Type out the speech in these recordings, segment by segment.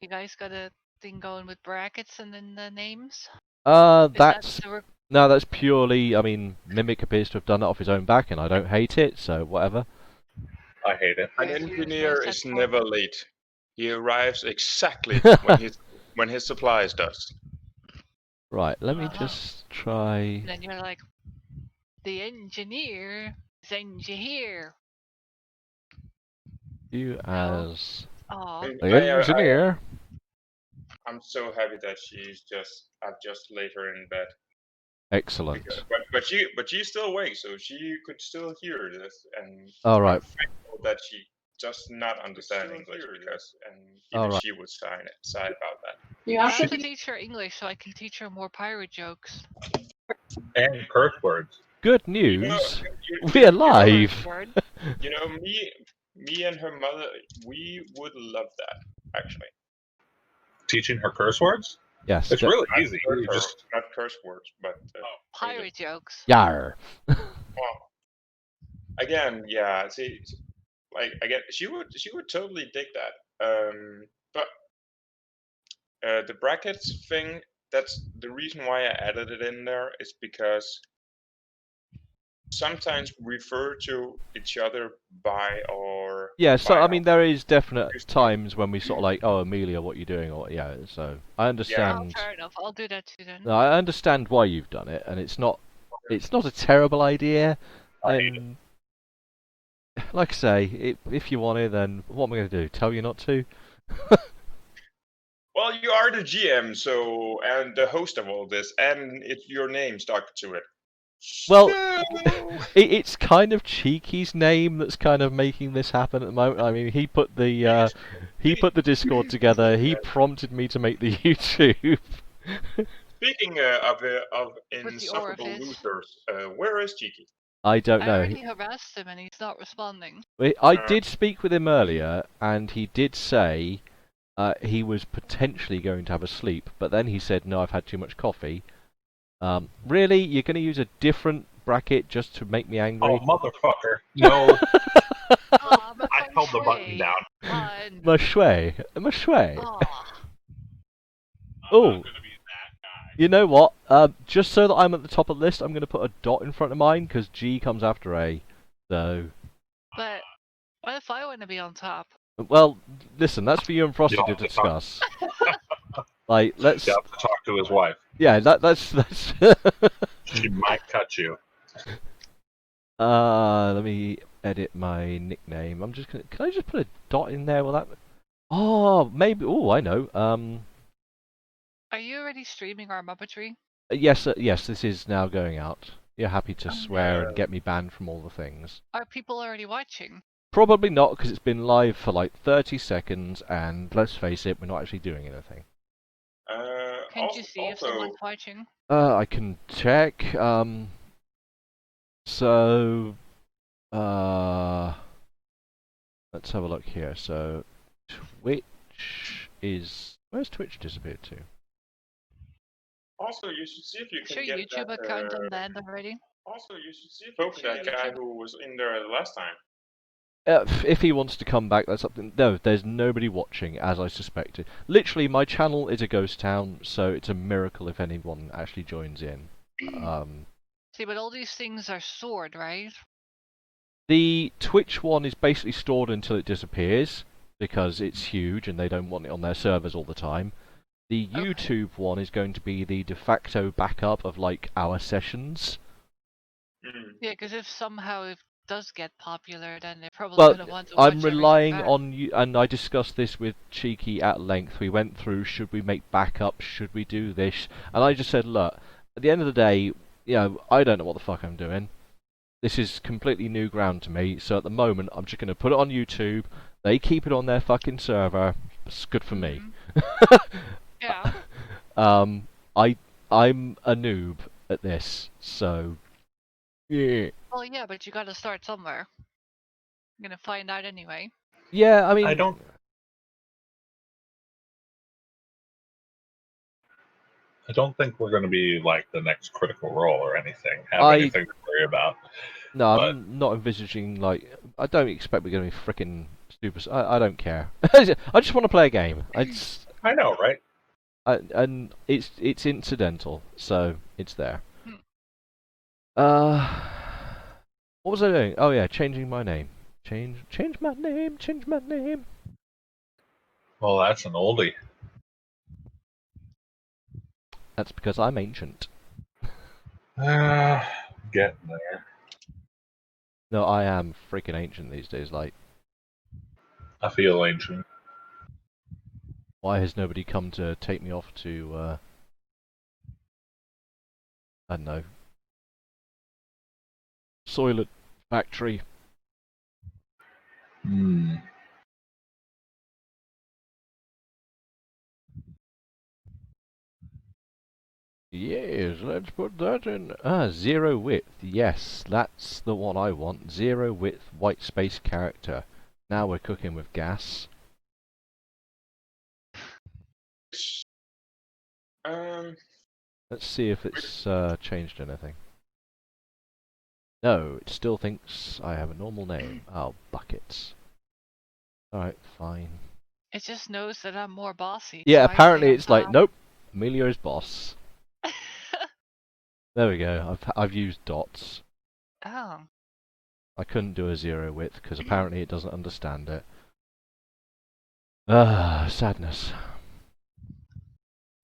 You guys got a thing going with brackets and then the names? That's no, that's purely. I mean, Mimic appears to have done it off his own back, and I don't hate it, so whatever. I hate it. An engineer is never late. He arrives exactly when his supplies does. Right, let me just try. And then you're like, the engineer sends you here. You as the engineer. I'm so happy that I've just laid her in bed. Excellent. But she's still awake, so she could still hear this, and all right. I'm thankful that she does not understand English because, and even she would sigh about that. You have to teach her English so I can teach her more pirate jokes. And curse words. Good news. We're live. You know, me and her mother, we would love that, actually. Teaching her curse words? Yes. It's really easy. Not curse words, but pirate jokes. Yar. Well, again, yeah. See, like again, she would totally dig that. But the brackets thing, that's the reason why I added it in there, is because sometimes we refer to each other by or yeah. So I mean, there is definite times when we sort of like, oh, Amelia, what are you doing? Or yeah. So I understand. Yeah, fair enough. I'll do that too then. No, I understand why you've done it, and it's not a terrible idea. And like I say, if you want it, then what am I going to do? Tell you not to? Well, you are the GM, so and the host of all this, and it's your name stuck to it. Well, it's kind of Cheeky's name that's kind of making this happen at the moment. I mean, he put the Discord together. He prompted me to make the YouTube. Speaking of insufferable losers, where is Cheeky? I don't know. I already harassed him and he's not responding. I did speak with him earlier, and he did say he was potentially going to have a sleep, but then he said, "No, I've had too much coffee." Really? You're going to use a different bracket just to make me angry? Oh, motherfucker. No. I held the button down. Mashway. Oh. You know what? Just so that I'm at the top of the list, I'm going to put a dot in front of mine, because G comes after A. So... But what if I want to be on top? Well, listen, that's for you and Frosty to discuss. Like, let's... You have to talk to his wife. Yeah, that's... She might cut you. Let me edit my nickname. I'm just gonna... Can I just put a dot in there? Will that... Oh, maybe... Oh, I know. Are you already streaming our Muppetry? Yes, yes, this is now going out. You're happy to swear and get me banned from all the things. Are people already watching? Probably not, because it's been live for like 30 seconds, and let's face it, we're not actually doing anything. Can't you see if someone's watching? I can check. So, let's have a look here. So, Twitch is... Where's Twitch disappeared to? Also, you should see if you can get YouTube that, account on land already. Also, you should see if you can that guy who was in there the last time. If he wants to come back, that's something. No, there's nobody watching, as I suspected. Literally, my channel is a ghost town, so it's a miracle if anyone actually joins in. See, but all these things are stored, right? The Twitch one is basically stored until it disappears, because it's huge and they don't want it on their servers all the time. The YouTube one is going to be the de facto backup of, like, our sessions. Yeah, because if somehow it does get popular, then they're probably well, going to want to watch I'm relying on you, and I discussed this with Cheeky at length. We went through, should we make backups, should we do this? And I just said, look, at the end of the day, you know, I don't know what the fuck I'm doing. This is completely new ground to me, so at the moment, I'm just going to put it on YouTube. They keep it on their fucking server. It's good for me. Yeah. I'm a noob at this, so yeah. Well, yeah, but you got to start somewhere. I'm gonna find out anyway. Yeah, I mean, I don't think we're going to be like the next Critical Role or anything. Anything to worry about. No, but I'm not envisaging, like, I don't expect we're going to be freaking super. I don't care. I just want to play a game. I know, right? And it's incidental, so it's there. Hmm. What was I doing? Oh yeah, changing my name. Change my name. Change my name. Well, that's an oldie. That's because I'm ancient. Getting there. No, I am freaking ancient these days. Like, I feel ancient. why has nobody come to take me off to, I don't know, Soylent Factory? Hmm. Yes, let's put that in. Zero width. Yes, that's the one I want. Zero width, white space character. Now we're cooking with gas. Um, Let's see if it's changed anything. No, it still thinks I have a normal name. Oh, buckets. Alright, fine. It just knows that I'm more bossy. Yeah, so apparently I it's like, nope, Amelia is boss. There we go, I've used dots. Oh. I couldn't do a zero width because apparently it doesn't understand it. Ah, sadness.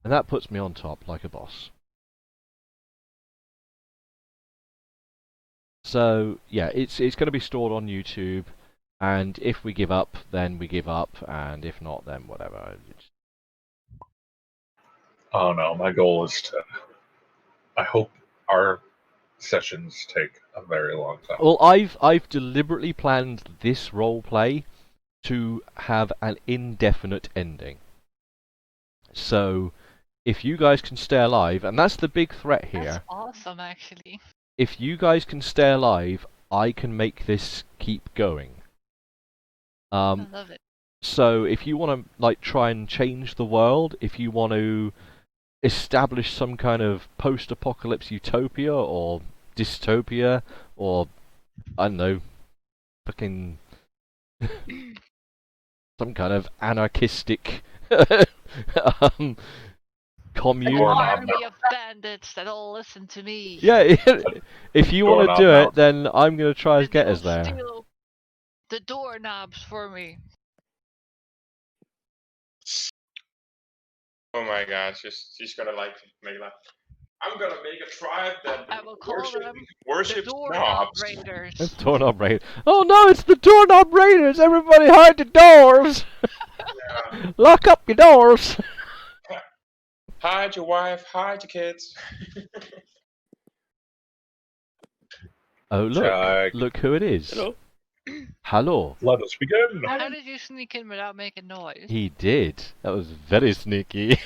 And that puts me on top like a boss. So yeah, it's going to be stored on YouTube, and if we give up, then we give up, and if not, then whatever. Oh no, my goal is to. I hope our sessions take a very long time. Well, I've deliberately planned this role play to have an indefinite ending. So if you guys can stay alive, and that's the big threat here. That's awesome, actually. If you guys can stay alive, I can make this keep going. I love it. So if you want to like try and change the world, if you want to establish some kind of post-apocalypse utopia or dystopia, or I don't know, fucking some kind of anarchistic um, commune. An army of bandits that all listen to me. Yeah, if you want to do it, then I'm going to try and get us there. Steal the doorknobs for me. oh my gosh, she's gonna like make that. I'm gonna make a tribe that I will call them the worships doorknob knobs. raiders. It's doorknob raiders. Oh no, it's the doorknob raiders! Everybody hide the doors! Yeah. Lock up your doors! Hide your wife, hide your kids. Oh look, Check. look who it is. Hello. Hello. Let us begin. How did you sneak in without making noise? He did. That was very sneaky.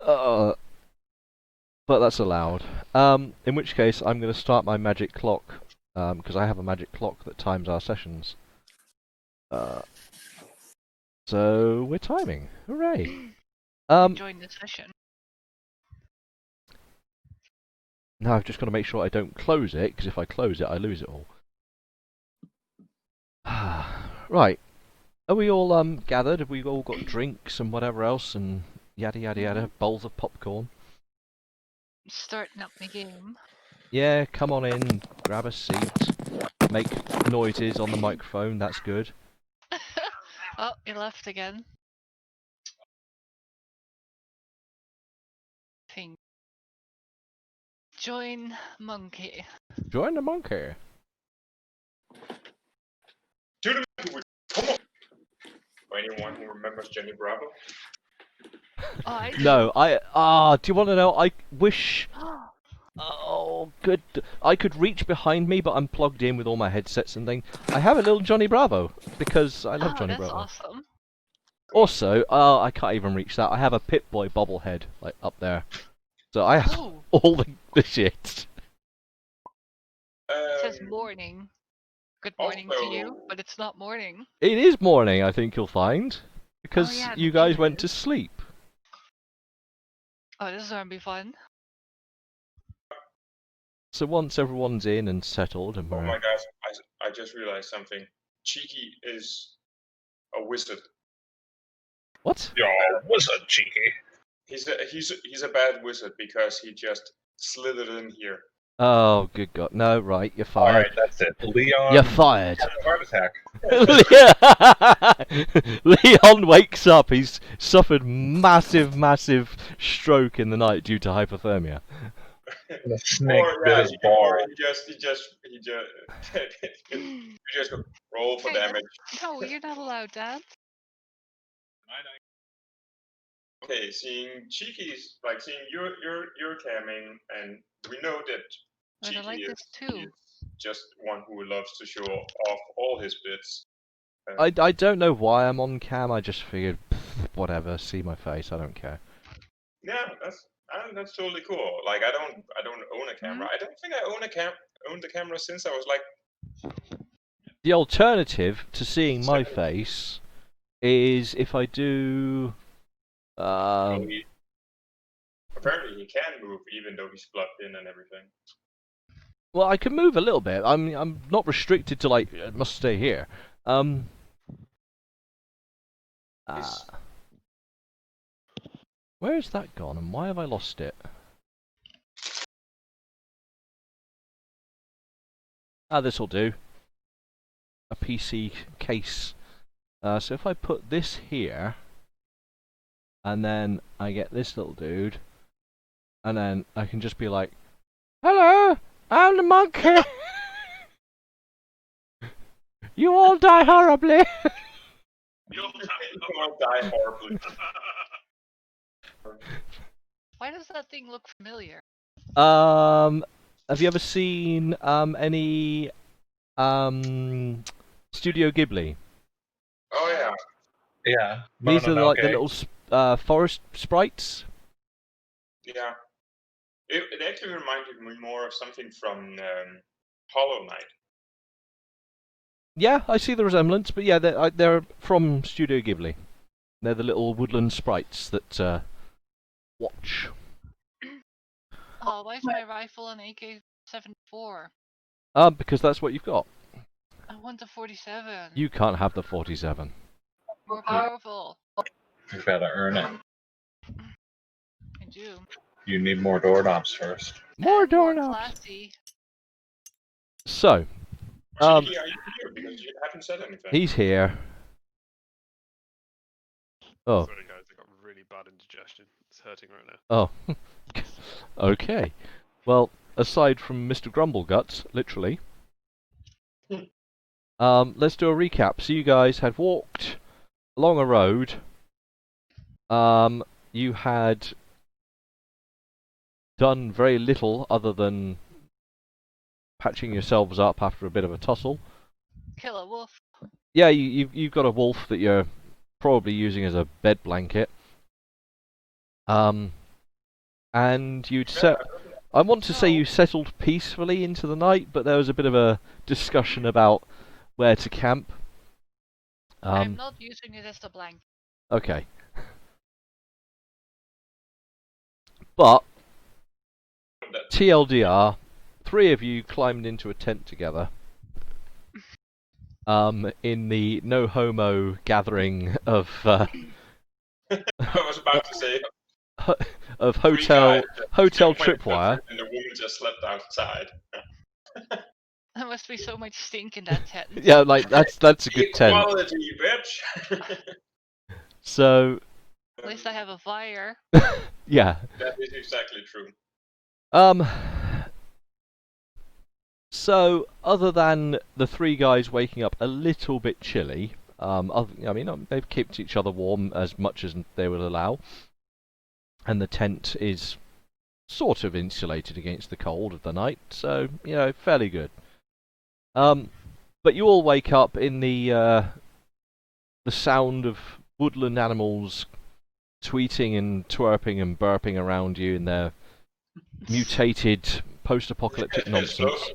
But that's allowed. In which case, I'm going to start my magic clock, because I have a magic clock that times our sessions. So we're timing. Hooray! Join the session. Now I've just got to make sure I don't close it, because if I close it, I lose it all. Right. Are we all gathered? Have we all got drinks and whatever else, and yada yada yada, bowls of popcorn? Starting up my game. Yeah, come on in, grab a seat, make noises on the microphone, that's good. Oh, you left again. Thing. Join monkey. Join the monkey. To the monkey, come on. For anyone who remembers Jenny Bravo. Oh, I No, do you want to know? I wish. Oh, good. I could reach behind me, but I'm plugged in with all my headsets and things. I have a little Johnny Bravo because I love Johnny that's Bravo. awesome. Also, I can't even reach that. I have a Pip-Boy bobblehead like up there, so I have all the shit. It says morning. Good morning to you, also- but it's not morning. It is morning, I think you'll find, because yeah, you it guys went to is. sleep. Oh, this is gonna be fun. So once everyone's in and settled, and Oh we're my gosh, I just realized something. Cheeky is a wizard. What? You're a wizard, Cheeky. He's a bad wizard because he just slithered in here. Oh, good God. No, right, you're All fired. right, that's it. Leon. You're fired. had a heart attack. Leon wakes up. He's suffered massive stroke in the night due to hypothermia. The snake Or bit his ball. or he just you just go roll for Hey, damage. No, you're not allowed that. Okay, seeing Cheeky's seeing you're camming, and we know that But I Cheeky like is, this too. is just one who loves to show off all his bits. I don't know why I'm on cam. I just figured, whatever. See my face. I don't care. Yeah, that's totally cool. Like I don't own a camera. I don't think I owned the camera since I was like. The alternative to seeing my face is if I do. Apparently he can move even though he's plugged in and everything. Well, I can move a little bit. I'm not restricted to like I must stay here. Where has that gone, and why have I lost it? This'll do. A PC case. So if I put this here, and then I get this little dude, and then I can just be like, "Hello, I'm the monkey. You all die horribly." You all die horribly. Why does that thing look familiar? Have you ever seen any Studio Ghibli? Oh yeah. Yeah. These are like the Mononoke. little forest sprites. Yeah. It actually reminded me more of something from Hollow Knight. Yeah, I see the resemblance, but yeah, they're from Studio Ghibli. They're the little woodland sprites that watch. Oh, why is my rifle an AK-74? Because that's what you've got. I want the 47. You can't have the 47. More powerful. You've got to earn it. I do. You need more doorknobs first. More And doorknobs. Classy. So, Cheeky, are you here? Because you haven't said anything. he's here. Oh. Sorry guys, I got really bad indigestion. It's hurting right now. Oh. Okay. Well, aside from Mr. Grumbleguts, literally, let's do a recap. So you guys had walked along a road. You had done very little other than patching yourselves up after a bit of a tussle. Kill a wolf. Yeah, you've got a wolf that you're probably using as a bed blanket. And you'd set. I want to say you settled peacefully into the night, but there was a bit of a discussion about where to camp. I'm not using it as a blanket. Okay. But TLDR, 3 of you climbed into a tent together. In the no homo gathering of I was about to say of three hotel guys just went tripwire. and the woman just slept outside. There must be so much stink in that tent. Yeah, like that's a good tent. Equality, bitch. So At least I have a fire. yeah. That is exactly true. So other than the 3 guys waking up a little bit chilly, they've kept each other warm as much as they will allow, and the tent is sort of insulated against the cold of the night, so fairly good. But you all wake up in the sound of woodland animals tweeting and twerping and burping around you in their mutated post-apocalyptic nonsense.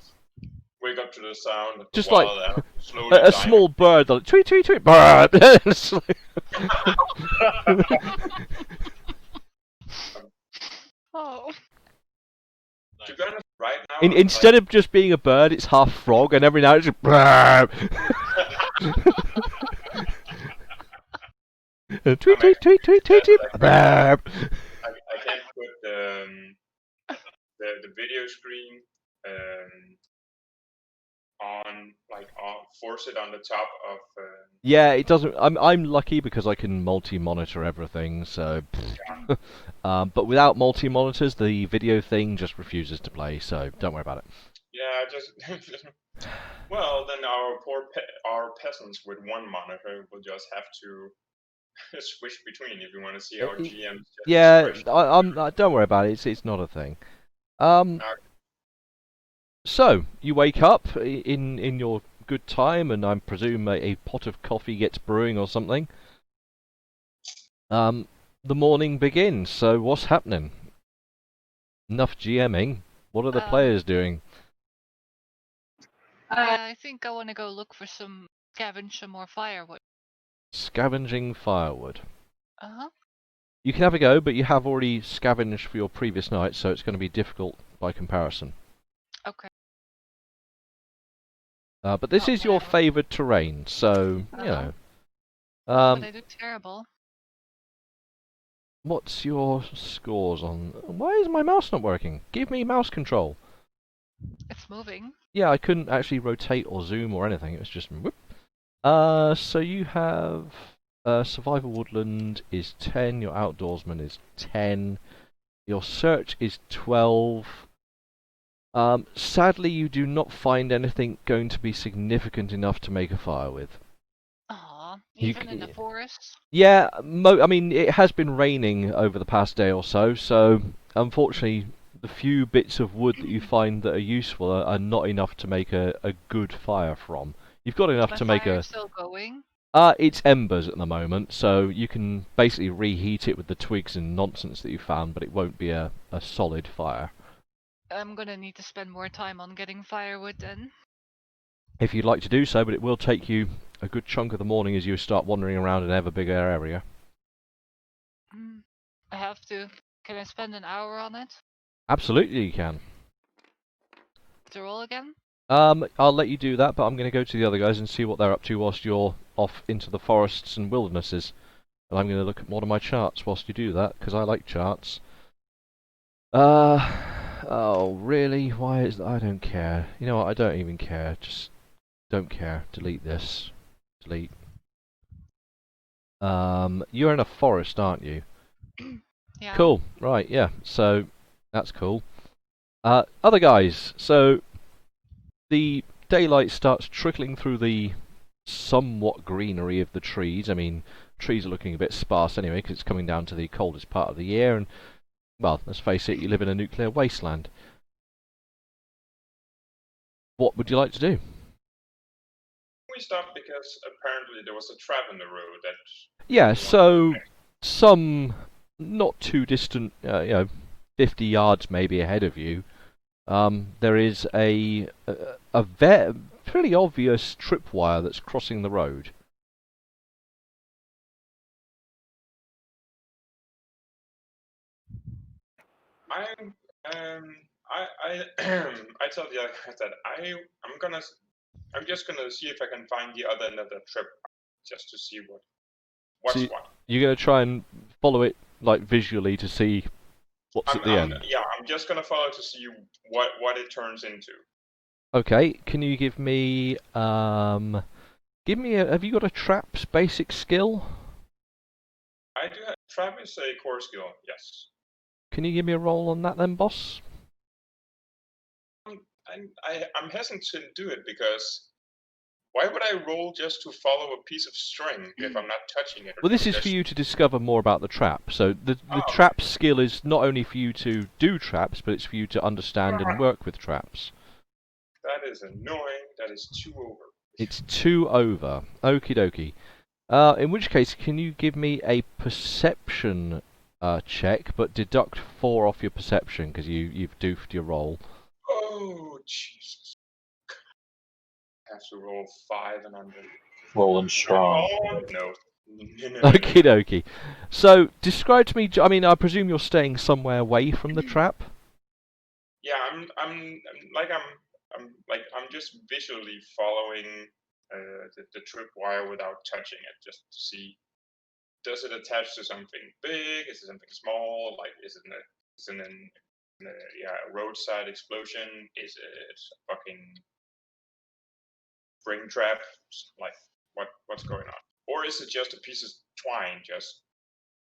Wake up to the sound. Just while like they're slowly a dying. small bird, like tweet tweet tweet, burp. It's like- Oh. To be honest, right now, Instead of just being a bird, it's half frog, and every now and then it's just burp. Tweet, tweet, tweet, tweet, tweet, tweet. I can't put the video screen force it on the top of. Yeah, it doesn't. I'm lucky because I can multi-monitor everything. So, but without multi-monitors, the video thing just refuses to play. So don't worry about it. Yeah, just. Well, then our peasants with one monitor will just have to switch between if you want to see our GM's. Yeah, don't worry about it. It's not a thing. So you wake up in your good time, and I presume a pot of coffee gets brewing or something. The morning begins. So what's happening? Enough GMing. What are the players doing? I think I want to go look for scavenge some more firewood. Scavenging firewood. Uh-huh. You can have a go, but you have already scavenged for your previous night, so it's going to be difficult by comparison. Okay. But this is your favoured terrain, so, you know. But I do terrible. What's your scores on... Why is my mouse not working? Give me mouse control. It's moving. Yeah, I couldn't actually rotate or zoom or anything, it was just... Whoop. So you have... Survival Woodland is 10, your Outdoorsman is 10, your Search is 12. Sadly, you do not find anything going to be significant enough to make a fire with. Aw, even in the forest? Yeah, I mean, it has been raining over the past day or so, so unfortunately, the few bits of wood that you find that are useful are not enough to make a good fire from. You've got enough to make a... still going? It's embers at the moment, so you can basically reheat it with the twigs and nonsense that you found, but it won't be a solid fire. I'm gonna need to spend more time on getting firewood then. If you'd like to do so, but it will take you a good chunk of the morning as you start wandering around an ever bigger area. I have to. Can I spend an hour on it? Absolutely you can. To roll again? I'll let you do that, but I'm going to go to the other guys and see what they're up to whilst you're off into the forests and wildernesses. And I'm going to look at one of my charts whilst you do that, because I like charts. Oh, really? Why is that? I don't care. You know what? I don't even care. Just don't care. Delete this. Delete. You're in a forest, aren't you? Yeah. Cool. Right, yeah. So, that's cool. Other guys. So, the daylight starts trickling through the somewhat greenery of the trees. I mean, trees are looking a bit sparse anyway, because it's coming down to the coldest part of the year, and, well, let's face it, you live in a nuclear wasteland. What would you like to do? We stopped because apparently there was a trap in the road that... Yeah, so some not too distant, 50 yards maybe ahead of you, there is a pretty obvious tripwire that's crossing the road. I told the other guys that I'm just gonna see if I can find the other end of the trip, just to see what's what. You're gonna try and follow it like visually to see what's at the end. Yeah, I'm just gonna follow to see what it turns into. Okay, can you give me have you got a traps basic skill? I do have trap is a core skill, yes. Can you give me a roll on that then, boss? I'm hesitant to do it because why would I roll just to follow a piece of string if I'm not touching it? Well, this is for you to discover more about the trap. So the trap skill is not only for you to do traps, but it's for you to understand and work with traps. That is annoying. That is 2 over. It's 2 over. Okie dokie. In which case, can you give me a perception check, but deduct 4 off your perception because you've doofed your roll. Oh Jesus! I have to roll 5 and under. Rolling strong. Oh no. Okie dokie. So describe to me. I mean, I presume you're staying somewhere away from the trap. Yeah, I'm just visually following the tripwire without touching it, just to see does it attach to something big? Is it something small? Like, is it a roadside explosion? Is it a fucking spring trap? Like, what's going on? Or is it just a piece of twine just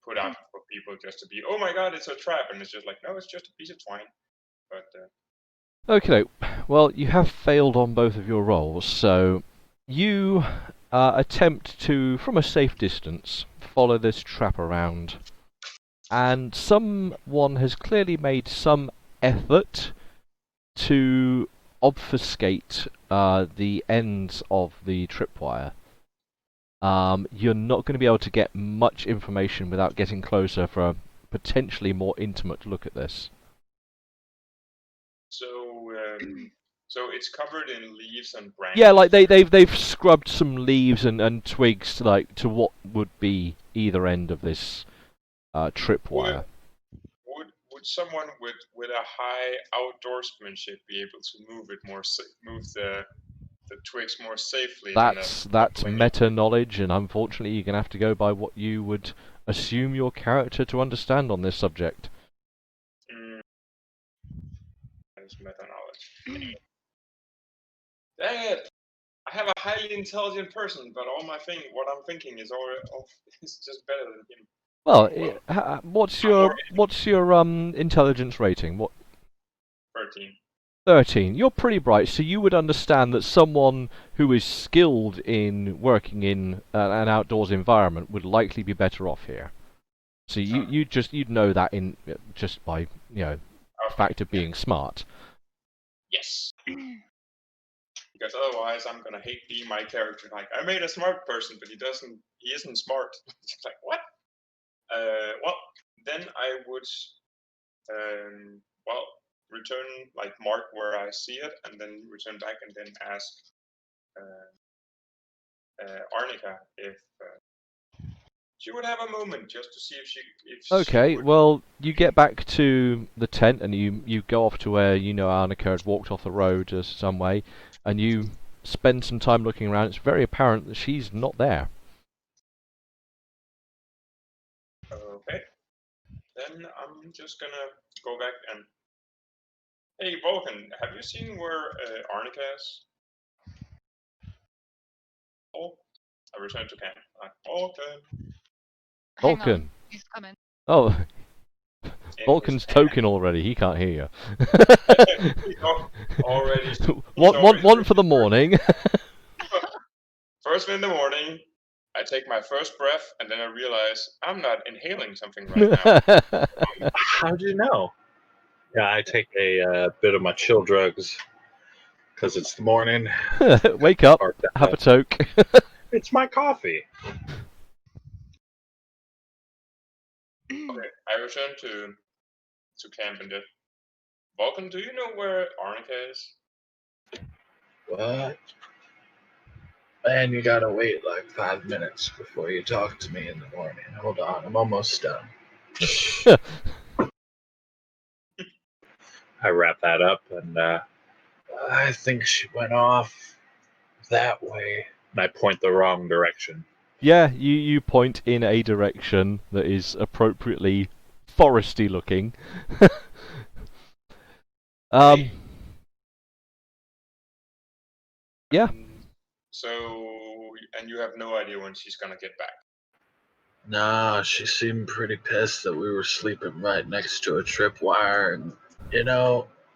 put out for people just to be, oh my god, it's a trap, and it's just like, no, it's just a piece of twine. But Okay, well, you have failed on both of your rolls, so you attempt to, from a safe distance, follow this trap around, and someone has clearly made some effort to obfuscate the ends of the tripwire. You're not going to be able to get much information without getting closer for a potentially more intimate look at this. So it's covered in leaves and branches. Yeah, like they've scrubbed some leaves and twigs like to what would be either end of this tripwire. Would someone with a high outdoorsmanship be able to move the twigs more safely? That's meta knowledge, and unfortunately, you're gonna have to go by what you would assume your character to understand on this subject. That is meta knowledge. Dang it! I have a highly intelligent person, but what I'm thinking is just better than him. Well, what's your intelligence rating? What? 13. 13. You're pretty bright, so you would understand that someone who is skilled in working in an outdoors environment would likely be better off here. So you'd know that in just by fact of being smart. Yes. Because otherwise, I'm gonna hate being my character. Like, I made a smart person, but he isn't smart. It's like, what? Well, then I would, return, like, mark where I see it, and then return back, and then ask Arnica if she would have a moment just to see if she. Okay, well, you get back to the tent, and you go off to where Arnica had walked off the road some way, and you spend some time looking around. It's very apparent that she's not there. Okay. Then I'm just gonna go back and... Hey, Vulcan, have you seen where Arnica is? Oh, I returned to camp. Vulcan. Vulcan. He's coming. Oh, Vulcan's token already. He can't hear you. Already. One for the morning. First thing in the morning, I take my first breath, and then I realize I'm not inhaling something right now. How do you know? Yeah, I take a bit of my chill drugs because it's the morning. Wake up, have a toke. It's my coffee. Okay, I return to camp and Vulcan, do you know where Arnica is? What? Man, you gotta wait like 5 minutes before you talk to me in the morning. Hold on, I'm almost done. I wrap that up, and I think she went off that way. And I point the wrong direction. Yeah, you point in a direction that is appropriately foresty looking. Yeah. So, and you have no idea when she's gonna get back? Nah, she seemed pretty pissed that we were sleeping right next to a tripwire, and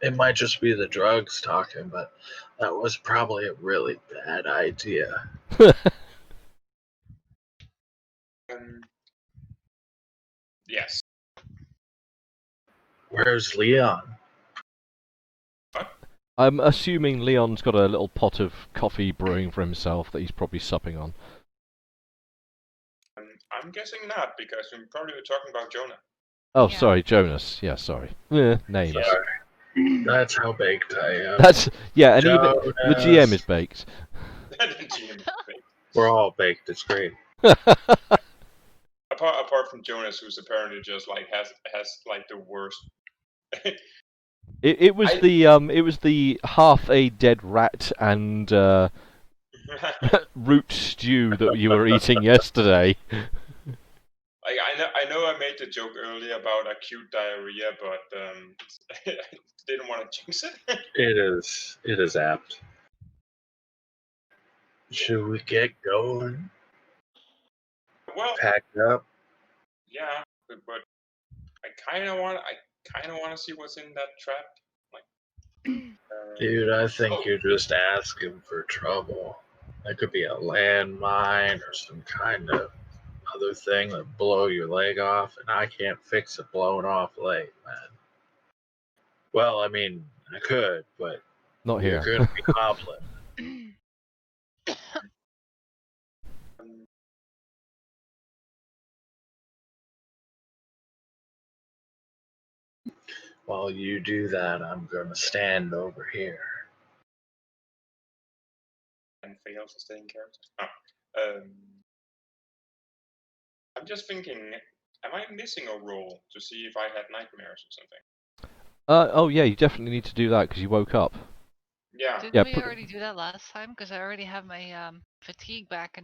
it might just be the drugs talking, but that was probably a really bad idea. Yes. Where's Leon? I'm assuming Leon's got a little pot of coffee brewing for himself that he's probably supping on. I'm guessing not, because we probably were talking about Jonah. Oh, yeah. Sorry, Jonas. Yeah, sorry. Names. Sorry. That's how baked I am. Yeah, and even the GM is baked. The GM is baked. We're all baked. It's great. Apart from Jonas, who's apparently just like has like the worst. It was the half a dead rat and root stew that you were eating yesterday. I know I made the joke earlier about acute diarrhea, but I didn't want to jinx it. It is apt. Should we get going? Well, Pack up? yeah, but I kind of want to see what's in that trap. Like, Dude, I think you're just asking for trouble. That could be a landmine or some kind of other thing that blow your leg off, and I can't fix a blown off leg, man. Well, I mean, I could, but Not you're here. gonna be hobbling. While you do that, I'm gonna stand over here. And fails to stay in character. I'm just thinking, am I missing a roll to see if I had nightmares or something? Oh yeah, you definitely need to do that because you woke up. Yeah. Didn't Yeah, we already do that last time? Because I already have my fatigue back.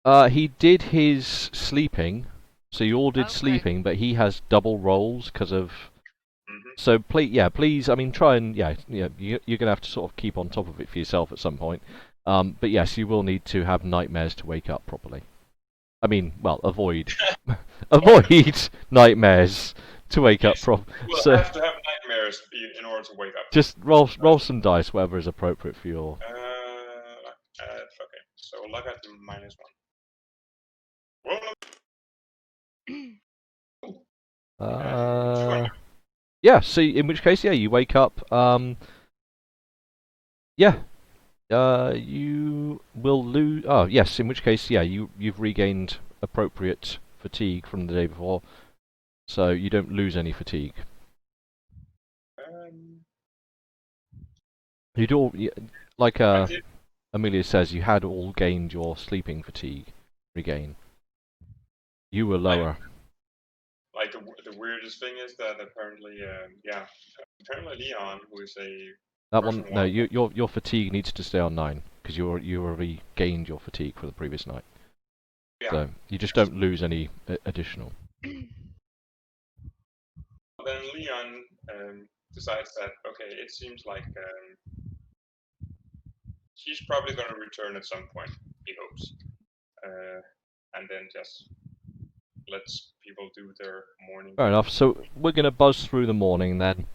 And He did his sleeping, so you all did Okay. sleeping, but he has double rolls because of. Mhm. So please, I mean, try and you're gonna have to sort of keep on top of it for yourself at some point. But yes, you will need to have nightmares to wake up properly. I mean, well, avoid nightmares to wake up Yes, properly. We'll So have to have nightmares in order to wake up. just roll some dice, whatever is appropriate for your. Okay. So luck at -1. Well, Yeah. So in which case, yeah, you wake up. Yeah. You will lose. Oh, yes. In which case, yeah, you've regained appropriate fatigue from the day before, so you don't lose any fatigue. You'd all like Amelia says, you had all gained your sleeping fatigue regain. You were lower. like the weirdest thing is that apparently, apparently Leon, who is a That Russian one, no. wild Your fatigue needs to stay on 9 because you already gained your fatigue for the previous night. yeah. So you just don't lose any additional. Then Leon decides that okay, it seems like she's probably going to return at some point. He hopes, and then just lets people do their morning. Fair enough. So we're gonna buzz through the morning then.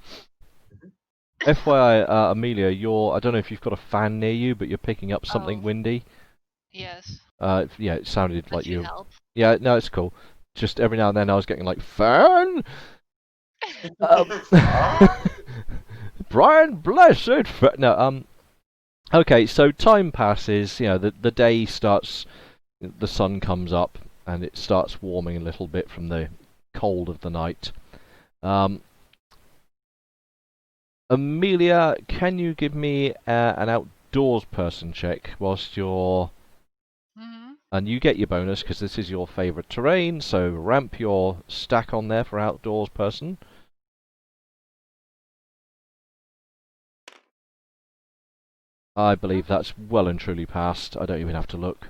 FYI, Amelia, I don't know if you've got a fan near you, but you're picking up something Oh. windy. yes. Yeah, it sounded But like you you. help. Yeah, no, it's cool. Just every now and then I was getting like, fan? Brian, blessed. No, okay, so time passes. You know, the day starts. The sun comes up and it starts warming a little bit from the cold of the night. Amelia, can you give me an outdoors person check whilst you're... And you get your bonus because this is your favourite terrain, so ramp your stack on there for outdoors person. I believe that's well and truly passed. I don't even have to look.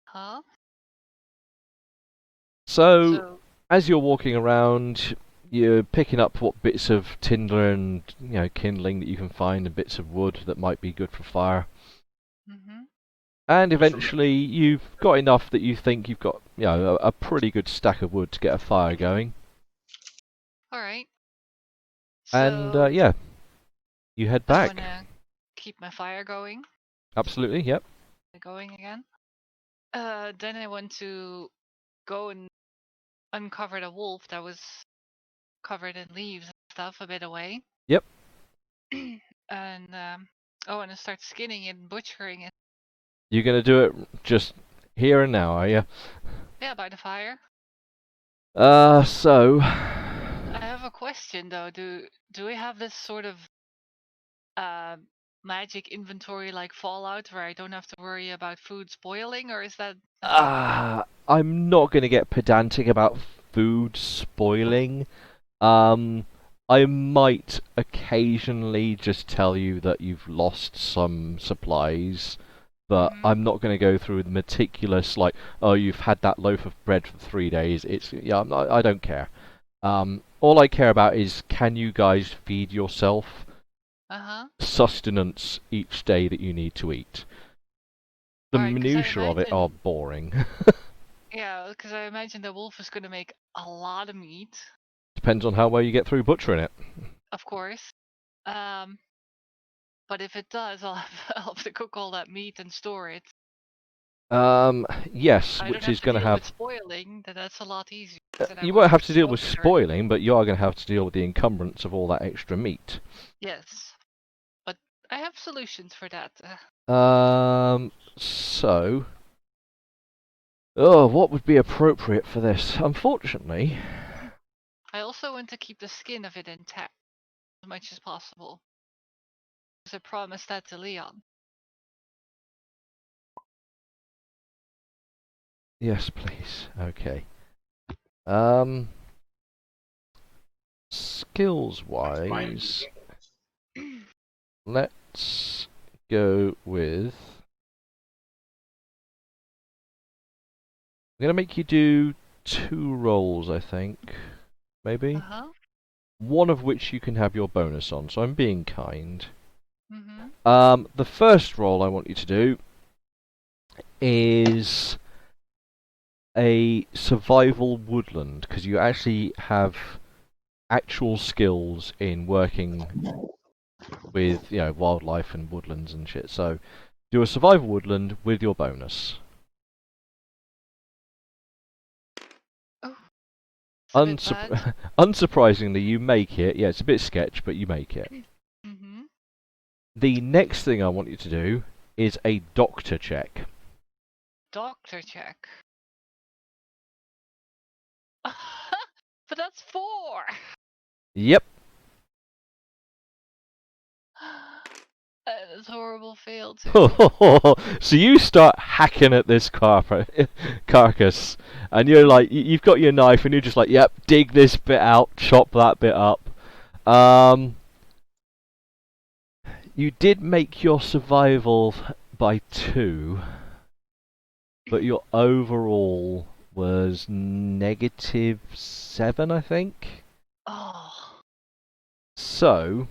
Huh? So, as you're walking around, you're picking up what bits of tinder and kindling that you can find, and bits of wood that might be good for fire. And eventually, you've got enough that you think you've got a pretty good stack of wood to get a fire going. All right. And So yeah, you head I back. wanna keep my fire going. Absolutely, yep. Going again. Then I want to go and uncover the wolf that was covered in leaves and stuff a bit away. Yep. And I want to start skinning it and butchering it. You're gonna do it just here and now, are you? Yeah, by the fire. So. I have a question though. Do we have this sort of magic inventory like Fallout where I don't have to worry about food spoiling, or is that? I'm not gonna get pedantic about food spoiling. I might occasionally just tell you that you've lost some supplies but Mhm. I'm not going to go through the meticulous, like, oh, you've had that loaf of bread for 3 days. I don't care. All I care about is, can you guys feed yourself sustenance each day that you need to eat? The Alright, 'cause I minutiae of it are imagine, boring. yeah, 'cause I imagine the wolf is gonna make a lot of meat, Depends on how well you get through butchering it. of course. Um, but if it does, I'll have to cook all that meat and store it. Yes, I don't which have is to going to deal with have. spoiling, then that's a lot easier. Then I You won't won't have have to to deal with smoke it or anything. spoiling, but you are going to have to deal with the encumbrance of all that extra meat. Yes, but I have solutions for that. So. Oh, what would be appropriate for this? Unfortunately. I also want to keep the skin of it intact as much as possible. Because I promised that to Leon. Yes, please. Okay. Skills wise, let's go with. I'm going to make you do 2 rolls, I think. Maybe? One of which you can have your bonus on, so I'm being kind. The first roll I want you to do is a survival woodland, because you actually have actual skills in working with, wildlife and woodlands and shit. So, do a survival woodland with your bonus. Oh, it's a bit bad. Unsurprisingly, you make it. Yeah, it's a bit sketch, but you make it. The next thing I want you to do is a doctor check. Doctor check. But that's 4! Yep. That's horrible fail too. So you start hacking at this carcass, and you're like, you've got your knife, and you're just like, yep, dig this bit out, chop that bit up. You did make your survival by 2, but your overall was -7, I think. Oh. So.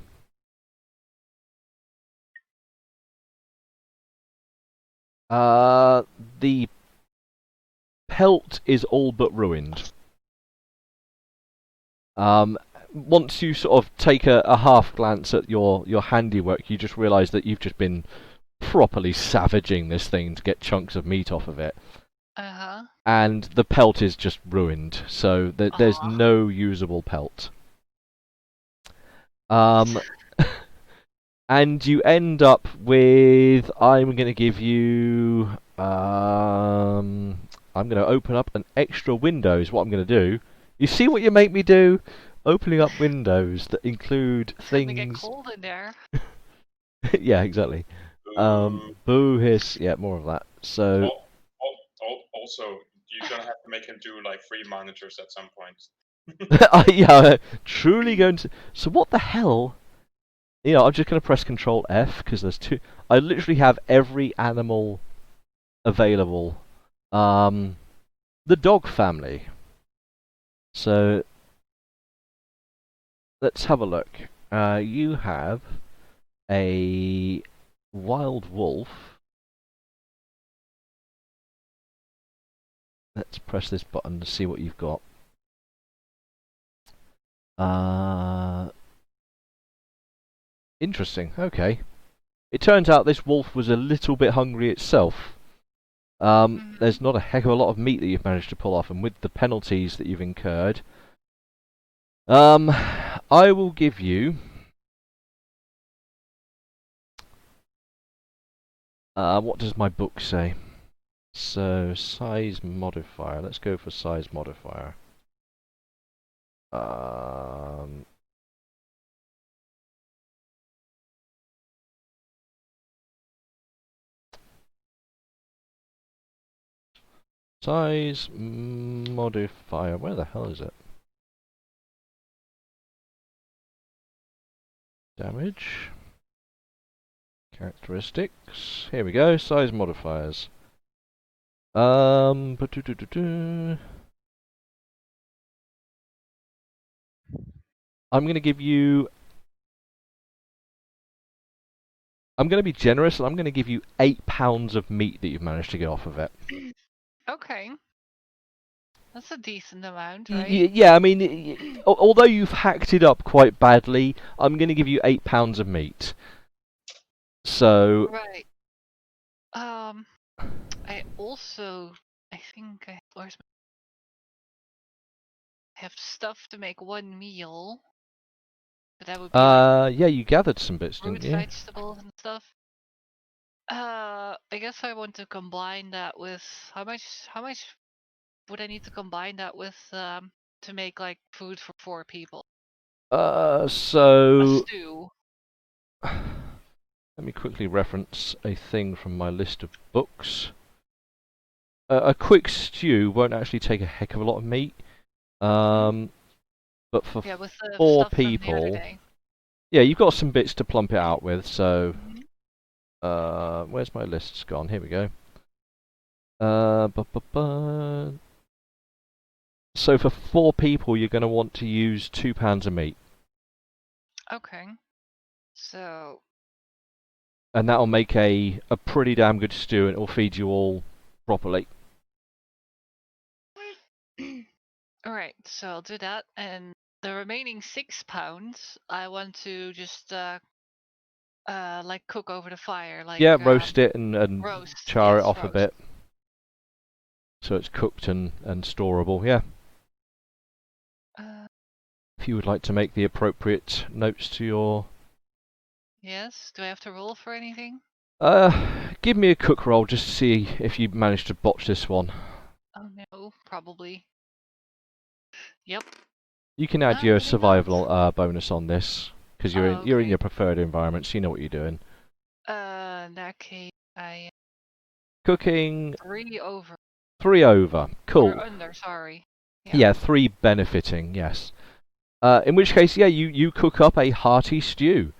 The pelt is all but ruined. Once you sort of take a half glance at your handiwork, you just realise that you've just been properly savaging this thing to get chunks of meat off of it. And the pelt is just ruined, so there's no usable pelt. And you end up with, I'm going to give you, I'm going to open up an extra window is what I'm going to do. You see what you make me do? Opening up windows that include It's things. gonna get cold in there. Yeah, exactly. Boo, hiss, yeah, more of that. So. Also, you're gonna have to make him do like 3 monitors at some point. Yeah, truly going to. So what the hell? I'm just going to press Control F because there's 2. I literally have every animal available. The dog family. So let's have a look. You have a wild wolf. Let's press this button to see what you've got. Interesting. Okay. It turns out this wolf was a little bit hungry itself. There's not a heck of a lot of meat that you've managed to pull off, and with the penalties that you've incurred, I will give you. What does my book say? So, size modifier. Let's go for size modifier. Size modifier. Where the hell is it? Damage. Characteristics. Here we go. Size modifiers. I'm going to give you. I'm going to be generous, and I'm going to give you 8 pounds of meat that you've managed to get off of it. Okay. That's a decent amount, right? Yeah, I mean, although you've hacked it up quite badly, I'm going to give you 8 pounds of meat. So. Right. I also, I think where's I have stuff to make one meal. But that would be like Yeah, you gathered some bits, fruits, didn't you? vegetables, and stuff. I guess I want to combine that with how much would I need to combine that with to make like food for 4 people? A So. stew. Let me quickly reference a thing from my list of books. A quick stew won't actually take a heck of a lot of meat. But for Yeah, with the 4 stuff from the other people, day. yeah, you've got some bits to plump it out with. So, Mhm. where's my lists gone? Here we go. So for 4 people, you're going to want to use 2 pounds of meat, Okay. So and that'll make a pretty damn good stew, and it'll feed you all properly. alright, so I'll do that, and the remaining 6 pounds I want to just like cook over the fire, like Yeah, roast it and roast. char it Yes, off a roast. bit, so it's cooked and storable. Yeah. If you would like to make the appropriate notes to your. Yes. Do I have to roll for anything? Give me a cook roll just to see if you managed to botch this one. Oh no, probably. Yep. You can add your Maybe not. survival bonus on this because you're Oh, in okay. your preferred environment, so you know what you're doing. In that case, I Cooking 3 over 3 over. Cool. or under. Sorry. Yeah, 3 benefiting. Yes. In which case, yeah, you cook up a hearty stew.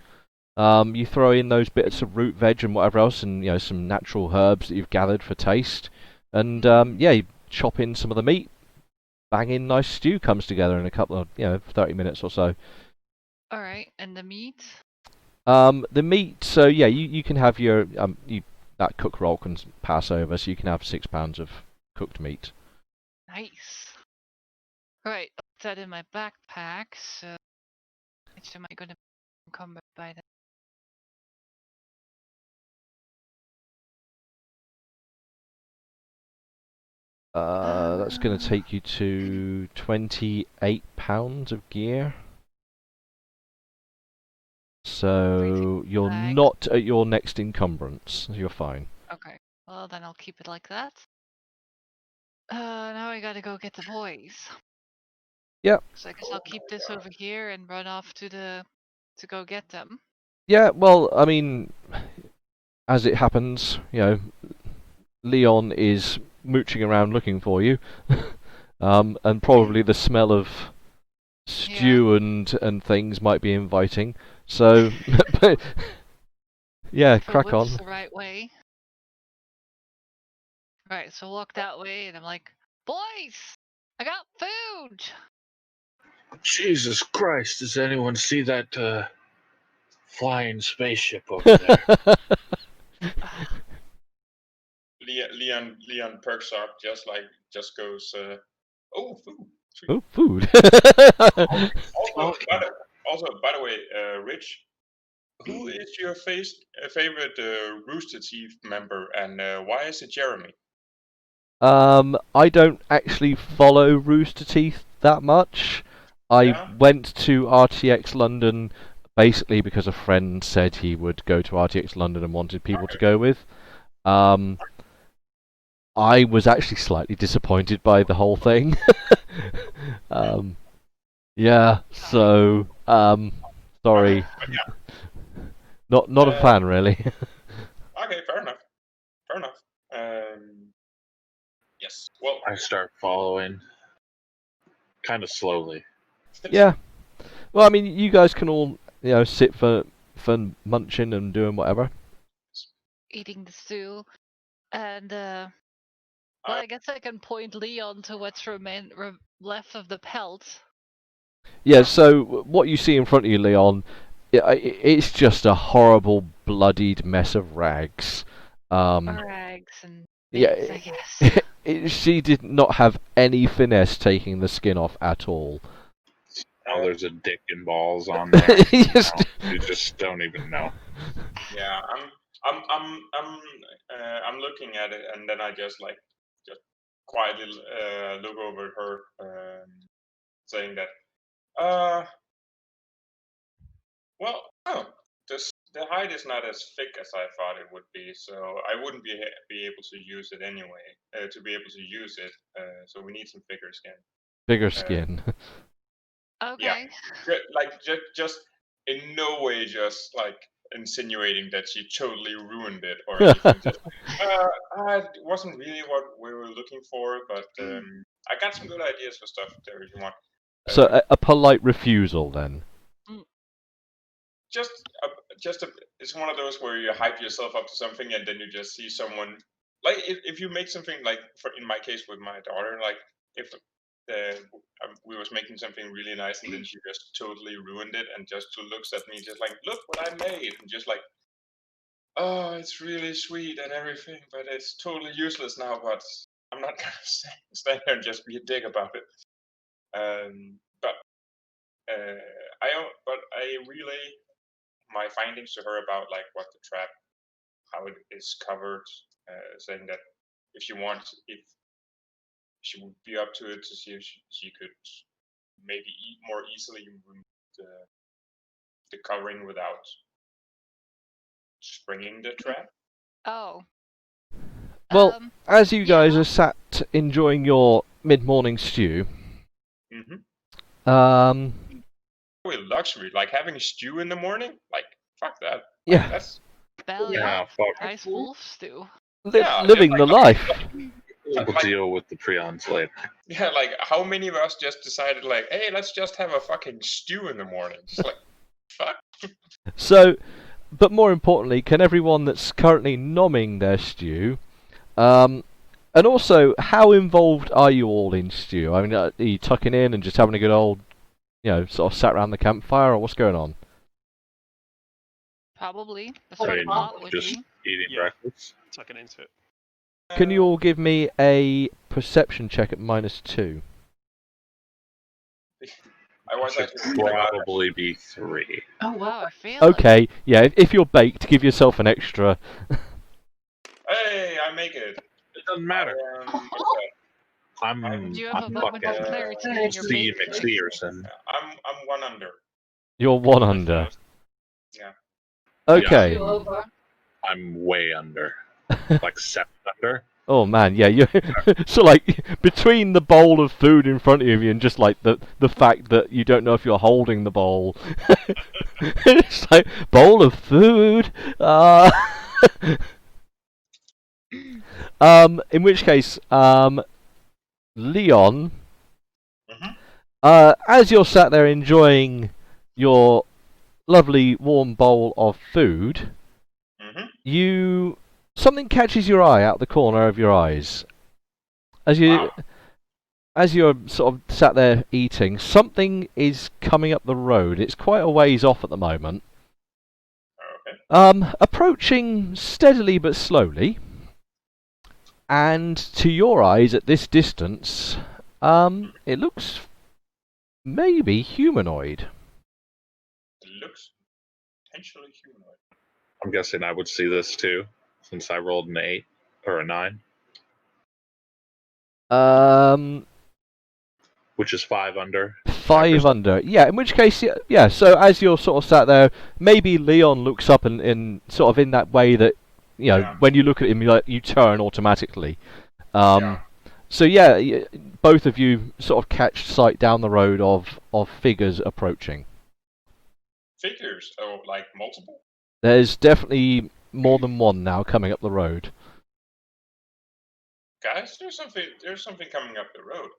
You throw in those bits of root veg and whatever else, and some natural herbs that you've gathered for taste, and yeah, you chop in some of the meat. Bang in, nice stew comes together in a couple of 30 minutes or so. All right, and the meat. The meat. So yeah, you can have your that cook roll can pass over, so you can have 6 pounds of cooked meat. Nice. All right, put that in my backpack. So, which am I gonna be encumbered by then? That's going to take you to 28 pounds of gear. So you're bag. not at your next encumbrance. You're fine. Okay. Well, then I'll keep it like that. Now I gotta go get the boys. Yep. So I guess I'll keep this over here and run off to go get them. Yeah, well, I mean, as it happens, Leon is mooching around looking for you, and probably the smell of stew and things might be inviting. So, yeah, crack on. The right way. Right, so walk that way, and I'm like, boys, I got food. Jesus Christ! Does anyone see that flying spaceship over there? Leon perks up, just goes, oh, food. Sweet. Oh, food. Also, by the way, Rich, who is your favorite Rooster Teeth member, and why is it Jeremy? I don't actually follow Rooster Teeth that much. I went to RTX London basically because a friend said he would go to RTX London and wanted people to go with. I was actually slightly disappointed by the whole thing. Yeah, so sorry. Not a fan really. Okay, fair enough. Yes. Well, I start following, kind of slowly. Yeah. Well, I mean, you guys can all sit for munching and doing whatever. eating the stew, and well, I guess I can point Leon to what's left of the pelt. Yeah, so what you see in front of you, Leon, it's just a horrible, bloodied mess of rags. Rags and Yeah, bits, I guess. she did not have any finesse taking the skin off at all. Oh, there's a dick and balls on there. Yes. You just don't even know. Yeah, I'm looking at it, and then I just quietly look over at her, saying that, well, no, the hide is not as thick as I thought it would be, so I wouldn't be able to use it anyway. To be able to use it, so we need some thicker skin. Bigger skin. Okay. Like just in no way just like insinuating that she totally ruined it or anything. Just it wasn't really what we were looking for, but I got some good ideas for stuff there if you want. So a polite refusal then. Just it's one of those where you hype yourself up to something and then you just see someone like if you make something like in my case with my daughter, like if we was making something really nice and then she just totally ruined it and just looks at me just like, look what I made, and just like, oh, it's really sweet and everything, but it's totally useless now, but I'm not gonna stand there and just be a dick about it. But I relay my findings to her about like what the trap, how it is covered, saying that if she would be up to it to see if she could maybe more easily remove the covering without springing the trap. Oh. Well, as you guys yeah. are sat enjoying your mid-morning stew, With luxury, like having a stew in the morning, like fuck that. Yeah. Like, that's belly Yeah, up, fuck. nice wolf stew. living the life. We'll deal with the prions later. Yeah, like how many of us just decided like, hey, let's just have a fucking stew in the morning? Just like, fuck. So, but more importantly, can everyone that's currently nomming their stew, and also, how involved are you all in stew? I mean, are you tucking in and just having a good old, sort of sat around the campfire, or what's going on? Probably. That's I what I mean, thought would just be. eating Yeah. breakfast. Tucking into it. Can you all give me a perception check at -2? I was Should actually thinking about it. probably be 3. Oh wow, I failed. Okay, yeah, if you're baked, give yourself an extra. Hey, I make it. It doesn't matter. I'm Do you have a moment fucking of clarity in your Steve bake check? McPherson. I'm 1 under. You're 1 under. Yeah. Okay. You over? I'm way under. Like 7 under. Oh man, yeah, you so like between the bowl of food in front of you and just like the fact that you don't know if you're holding the bowl. It's like bowl of food. In which case, Leon, as you're sat there enjoying your lovely warm bowl of food, something catches your eye out the corner of your eyes. As you're sort of sat there eating, something is coming up the road. It's quite a ways off at the moment. Okay. Approaching steadily but slowly. And to your eyes at this distance, it looks maybe humanoid. It looks potentially humanoid. I'm guessing I would see this too, since I rolled an 8 or a 9. Which is 5 under. 5 under. Yeah, in which case, yeah, so as you're sort of sat there, maybe Leon looks up and sort of in that way that, when you look at him, you turn automatically. So yeah, both of you sort of catch sight down the road of figures approaching. Figures? Oh, like multiple? There's definitely more than one now coming up the road. Guys, there's something coming up the road.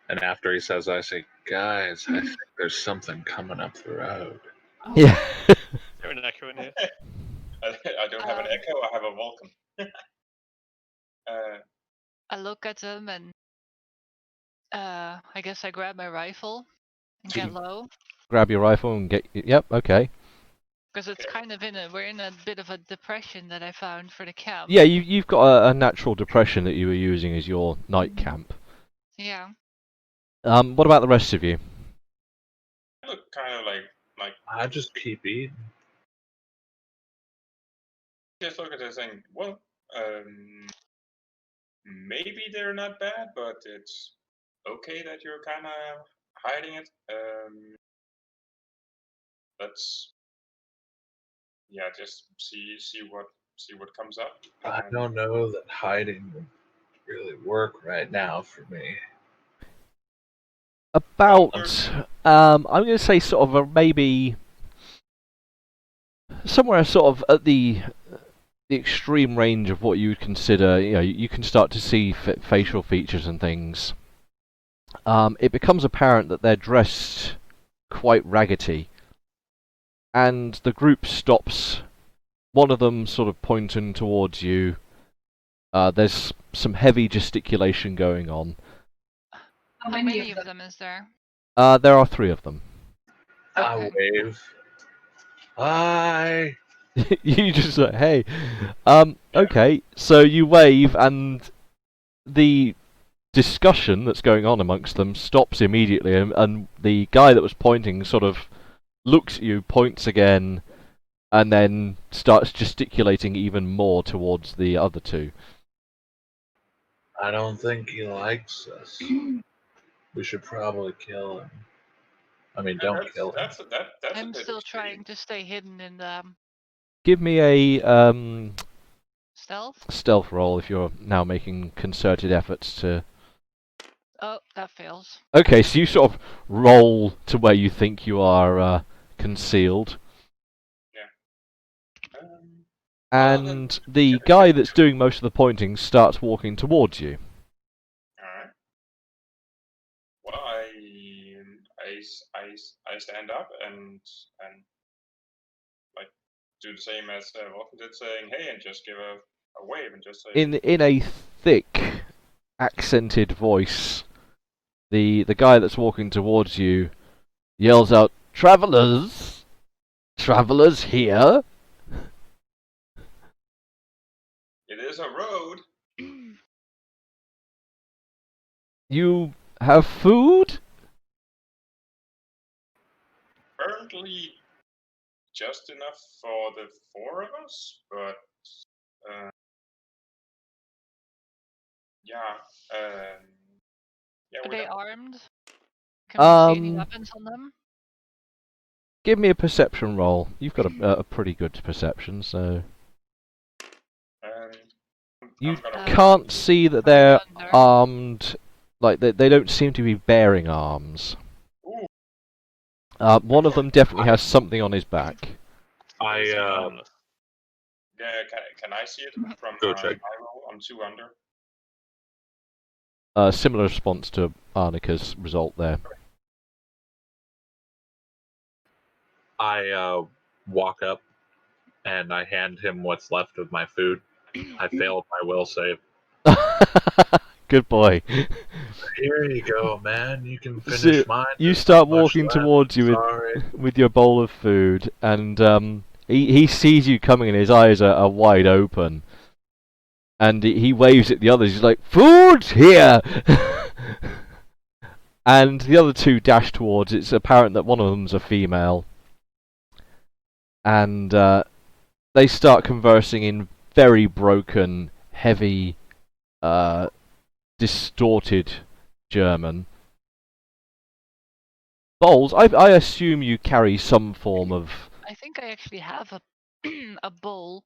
And after he says, I say, guys, I think there's something coming up the road. Yeah. They're inaccurate here. I don't have an Echo, I have a Vulcan. I look at them and I guess I grab my rifle and So get you- low. Grab your rifle and get. Yep. Okay. Because it's Okay. kind of we're in a bit of a depression that I found for the camp. Yeah, you've got a natural depression that you were using as your night camp. Yeah. What about the rest of you? I look kind of like I just keep eating. just look at this thing. Well, maybe they're not bad, but it's okay that you're kind of hiding it. Let's just see what comes up. I don't know that hiding would really work right now for me. About, I'm going to say sort of maybe somewhere sort of at the extreme range of what you would consider. You know, you can start to see facial features and things. It becomes apparent that they're dressed quite raggedy, and the group stops. One of them sort of pointing towards you. There's some heavy gesticulation going on. How many of them is there? There are 3 of them. I Okay. wave. Hi. You just say, hey. Okay, so you wave, and the discussion that's going on amongst them stops immediately, and the guy that was pointing sort of looks at you, points again, and then starts gesticulating even more towards the other 2. I don't think he likes us. We should probably kill him. I mean, don't kill him. That's a I'm bit still extreme. trying to stay hidden in the Give me a stealth. stealth roll if you're now making concerted efforts to... Oh, that fails. Okay, so you sort of roll to where you think you are concealed. Yeah. And the guy that's doing most of the pointing starts walking towards you. Alright. Well, I stand up and like do the same as Vulcan did, saying hey, and just give a wave and just say In a thick, accented voice, the guy that's walking towards you yells out, "Travelers! Travelers here!" it is a road. You have food? Currently, just enough for the 4 of us, but yeah, Are we they don't. armed? Can we see any Um, weapons on them? Give me a perception roll. You've got a pretty good perception, so... Um, You I'm gonna can't see that Probably they're under. armed, like they don't seem to be bearing arms. Ooh. One of them definitely has something on his back. I Yeah, can I see it from Go my check. roll? I'm 2 under. Similar response to Arnika's result there. I walk up and I hand him what's left of my food. I failed my will save. Good boy. Here you go, man. You can So finish mine. you There's start not much walking left. towards you Sorry. with your bowl of food, and he sees you coming, and his eyes are wide open. And he waves at the others. He's like, "Food here!" And the other 2 dash towards. It's apparent that one of them's a female. And they start conversing in very broken, heavy, distorted German. Bowls, I assume you carry some form of... I think I actually have a a bowl.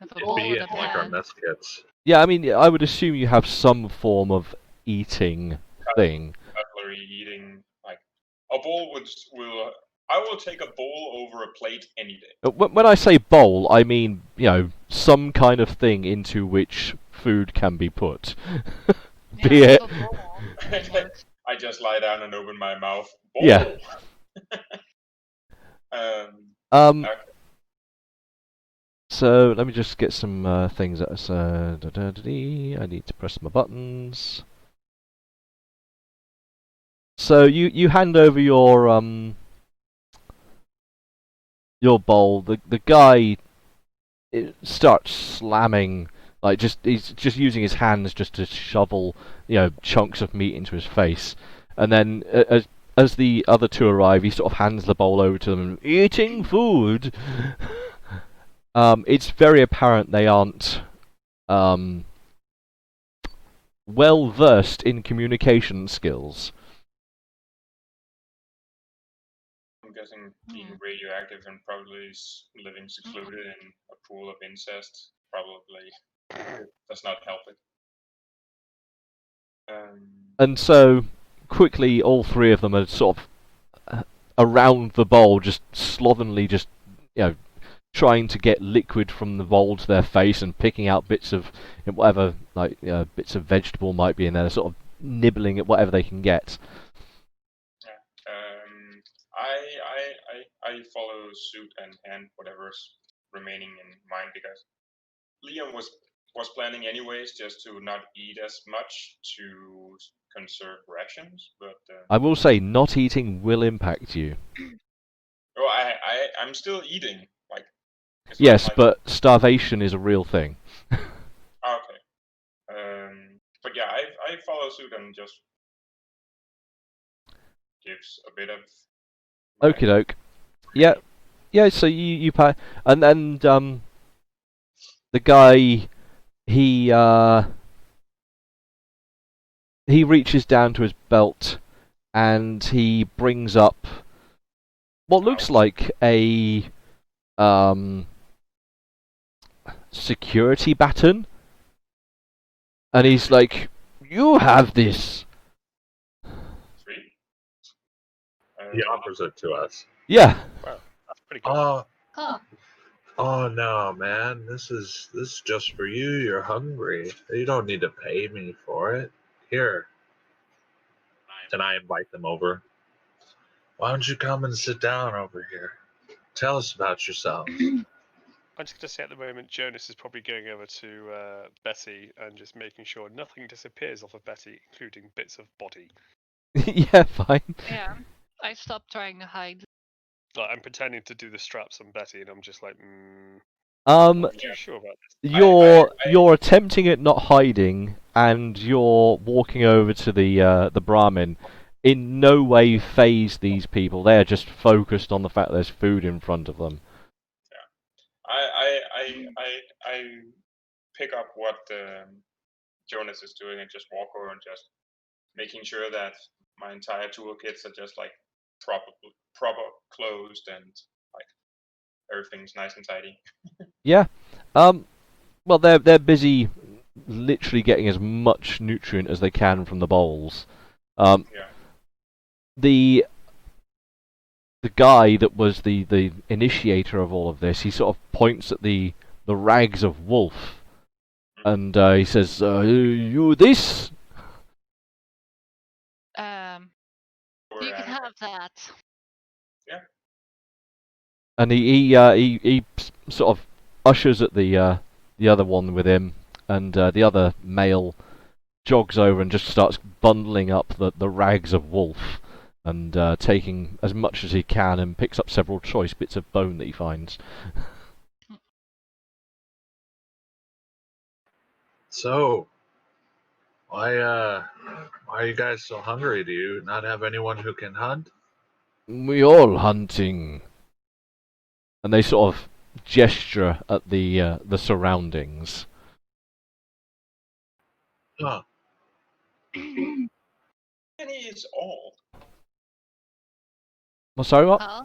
I have a It'd bowl be and a like our pan. mess kits. Yeah, I mean, I would assume you have some form of eating thing. Cutlery, eating, like a bowl will. I will take a bowl over a plate any day. When I say bowl, I mean, you know, some kind of thing into which food can be put. Yeah, Be I it... have a bowl. And then there's- I just lie down and open my mouth. Bowl. Yeah. Okay. So let me just get some things that I need to press my buttons. So you hand over your bowl. The guy starts slamming, like he's just using his hands just to shovel chunks of meat into his face, and then as the other two arrive, he sort of hands the bowl over to them. Eating food. It's very apparent they aren't well versed in communication skills. I'm guessing being radioactive and probably living secluded in a pool of incest probably does not help it. And so quickly, all three of them are sort of around the bowl, just slovenly, just trying to get liquid from the bowl to their face and picking out bits of whatever, like bits of vegetable might be in there, sort of nibbling at whatever they can get. I follow suit and hand whatever's remaining in mine because Liam was planning anyways just to not eat as much to conserve rations, but I will say, not eating will impact you. well, I'm still eating. Like yes, but starvation is a real thing. Okay. But yeah, I follow suit and just gives a bit of. Okie doke. Yeah, yeah. So you pay, and then the guy he reaches down to his belt and he brings up what looks like a security baton, and he's like, "You have this." Sweet. He offers it to us. Yeah. Wow, that's pretty cool. Oh no, man! This is just for you. You're hungry. You don't need to pay me for it. Here. And I invite them over. Why don't you come and sit down over here? Tell us about yourself. I'm just going to say at the moment, Jonas is probably going over to Betty and just making sure nothing disappears off of Betty, including bits of body. Yeah, fine. Yeah, I stopped trying to hide. Like, I'm pretending to do the straps on Betty, and I'm just like, Not too sure about this. You're attempting at not hiding, and you're walking over to the Brahmin. In no way phase these people. They are just focused on the fact there's food in front of them. I pick up what Jonas is doing and just walk over and just making sure that my entire toolkits are just like proper closed and like everything's nice and tidy. Yeah. Well, they're busy, literally getting as much nutrient as they can from the bowls. Yeah. The guy that was the initiator of all of this, he sort of points at the rags of wolf, and he says, "You this?" You can have that. Yeah. And he sort of ushers at the other one with him, and the other male jogs over and just starts bundling up the rags of wolf, and taking as much as he can, and picks up several choice bits of bone that he finds. So, why are you guys so hungry? Do you not have anyone who can hunt? We all hunting. And they sort of gesture at the surroundings. Huh. Many is all. Well, sorry, what? Huh?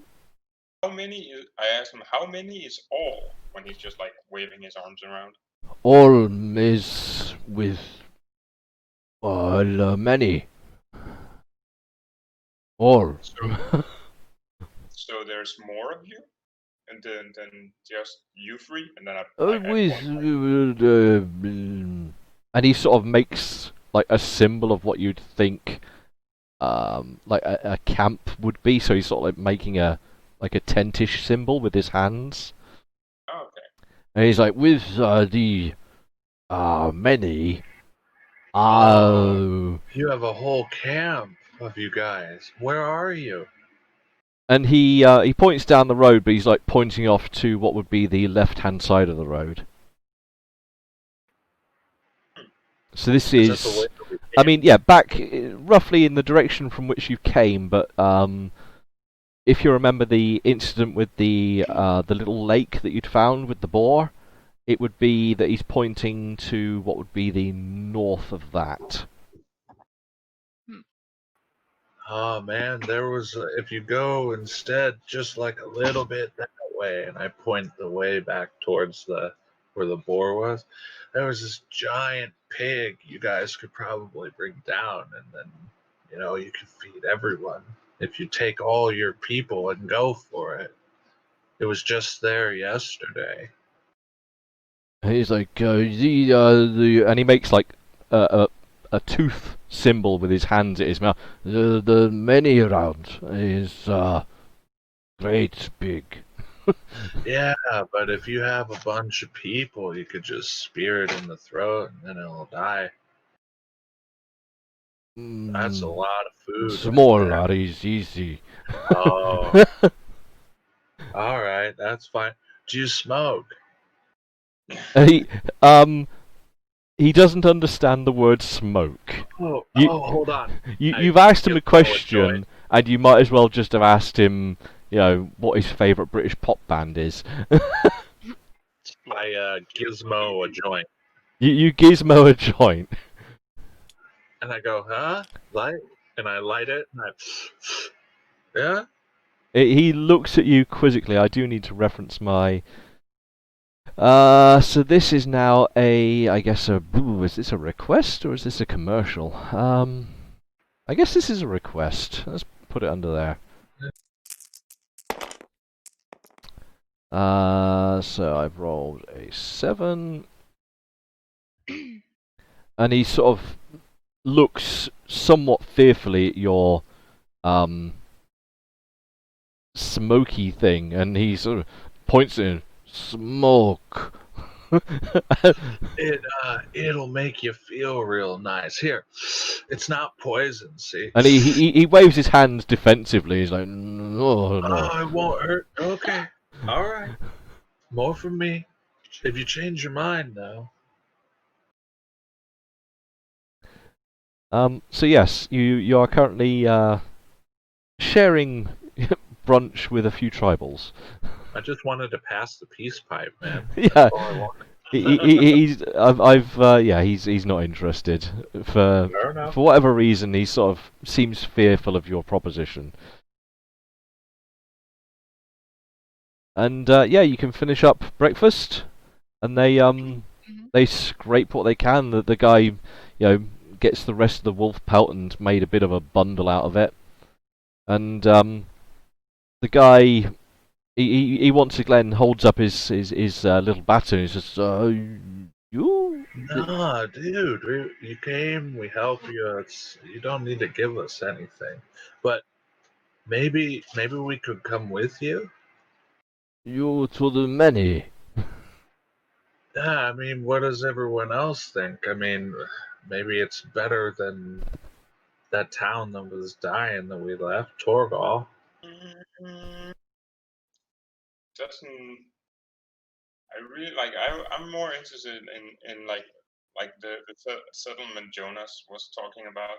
How many is? I asked him how many is all when he's just like waving his arms around. All is with many. All. So there's more of you, and then just you three, and then and he sort of makes like a symbol of what you'd think like a camp would be. So he's sort of like making a tentish symbol with his hands. Oh, okay. And he's like, with the many. Oh, you have a whole camp of you guys. Where are you? And he points down the road, but he's like pointing off to what would be the left-hand side of the road. So this Is that the way is, that we I came? mean, yeah, back roughly in the direction from which you came, but if you remember the incident with the little lake that you'd found with the boar, it would be that he's pointing to what would be the north of that. Oh man, there was. If you go instead, just like a little bit that way, and I point the way back towards the where the boar was. There was this giant pig you guys could probably bring down, and then you could feed everyone if you take all your people and go for it. It was just there yesterday. And he's like, and he makes like a tooth symbol with his hands at his mouth. The many around is great big. Yeah, but if you have a bunch of people, you could just spear it in the throat and then it'll die. That's a lot of food right Small there. are easy. Oh, all right, that's fine. Do you smoke? he um he doesn't understand the word smoke. Oh, You hold on. you've asked him a Gizmo a joint. question, and you might as well just have asked him, what his favourite British pop band is. I gizmo a joint, You gizmo a joint. and I go, huh? Light, and I light it, and yeah. He looks at you quizzically. I do need to reference my. So this is now I guess is this a request or is this a commercial? I guess this is a request. Let's put it under there. So I've rolled a 7. And he sort of looks somewhat fearfully at your smoky thing, and he sort of points in, smoke. It'll make you feel real nice. Here, it's not poison. See? And he waves his hands defensively. He's like, no, no. Oh, it won't hurt. Okay, all right. More from me. If you change your mind, though. So yes, you are currently sharing brunch with a few tribals. I just wanted to pass the peace pipe, man. Yeah. That's all I wanted. He's not interested for Fair enough. whatever reason. He sort of seems fearful of your proposition. And you can finish up breakfast, and they scrape what they can. The guy, gets the rest of the wolf pelt and made a bit of a bundle out of it. And the guy, he once again holds up his little baton. He says, "You." Nah, dude, you came, we helped you. You don't need to give us anything, but maybe we could come with you. You to the many. Yeah, I mean, what does everyone else think? I mean, maybe it's better than that town that was dying that we left, Torgal. Doesn't I really like? I'm more interested in like the settlement Jonas was talking about.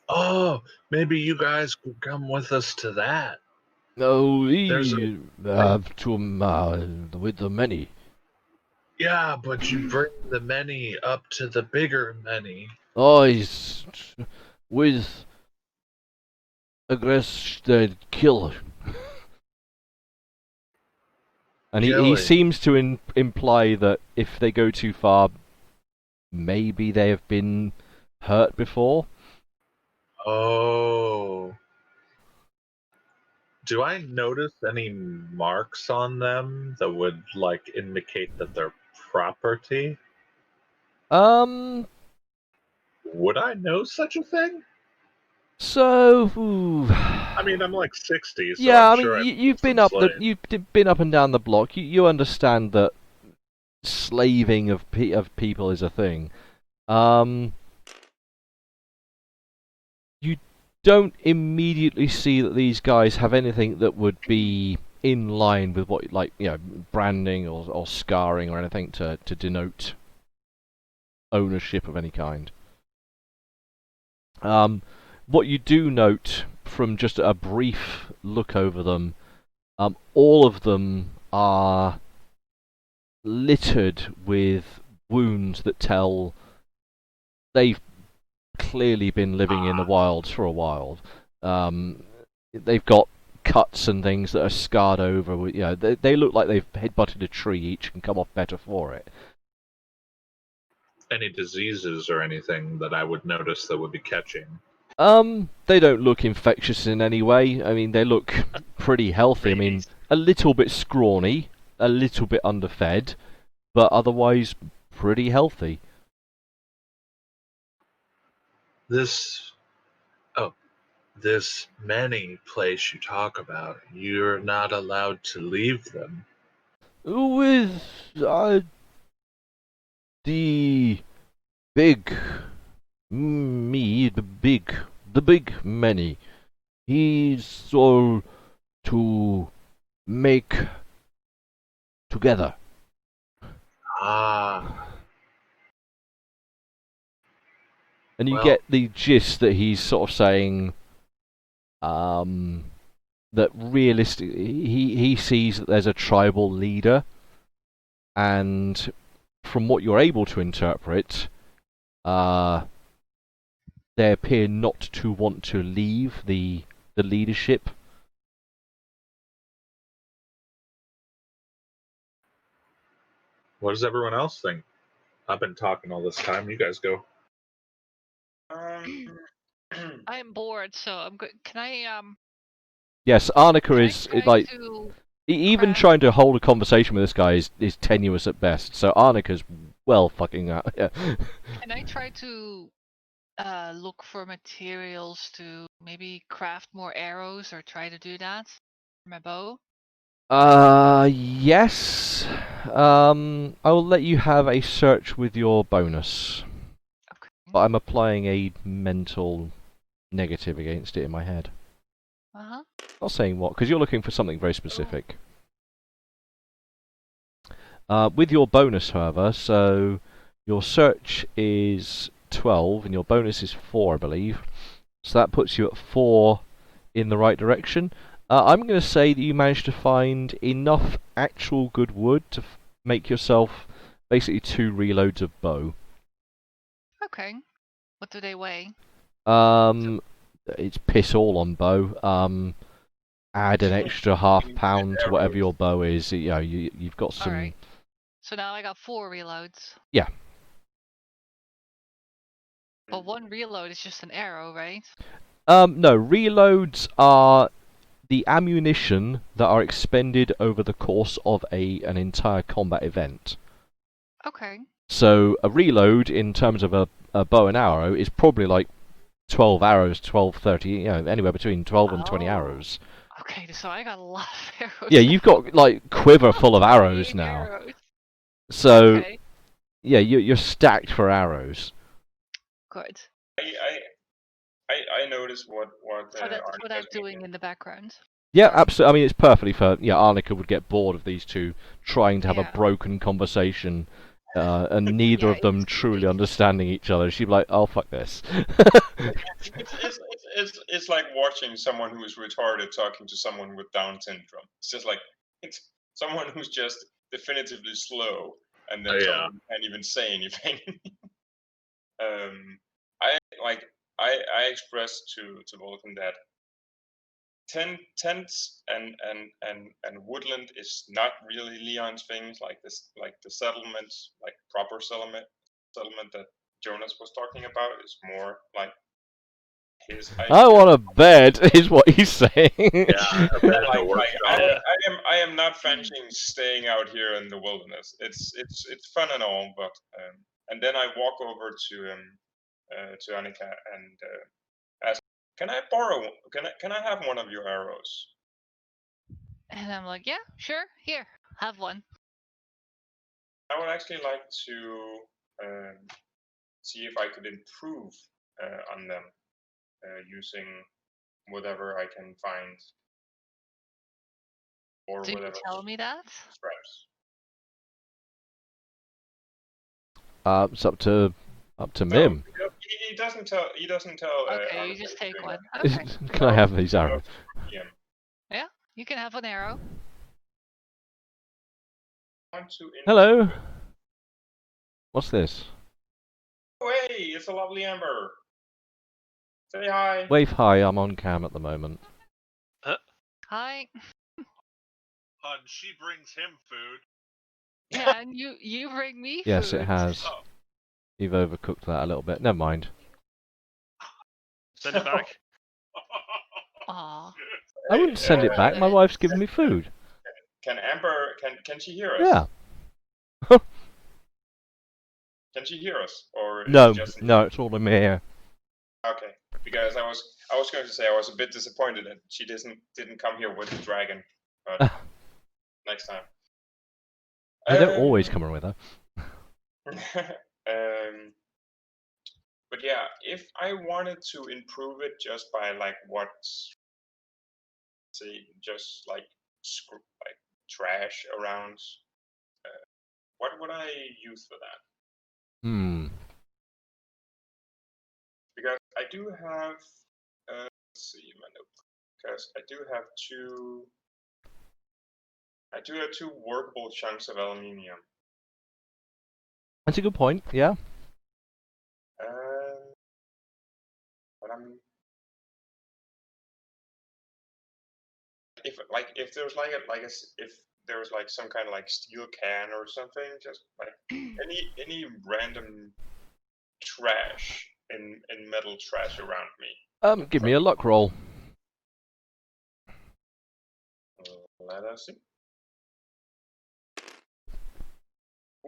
Oh, maybe you guys could come with us to that. No, There's with the many. Yeah, but you bring the many up to the bigger many. Oh, he's with aggressive kill. And he Killing. seems to imply that if they go too far, maybe they have been hurt before. Oh. Do I notice any marks on them that would indicate that they're property? Um, Would I know such a thing? So, I mean, I'm like 60, so yeah, I'm I mean, sure I've you've seen been some up slaves. you've been up and down the block. You understand that slaving of people is a thing. You don't immediately see that these guys have anything that would be in line with what, like, branding or scarring or anything to denote ownership of any kind. What you do note from just a brief look over them, all of them are littered with wounds that tell they've clearly been living in the wilds for a while. They've got cuts and things that are scarred over. They look like they've headbutted a tree each and come off better for it. Any diseases or anything that I would notice that would be catching? They don't look infectious in any way. I mean, they look pretty healthy. I mean, a little bit scrawny, a little bit underfed, but otherwise pretty healthy. This many place you talk about, you're not allowed to leave them. With the big the big many. He's all to make together. Ah, And you well, get the gist that he's sort of saying that realistically he sees that there's a tribal leader, and from what you're able to interpret, they appear not to want to leave the leadership. What does everyone else think? I've been talking all this time. You guys go. Um, I'm bored, so I'm good. Yes, Arnica Can I is try like to even craft? trying to hold a conversation with this guy is tenuous at best. So Arnica's well fucking out. Yeah. Can I try to look for materials to maybe craft more arrows or try to do that for my bow? Yes. I will let you have a search with your bonus, Okay. but I'm applying a mental negative against it in my head. Uh-huh. Not saying what, because you're looking for something very specific. With your bonus, however, so your search is 12 and your bonus is 4, I believe. So that puts you at 4 in the right direction. I'm going to say that you managed to find enough actual good wood to make yourself basically 2 reloads of bow. Okay. What do they weigh? It's piss all on bow. Add an extra half pound to whatever your bow is. You've got some. Alright. So now I got 4 reloads. Yeah. But 1 reload is just an arrow, right? No, reloads are the ammunition that are expended over the course of an entire combat event. Okay. So a reload in terms of a bow and arrow is probably like 12 arrows, 12, 30, anywhere between 12 and 20 arrows. Okay, so I got a lot of arrows. Yeah, you've got like quiver full of arrows 8 now. arrows. So Okay, yeah, you're stacked for arrows. good. I noticed what So that's what I'm Arnica's doing making. in the background. Yeah, absolutely. I mean, it's perfectly fair. Yeah, Arnica would get bored of these two trying to have a Yeah. broken conversation, and neither Yeah, of them truly understanding each other. She'd be like, "Oh, fuck this." It's like watching someone who is retarded talking to someone with Down syndrome. It's just like it's someone who's just definitively slow, and then Yeah. someone who can't even say anything. I like I expressed to Vulcan that tents and woodland is not really Leon's things, like this, like the settlements, like proper settlement that Jonas was talking about is more like his I idea. want a bed, is what he's saying. Yeah, a bed in a Like workshop. I am not fancying staying out here in the wilderness. It's fun and all, but and then I walk over to Annika and ask, can I borrow? Can I have one of your arrows? And I'm like, yeah, sure, here, have one. I would actually like to see if I could improve on them using whatever I can find or Did you whatever tell me that? scraps. It's up to No, Mim. he doesn't tell. He doesn't tell. Okay, you Arnica just he's take doing one. that. Okay. Can I have these arrows? Yeah. Yeah, you can have an arrow. Want to Hello. What's this? Oh, hey, it's a lovely Amber. Say hi. Wave hi. I'm on cam at the moment. Hi. Hun, she brings him food. Yeah, and you bring me Yes, food. it has. Oh. You've overcooked that a little bit. Never mind. Send it back. Aw. I wouldn't send it back. My wife's giving me food. Can Amber? Can she hear us? Yeah. Can she hear us? Or is No, it just no, it's all in my ear. okay? Because I was going to say I was a bit disappointed that she didn't come here with the dragon, but next time. I don't always come around with her. But yeah, if I wanted to improve it just by like what, say, just like like trash around, what would I use for that? Because I do have, let's see my notebook. Because I do have two workable chunks of aluminium. That's a good point. Yeah. But if there's if there was like some kind of like steel can or something, just like any random trash in metal trash around me. Give me a luck roll. Let us see.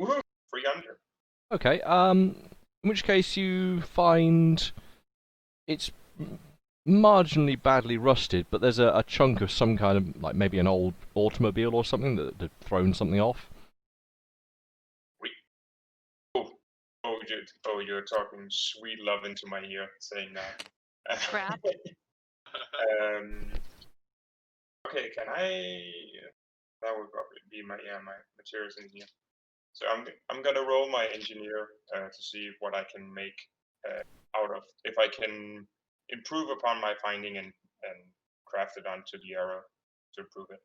Woohoo! 300. Okay. In which case you find it's marginally badly rusted, but there's a chunk of some kind of, like maybe an old automobile or something that had thrown something off. You're talking sweet love into my ear saying that. Crap. Okay, can I? That would probably be my materials in here. So I'm gonna roll my engineer to see what I can make out of, if I can improve upon my finding and craft it onto the arrow to improve it.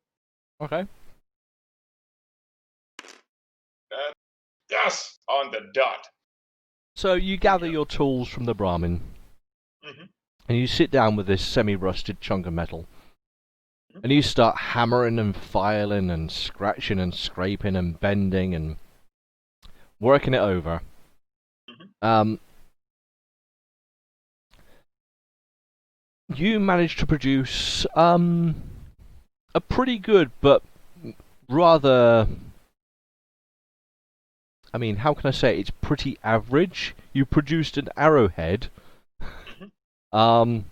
Okay. Yes, on the dot. So you gather your tools from the Brahmin, Mm-hmm. and you sit down with this semi-rusted chunk of metal, and you start hammering and filing and scratching and scraping and bending and working it over. You manage to produce a pretty good, but rather, I mean, how can I say it? It's pretty average. You produced an arrowhead. But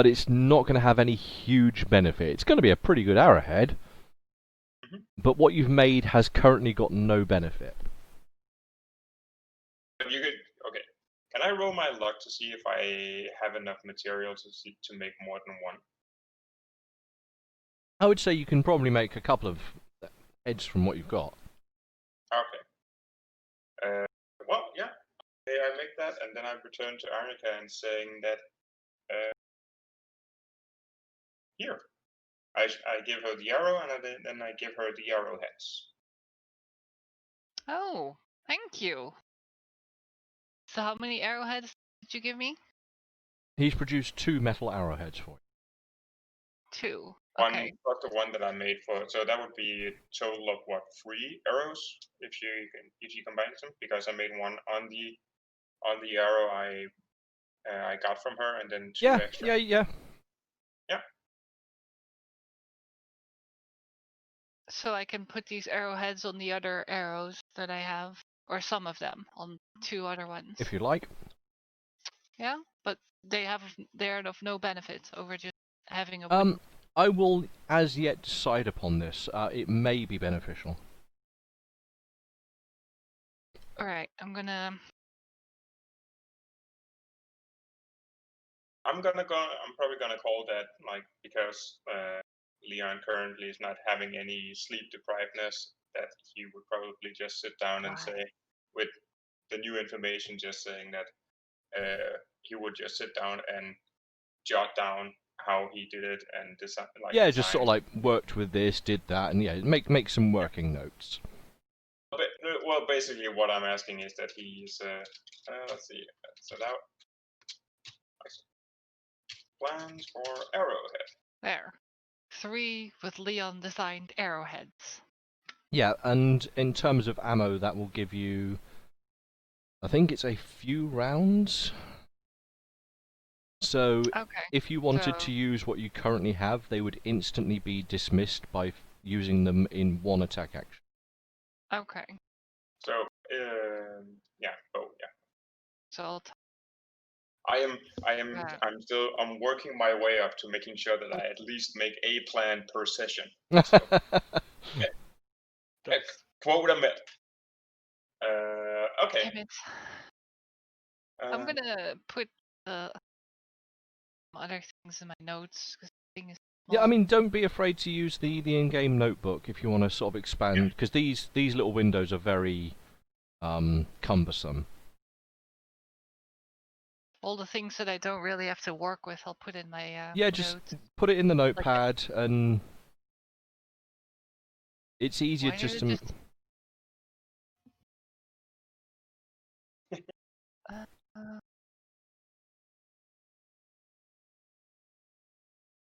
it's not going to have any huge benefit. It's going to be a pretty good arrowhead, but what you've made has currently got no benefit. You could, okay. Can I roll my luck to see if I have enough material to make more than one? I would say you can probably make a couple of heads from what you've got. Okay. Well, yeah. Okay, I make that, and then I return to Arnica and saying that here. I give her the arrow, and then I give her the arrowheads. Oh, thank you. So how many arrowheads did you give me? He's produced 2 metal arrowheads for you. 2. One Okay. plus the one that I made for, so that would be a total of what, 3 arrows if you combine them, because I made one on the arrow I got from her, and then 2 extra. Yeah. So I can put these arrowheads on the other arrows that I have, or some of them on 2 other ones. If you like. Yeah, but they're of no benefit over just having a weapon. I will as yet decide upon this. It may be beneficial. All right, I'm probably gonna call that, like, because Leon currently is not having any sleep deprivedness, that he would probably just sit down and say, with the new information, just saying that he would just sit down and jot down how he did it and design, like, Yeah, just sort design. of like worked with this, did that, and yeah, make some working notes. Well, basically, what I'm asking is that he's let's see, set out plans for Arrowhead. there. 3 with Leon designed arrowheads. Yeah, and in terms of ammo, that will give you, I think it's a few rounds. So Okay. if you wanted So- to use what you currently have, they would instantly be dismissed by using them in one attack action. Okay. So yeah, So I'll I'm working my way up to making sure that I at least make a plan per session. So, quota met. Okay. Damn it. I'm gonna put other things in my notes because the thing is Yeah, I small. mean, don't be afraid to use the in-game notebook if you want to sort of expand, because these little windows are very cumbersome. All the things that I don't really have to work with, I'll put in my Yeah, just notes. put it in the notepad, and it's easier Why did just it to. just...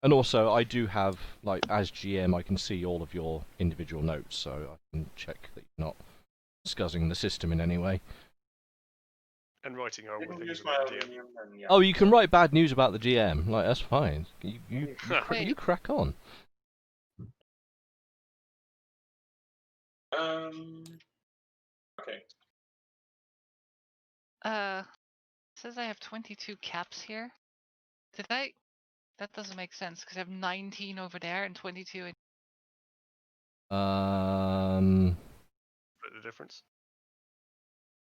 And also, I do have, like, as GM, I can see all of your individual notes, so I can check that you're not scuzzing the system in any way. And writing horrible Didn't things use my about the DM. aluminium, and yeah. Oh, you can write bad news about the GM. Like, that's fine. You Wait. crack on. Okay. It says I have 22 caps here. Did I? That doesn't make sense because I have 19 over there and 22 in... Split the difference.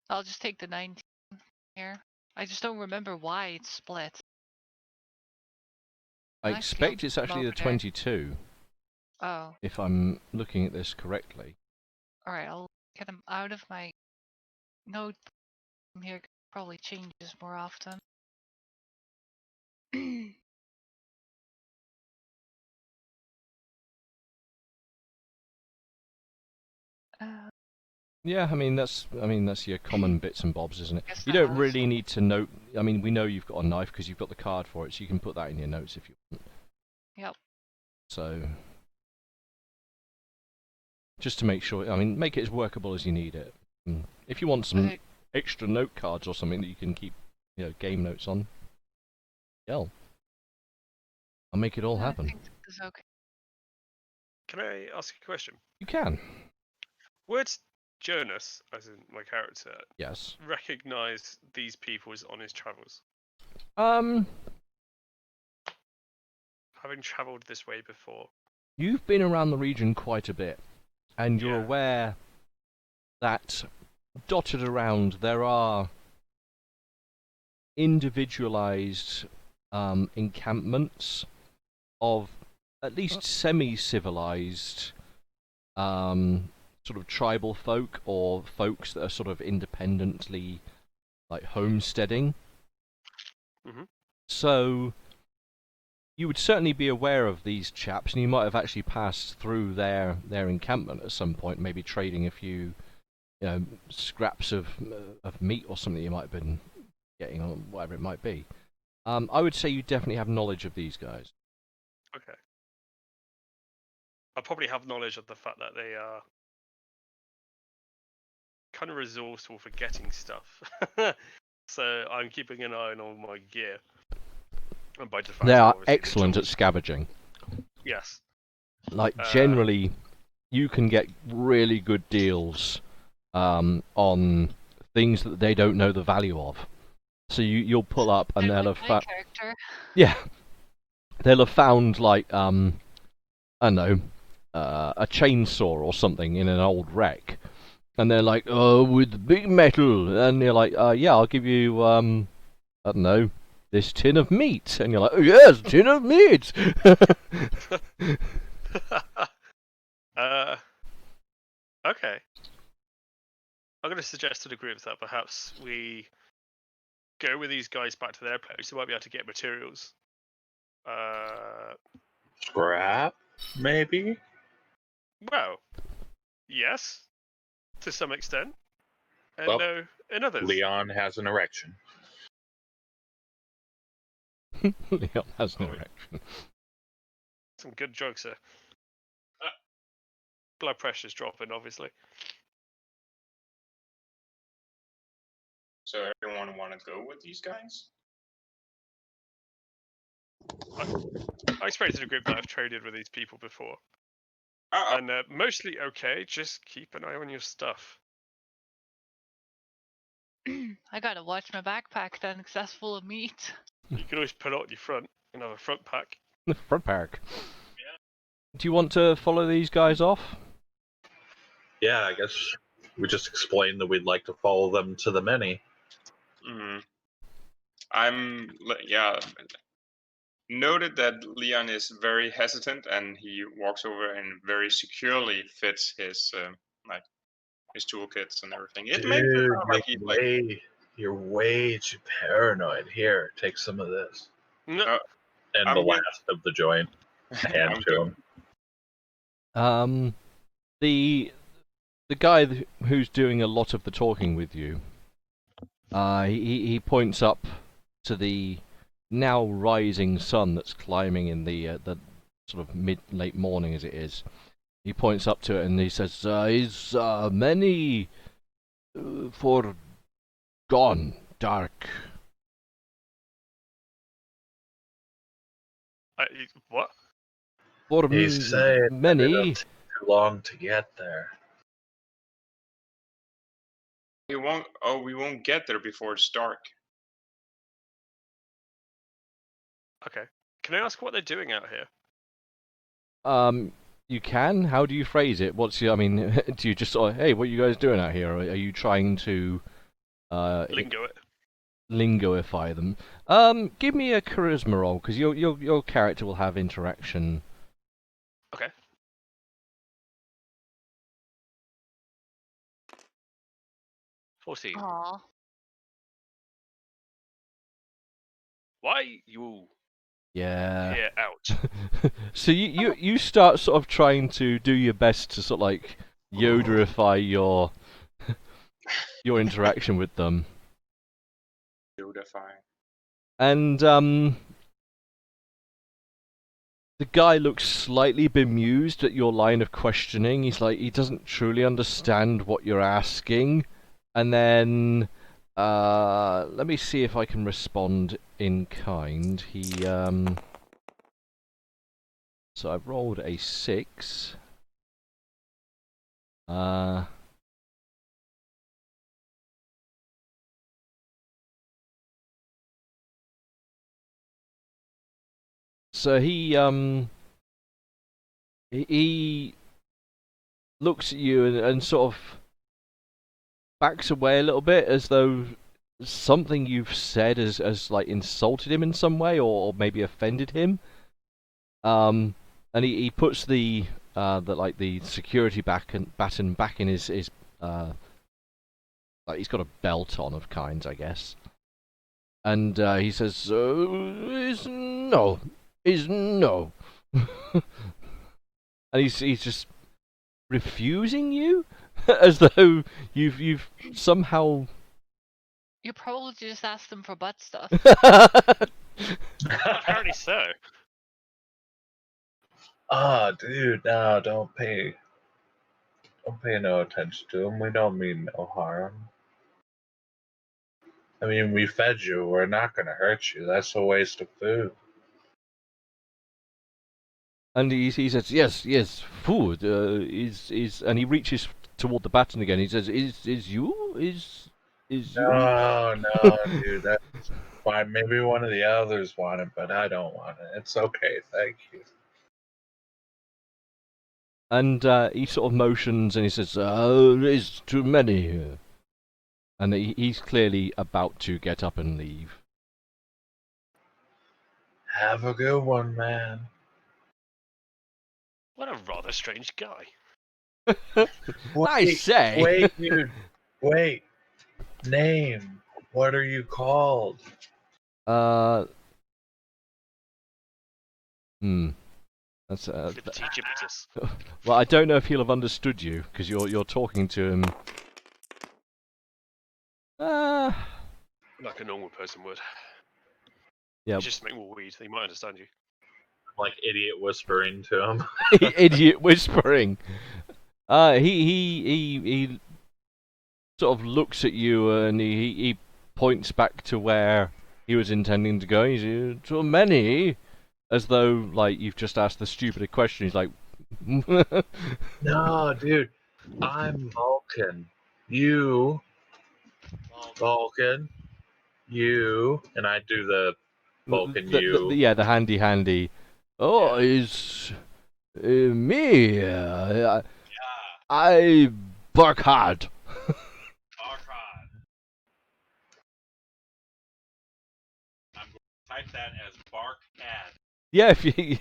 I'll just take the 19 here. I just don't remember why it's split. I Actually, expect I'll it's put them actually the over there. 22, Oh, if I'm looking at this correctly. alright, I'll get them out of my note here. Probably changes more often. Yeah, I mean that's your common bits and bobs, isn't it? Guess You that don't was- really need to note. I mean, we know you've got a knife because you've got the card for it, so you can put that in your notes if you want. Yep. So, just to make sure, I mean, make it as workable as you need it. If you want some Okay. extra note cards or something that you can keep, game notes on, yell. I'll make it all I happen. think this is okay. Can I ask a question? You can. Would Jonas, as in my character, Yes. recognise these people as on his travels? Having travelled this way before. You've been around the region quite a bit, and you're Yeah. aware that dotted around there are individualized encampments of at least semi-civilized sort of tribal folk or folks that are sort of independently like homesteading. Mhm. So you would certainly be aware of these chaps, and you might have actually passed through their encampment at some point, maybe trading a few scraps of meat or something you might have been getting, or whatever it might be. I would say you definitely have knowledge of these guys. Okay. I probably have knowledge of the fact that they are kind of resourceful for getting stuff. So I'm keeping an eye on all my gear. And by defact, They are obviously, the excellent at tools. scavenging. Yes. Like, generally, you can get really good deals on things that they don't know the value of. So you'll pull up and Sounds they'll like have my found, character. yeah, they'll have found like I don't know, a chainsaw or something in an old wreck, and they're like, oh, with big metal, and you're like, yeah, I'll give you I don't know, this tin of meat, and you're like, oh yes, tin of meat. Okay. I'm going to suggest to the group that perhaps we go with these guys back to their place. They might be able to get materials. Scrap, maybe? Well, yes, to some extent, and Well, no, in others. Leon has an erection. Leon has no erection. Some good drugs, sir. Blood pressure's dropping, obviously. So everyone want to go with these guys? I explained to the group that I've traded with these people before, Uh, and mostly okay. Just keep an eye on your stuff. I gotta watch my backpack then, 'cause that's full of meat. You can always put it on your front. You can have a front pack. The front park. Do you want to follow these guys off? Yeah, I guess we just explained that we'd like to follow them to the mini. yeah. Noted that Leon is very hesitant, and he walks over and very securely fits his his toolkits and everything. It makes it Dude, sound like he's like, you're way too paranoid. Here, take some of this. No, And I'm the good. last of the joint. Hand I'm to good. him. The guy who's doing a lot of the talking with you, he points up to the now rising sun that's climbing in the sort of late morning as it is. He points up to it and he says, "Is many for gone dark?" what? For He's saying that it'll many. take too long to get there. We won't. Oh, we won't get there before it's dark. Okay. Can I ask what they're doing out here? You can. How do you phrase it? What's your? I mean, do you just sort of, hey, what are you guys doing out here? Or are you trying to Lingo it. lingoify them? Give me a charisma roll because your character will have interaction. Okay. $14. Aw. Why you Yeah. here out? So you start sort of trying to do your best to sort of like Yoderify your your interaction with them, Beautifying. and the guy looks slightly bemused at your line of questioning. He's like, he doesn't truly understand what you're asking. And then, let me see if I can respond in kind. So I've rolled a 6. So he looks at you and sort of backs away a little bit as though something you've said has like insulted him in some way or maybe offended him. And he puts the security baton back in his like he's got a belt on of kinds, I guess. And he says, "Is no, is no," and he's just refusing you, as though you've somehow. You probably just asked them for butt stuff. Apparently so. Dude, no, don't pay no attention to him. We don't mean no harm. I mean, we fed you. We're not gonna hurt you. That's a waste of food. And he says, yes, food is, and he reaches toward the baton again. He says, is you? Is Is No, no, dude, that's fine. Maybe one of the others want it, but I don't want it. It's okay, thank you. And he sort of motions and he says, "Oh, there's too many here." And he's clearly about to get up and leave. Have a good one, man. What a rather strange guy. I say. Wait, dude. Wait. Name. What are you called? Hmm. That's Liberty Gibbetus. well, I don't know if he'll have understood you because you're talking to him. Like a normal person would. Yeah, You just make more weed, he might understand you. Like idiot whispering to him. idiot whispering. He sort of looks at you and he points back to where he was intending to go. He says, "Too many," as though like you've just asked the stupid question. He's like, No, dude. I'm Vulcan. You, Vulcan. You. And I do the Vulcan you. yeah, the handy. Oh, Yeah. is me. I bark hard. I'm going to type that as bark ad. Yeah, if you.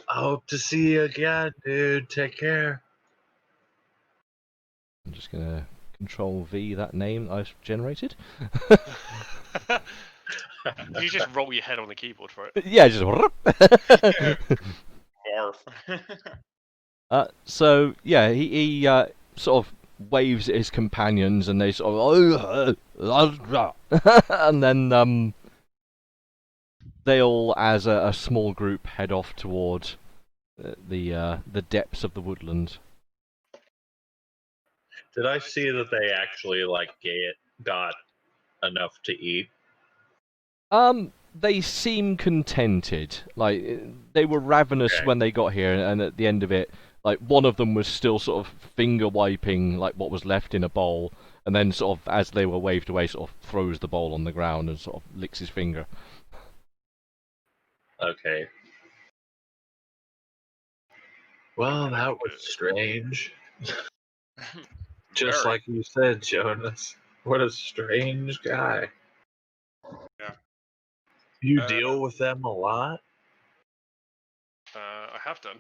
I hope to see you again, dude. Take care. I'm just gonna Control V that name I've generated. You just roll your head on the keyboard for it. Yeah, just. Morph. So yeah, he sort of waves at his companions, and they sort of and then they all, as a small group, head off toward the depths of the woodland. Did I see that they actually like got enough to eat? They seem contented. Like they were ravenous Okay. when they got here, and at the end of it, like one of them was still sort of finger wiping like what was left in a bowl, and then sort of as they were waved away, sort of throws the bowl on the ground and sort of licks his finger. Okay. Well, that was strange. Just Very. like you said, Jonas. What a strange guy. Yeah. You deal with them a lot? I have done.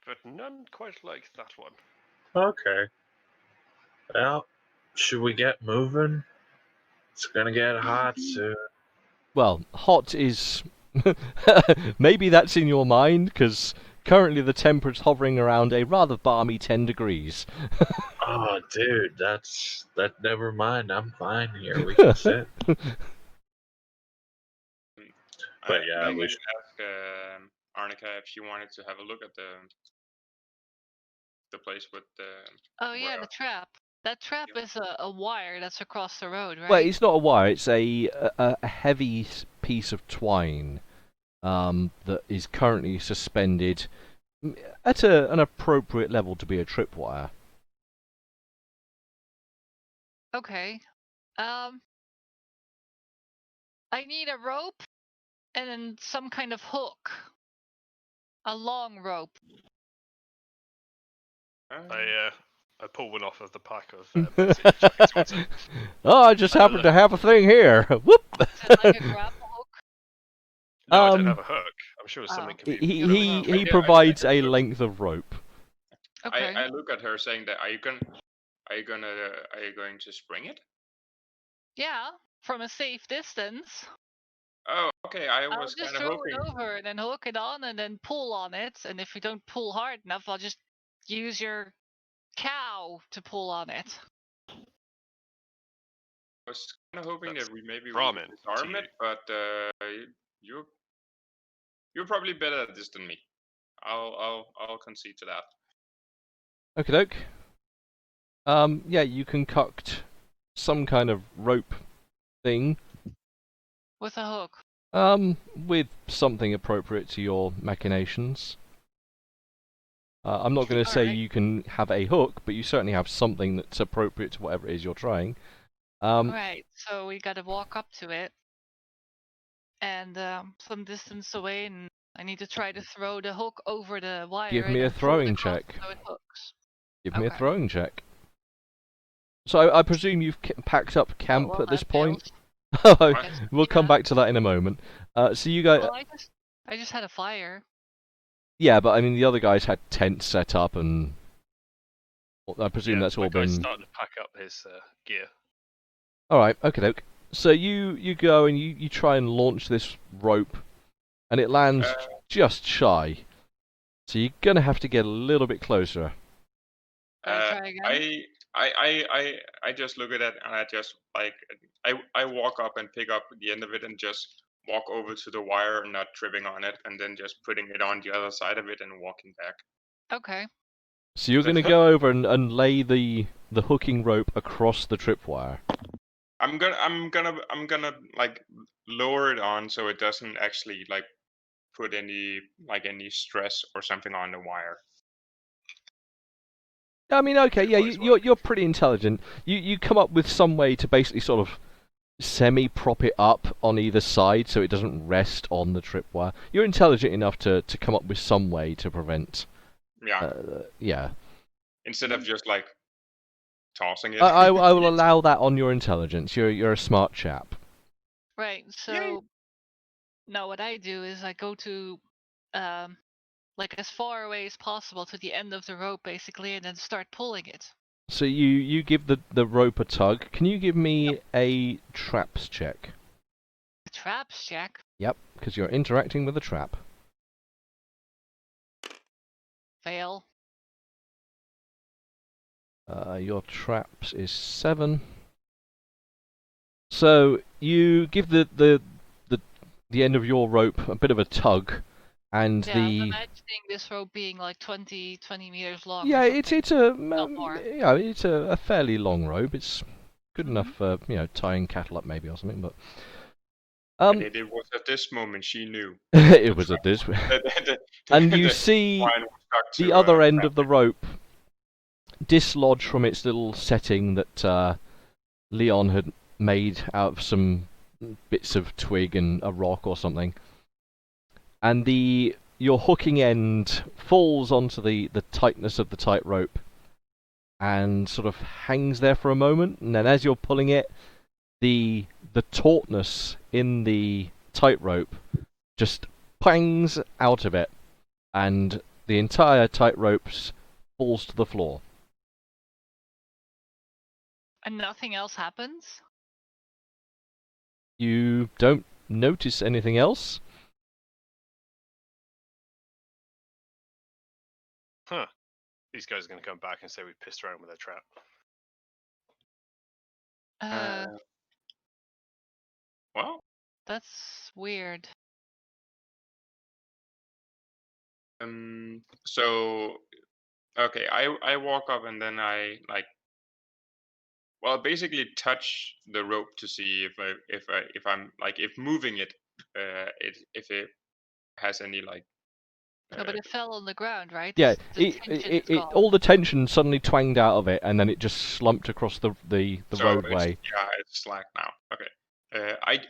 But none quite like that one. Okay. Well, should we get moving? It's gonna get hot soon. Well, hot is maybe that's in your mind because currently the temperature's hovering around a rather balmy 10 degrees. Oh, dude, that. Never mind. I'm fine here. We can sit. But yeah, I we can should. ask Arnica if she wanted to have a look at the place with the. Oh yeah, where- the trap. That trap is a wire that's across the road, right? Well, it's not a wire; it's a heavy piece of twine that is currently suspended at an appropriate level to be a tripwire. Okay. I need a rope and then some kind of hook. A long rope. I pull one off of the pack of bits that you chuck towards it. Oh, I just happen to have a thing here. Whoop! Is it like a grapple hook? No, I don't have a hook. I'm sure something can be. He provides a length of rope. Okay. I look at her saying that are you going to spring it? Yeah, from a safe distance. Oh, okay. I I'll was just kind of throw hoping. it over and then hook it on and then pull on it. And if you don't pull hard enough, I'll just use your cow to pull on it. I was kind of hoping That's that we maybe ramen would disarm to it, but you're probably better at this than me. I'll concede to that. Okie doke. Yeah, you concoct some kind of rope thing. With a hook. With something appropriate to your machinations. I'm not going to say Alright. you can have a hook, but you certainly have something that's appropriate to whatever it is you're trying. Right, so we gotta walk up to it, and some distance away, and I need to try to throw the hook over the wire Give and me a then pull it throwing across check. so it hooks. Give me a Okay. throwing check. So I presume you've packed up camp well, at this that point. fails. What? Guess, We'll come yeah. back to that in a moment. So you guys, Well, I just had a fire. yeah, but I mean the other guys had tents set up, and I presume Yeah, that's my all guy's been. starting to pack up his gear. All right, okay, doke. So you go and you try and launch this rope, and it lands Uh, just shy. So you're gonna have to get a little bit closer. Should I uh, try again? I just look at it and I just like I walk up and pick up the end of it and just walk over to the wire, not tripping on it, and then just putting it on the other side of it and walking back. Okay. So you're gonna go over and lay the hooking rope across the tripwire. I'm gonna like lower it on so it doesn't actually like put any stress or something on the wire. I mean, okay, yeah, Before it's you're pretty intelligent. You come up with some way to basically sort of semi-prop it up on either side so it doesn't rest on the tripwire. You're intelligent enough to come up with some way to prevent. Yeah, Yeah. instead of just like tossing it. I will allow that on your intelligence. You're a smart chap. Right. So now what I do is I go to like as far away as possible to the end of the rope basically, and then start pulling it. So you give the rope a tug. Can you give me a traps check? The traps check. Yep, because you're interacting with a trap. Fail. Your traps is 7. So you give the end of your rope a bit of a tug, and Yeah, I'm imagining this rope being like 20 meters long. yeah, or it's something. Not more. yeah, it's a fairly long rope. It's good Mhm. enough for tying cattle up maybe or something. But And it was at this moment she knew. it was at this, The and you see twine was stuck the to other a end trap. of the rope dislodge from its little setting that Leon had made out of some bits of twig and a rock or something, and your hooking end falls onto the tightness of the tight rope and sort of hangs there for a moment, and then as you're pulling it, the tautness in the tightrope just pangs out of it, and the entire tightrope falls to the floor. And nothing else happens? You don't notice anything else. Huh. These guys are going to come back and say we pissed around with their trap. Well, That's weird. so okay, I walk up and then I like, well, basically touch the rope to see if I'm like, if moving it, if it has any like. No, but it fell on the ground, right? Yeah, The tension is gone. all the tension suddenly twanged out of it, and then it just slumped across the So roadway. it's slack now. Okay.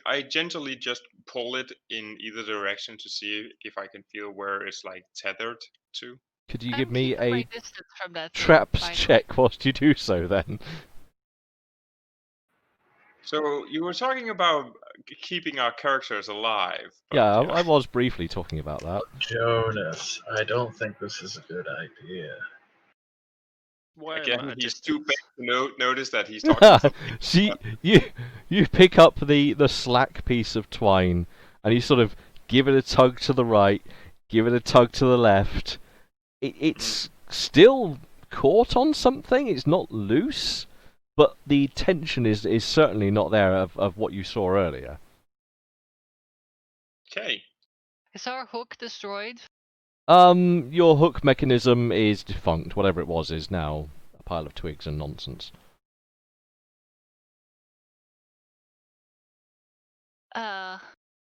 I gently just pull it in either direction to see if I can feel where it's like tethered to. Could you I'm give me keeping my a distance from that thing, traps by the way. check whilst you do so then? So you were talking about keeping our characters alive. But, Yeah, I was briefly talking about that. Jonas, I don't think this is a good idea. Why am Again, I at he's too distance? big to notice that he's talking to something. See, you pick up the slack piece of twine, and you sort of give it a tug to the right, give it a tug to the left. It's still caught on something. It's not loose, but the tension is certainly not there of what you saw earlier. Okay. Is our hook destroyed? Your hook mechanism is defunct. Whatever it was is now a pile of twigs and nonsense.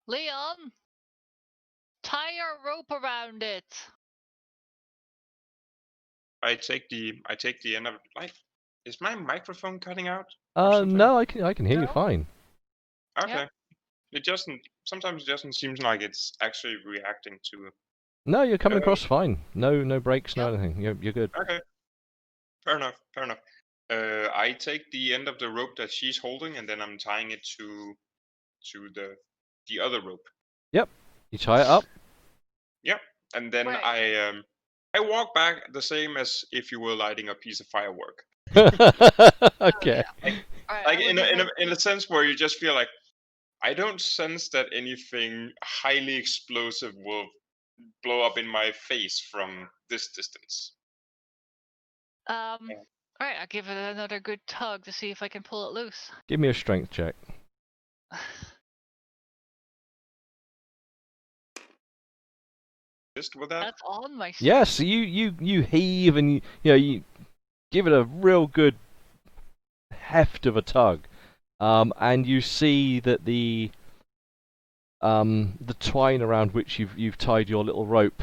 Leon, tie your rope around it. I take the end of like. Is my microphone cutting out or something? No, I can hear you No. fine. Okay. It doesn't. Sometimes it doesn't seem like it's actually reacting to. No, you're coming Uh, across fine. No breaks, no Yep. anything. You're good. Okay. Fair enough. Fair enough. I take the end of the rope that she's holding, and then I'm tying it to the other rope. Yep. You tie it up. Yep. And then Right. I walk back the same as if you were lighting a piece of firework. Okay. Alright, Like I would in do that in too. a sense where you just feel like I don't sense that anything highly explosive will blow up in my face from this distance. Yeah. Alright, I'll give it another good tug to see if I can pull it loose. Give me a strength check. Just with that. That's on my strength. Yes, you heave and you give it a real good heft of a tug, and you see that the twine around which you've tied your little rope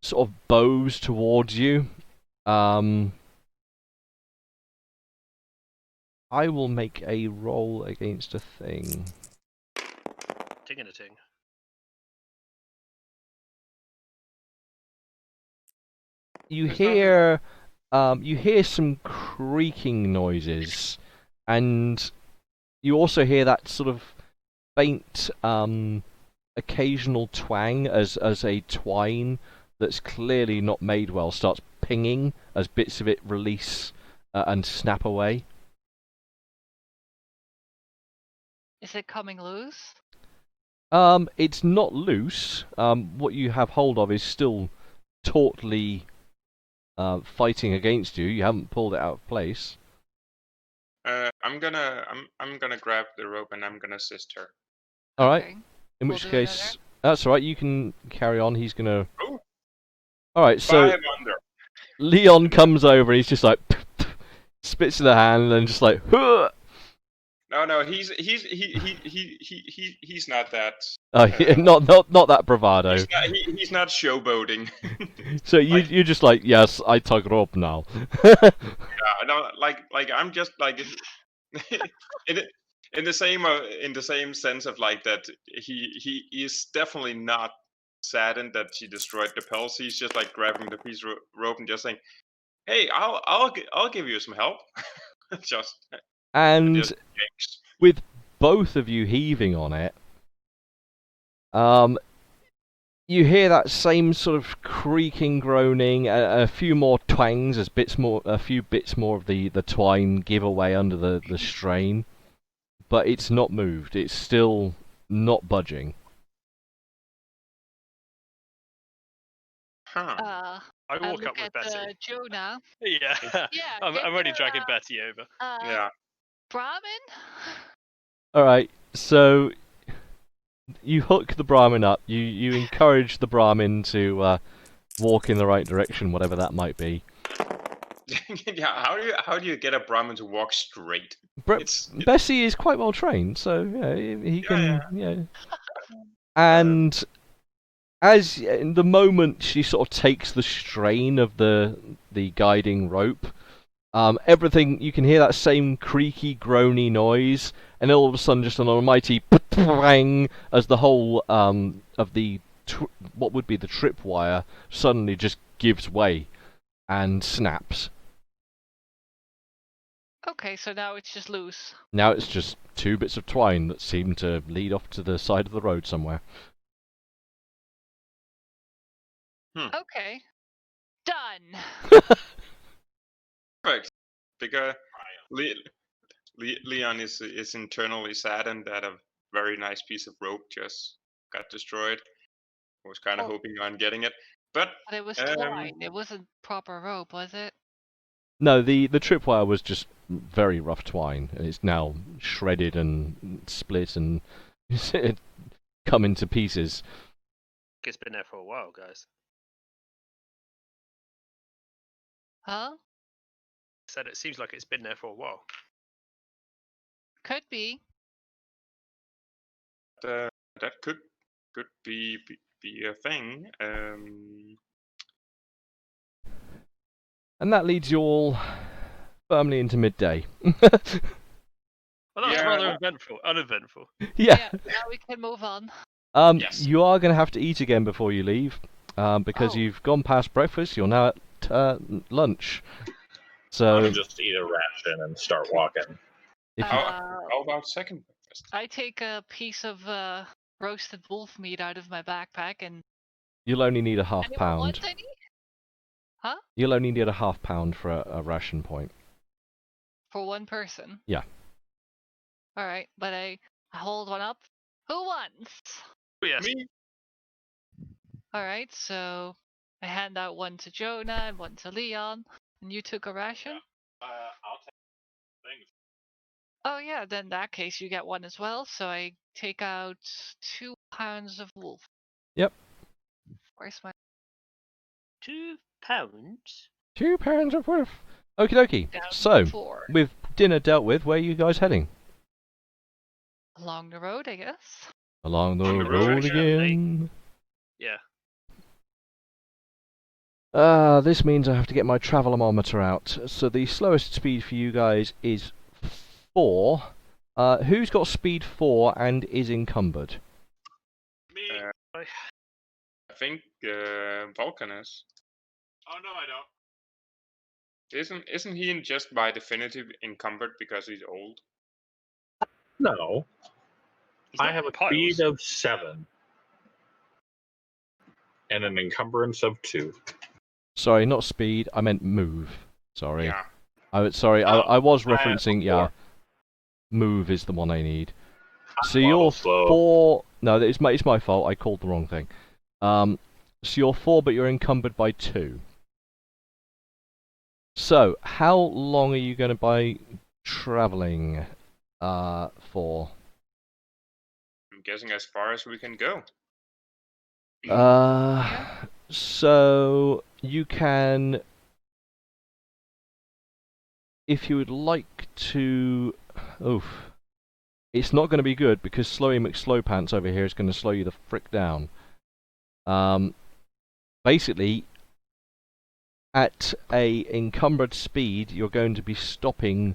sort of bows towards you. I will make a roll against a thing. Ting and a ting. You There's nothing. hear some creaking noises, and you also hear that sort of faint occasional twang as a twine that's clearly not made well starts pinging as bits of it release and snap away. Is it coming loose? It's not loose. What you have hold of is still tautly fighting against you. You haven't pulled it out of place. I'm gonna grab the rope and I'm gonna assist her. All right. Okay. In We'll which do case, that's all right. You can carry on. He's gonna. Oh, All right. So 5 under. Leon And comes over and he's just like spits in the hand and just like. Huh! no, he's not that. Oh, yeah, not that bravado. He's not showboating. So Like, you're just like, yes, I tug rope now. no, like I'm just like in in the same sense of like that he is definitely not saddened that she destroyed the pels. He's just like grabbing the piece of rope and just saying, "Hey, I'll give you some help." just And yanks. with both of you heaving on it, you hear that same sort of creaking, groaning, a few more twangs as a few bits more of the twine give away under the strain, but it's not moved. It's still not budging. Huh. I I walk look up with at Betty. Joe now. Yeah, Yeah, I'm get already your dragging Betty over. Yeah. Brahmin? All right, so you hook the Brahmin up. You encourage the Brahmin to walk in the right direction, whatever that might be. Yeah. How do you get a Brahmin to walk straight? Bessie is quite well trained, so yeah, he can. Yeah. Um, And as in the moment she sort of takes the strain of the guiding rope, everything you can hear that same creaky, groany noise, and all of a sudden just an almighty bang as the whole of the what would be the tripwire suddenly just gives way and snaps. Okay, so now it's just loose. Now it's just two bits of twine that seem to lead off to the side of the road somewhere. Okay. Done. Perfect. Because Leon is internally saddened that a very nice piece of rope just got destroyed. I was kind of Oh. hoping on getting it, but But it was twine. It wasn't proper rope, was it? No, the tripwire was just very rough twine, and it's now shredded and split and come into pieces. It's been there for a while, guys. Huh? Said it seems like it's been there for a while. Could be. that could be a thing. And that leads you all firmly into midday. Well, that was Yeah. rather uneventful. Yeah. Now we can move on. Yes. You are going to have to eat again before you leave, because Oh. you've gone past breakfast. You're now at lunch. I'm So gonna just eat a ration and start walking. if you, How about second breakfast? I take a piece of roasted wolf meat out of my backpack and you'll only need a half anyone want pound. any? Huh? You'll only need a half pound for a ration point. For one person? Yeah. Alright, but I hold one up. Who wants? Oh, yes. Me? Alright, so I hand out one to Jonah and one to Leon. And you took a ration? I'll take things. Oh yeah, then in that case you get one as well. So I take out 2 pounds of wolf. Yep. Where's my 2 pounds? 2 pounds of wolf. Okie dokie. down So, 4 with dinner dealt with, where are you guys heading? along the road, I guess. Along the On the road, road actually. again. Yeah. This means I have to get my travelometer out. So the slowest speed for you guys is 4. Who's got speed 4 and is encumbered? Me? I think Vulcan is. Oh no, I don't. Isn't he just by definitive encumbered because he's old? No. He's I not have a piles. speed of 7. And an encumbrance of 2. Sorry, not speed. I meant move. Sorry. Yeah. Sorry, Oh, I was I have referencing. a Yeah. 4. Move is the one I need. So I'm you're slow. 4. No, it's my fault. I called the wrong thing. So you're 4, but you're encumbered by 2. So how long are you going to be traveling for? I'm guessing as far as we can go. So you can, if you would like to. Oof. It's not going to be good because Slowy McSlowpants over here is going to slow you the frick down. Basically, at a encumbered speed, you're going to be stopping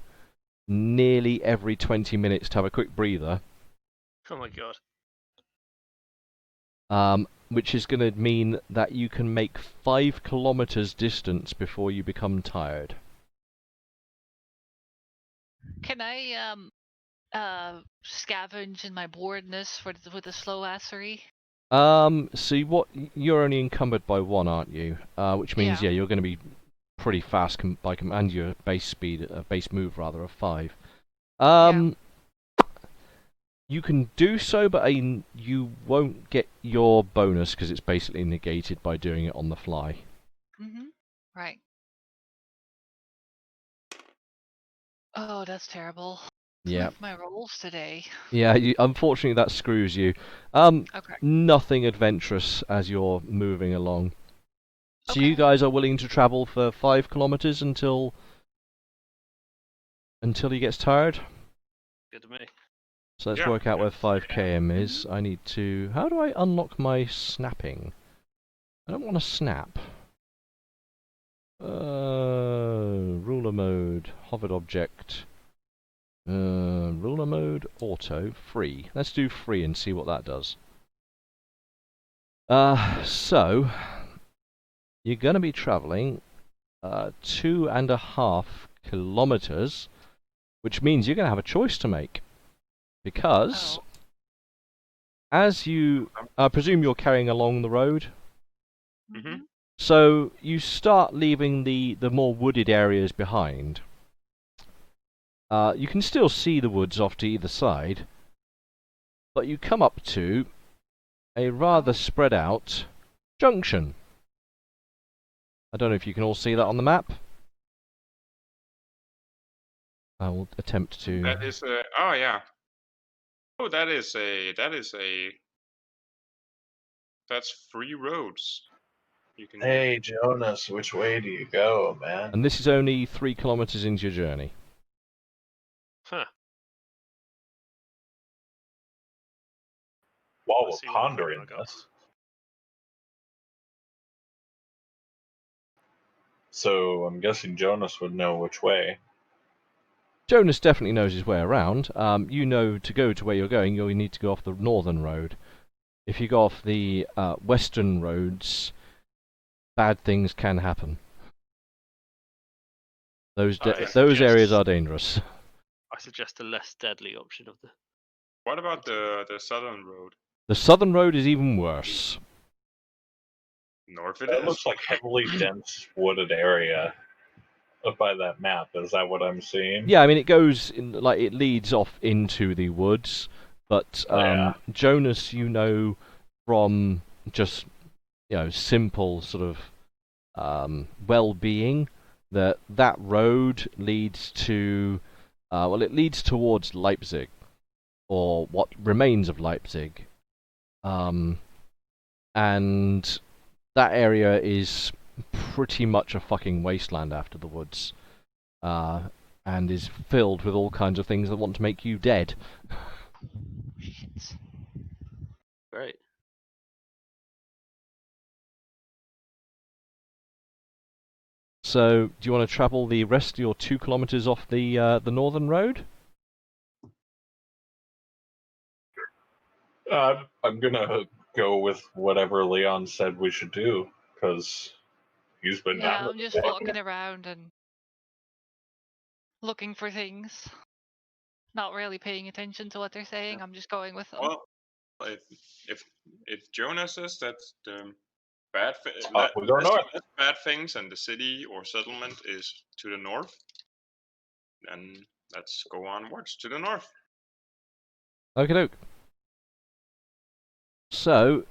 nearly every 20 minutes to have a quick breather. Oh my god. Which is going to mean that you can make 5 kilometers distance before you become tired. Can I scavenge in my boredness with the slow assery? See what you're only encumbered by 1, aren't you? Which means Yeah. you're going to be pretty fast by and your base speed, base move rather, of 5. You can do so, but you won't get your bonus because it's basically negated by doing it on the fly. Right. Oh, that's terrible. Yeah. My rolls today. Yeah, unfortunately that screws you. Okay. Nothing adventurous as you're moving along. So Okay. you guys are willing to travel for 5 kilometers until he gets tired? Good to me. So let's Yeah. work out where 5 km is. I need to... How do I unlock my snapping? I don't want to snap. Ruler mode, hovered object. Ruler mode, auto, free. Let's do free and see what that does. So, you're going to be travelling 2.5 kilometers, which means you're going to have a choice to make. Because, as you... I presume you're carrying along the road? Mm-hmm. So, you start leaving the more wooded areas behind. You can still see the woods off to either side, but you come up to a rather spread out junction. I don't know if you can all see that on the map. I will attempt to... That is oh yeah. Oh, that's 3 roads. You can. Hey, Jonas, which way do you go, man? And this is only 3 kilometers into your journey. Huh. While Let's see we're what pondering I got. this, So I'm guessing Jonas would know which way. Jonas definitely knows his way around. You know to go to where you're going, you'll need to go off the northern road. If you go off the western roads, bad things can happen. Those areas are dangerous. I suggest a less deadly option of the. What about the southern road? The southern road is even worse. North it That is. looks like heavily dense wooded area up by that map. Is that what I'm seeing? Yeah, I mean it goes in, like it leads off into the woods, but Yeah. Jonas, you know from just simple sort of well-being that road leads to it leads towards Leipzig, or what remains of Leipzig, and that area is pretty much a fucking wasteland after the woods, and is filled with all kinds of things that want to make you dead. Shit. Great. So, do you want to travel the rest of your 2 kilometers off the northern road? I'm gonna go with whatever Leon said we should do, because he's been down Yeah, to I'm the just thing. walking around and looking for things. Not really paying attention to what they're saying. I'm just going with them. Well, if Jonas says that the bad We go north. bad things and the city or settlement is to the north, then let's go onwards to the north. Okie doke. So,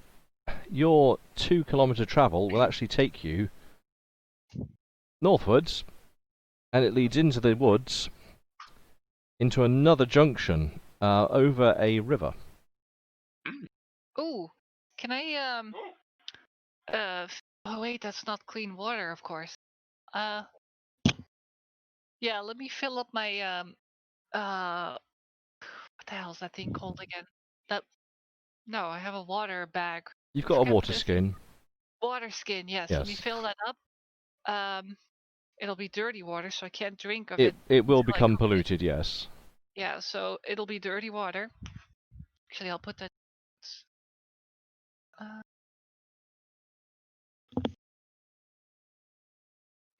your 2 kilometer travel will actually take you northwards, and it leads into the woods, into another junction, over a river. Ooh, can I oh wait, that's not clean water, of course. Yeah, let me fill up my what the hell's that thing called again? No, I have a water bag. You've got a Forget water this. skin. Water skin, yes. Let me Yes. fill that up. It'll be dirty water, so I can't drink of It it will until I become cook it. polluted, yes. Yeah, so it'll be dirty water. Actually, I'll put that.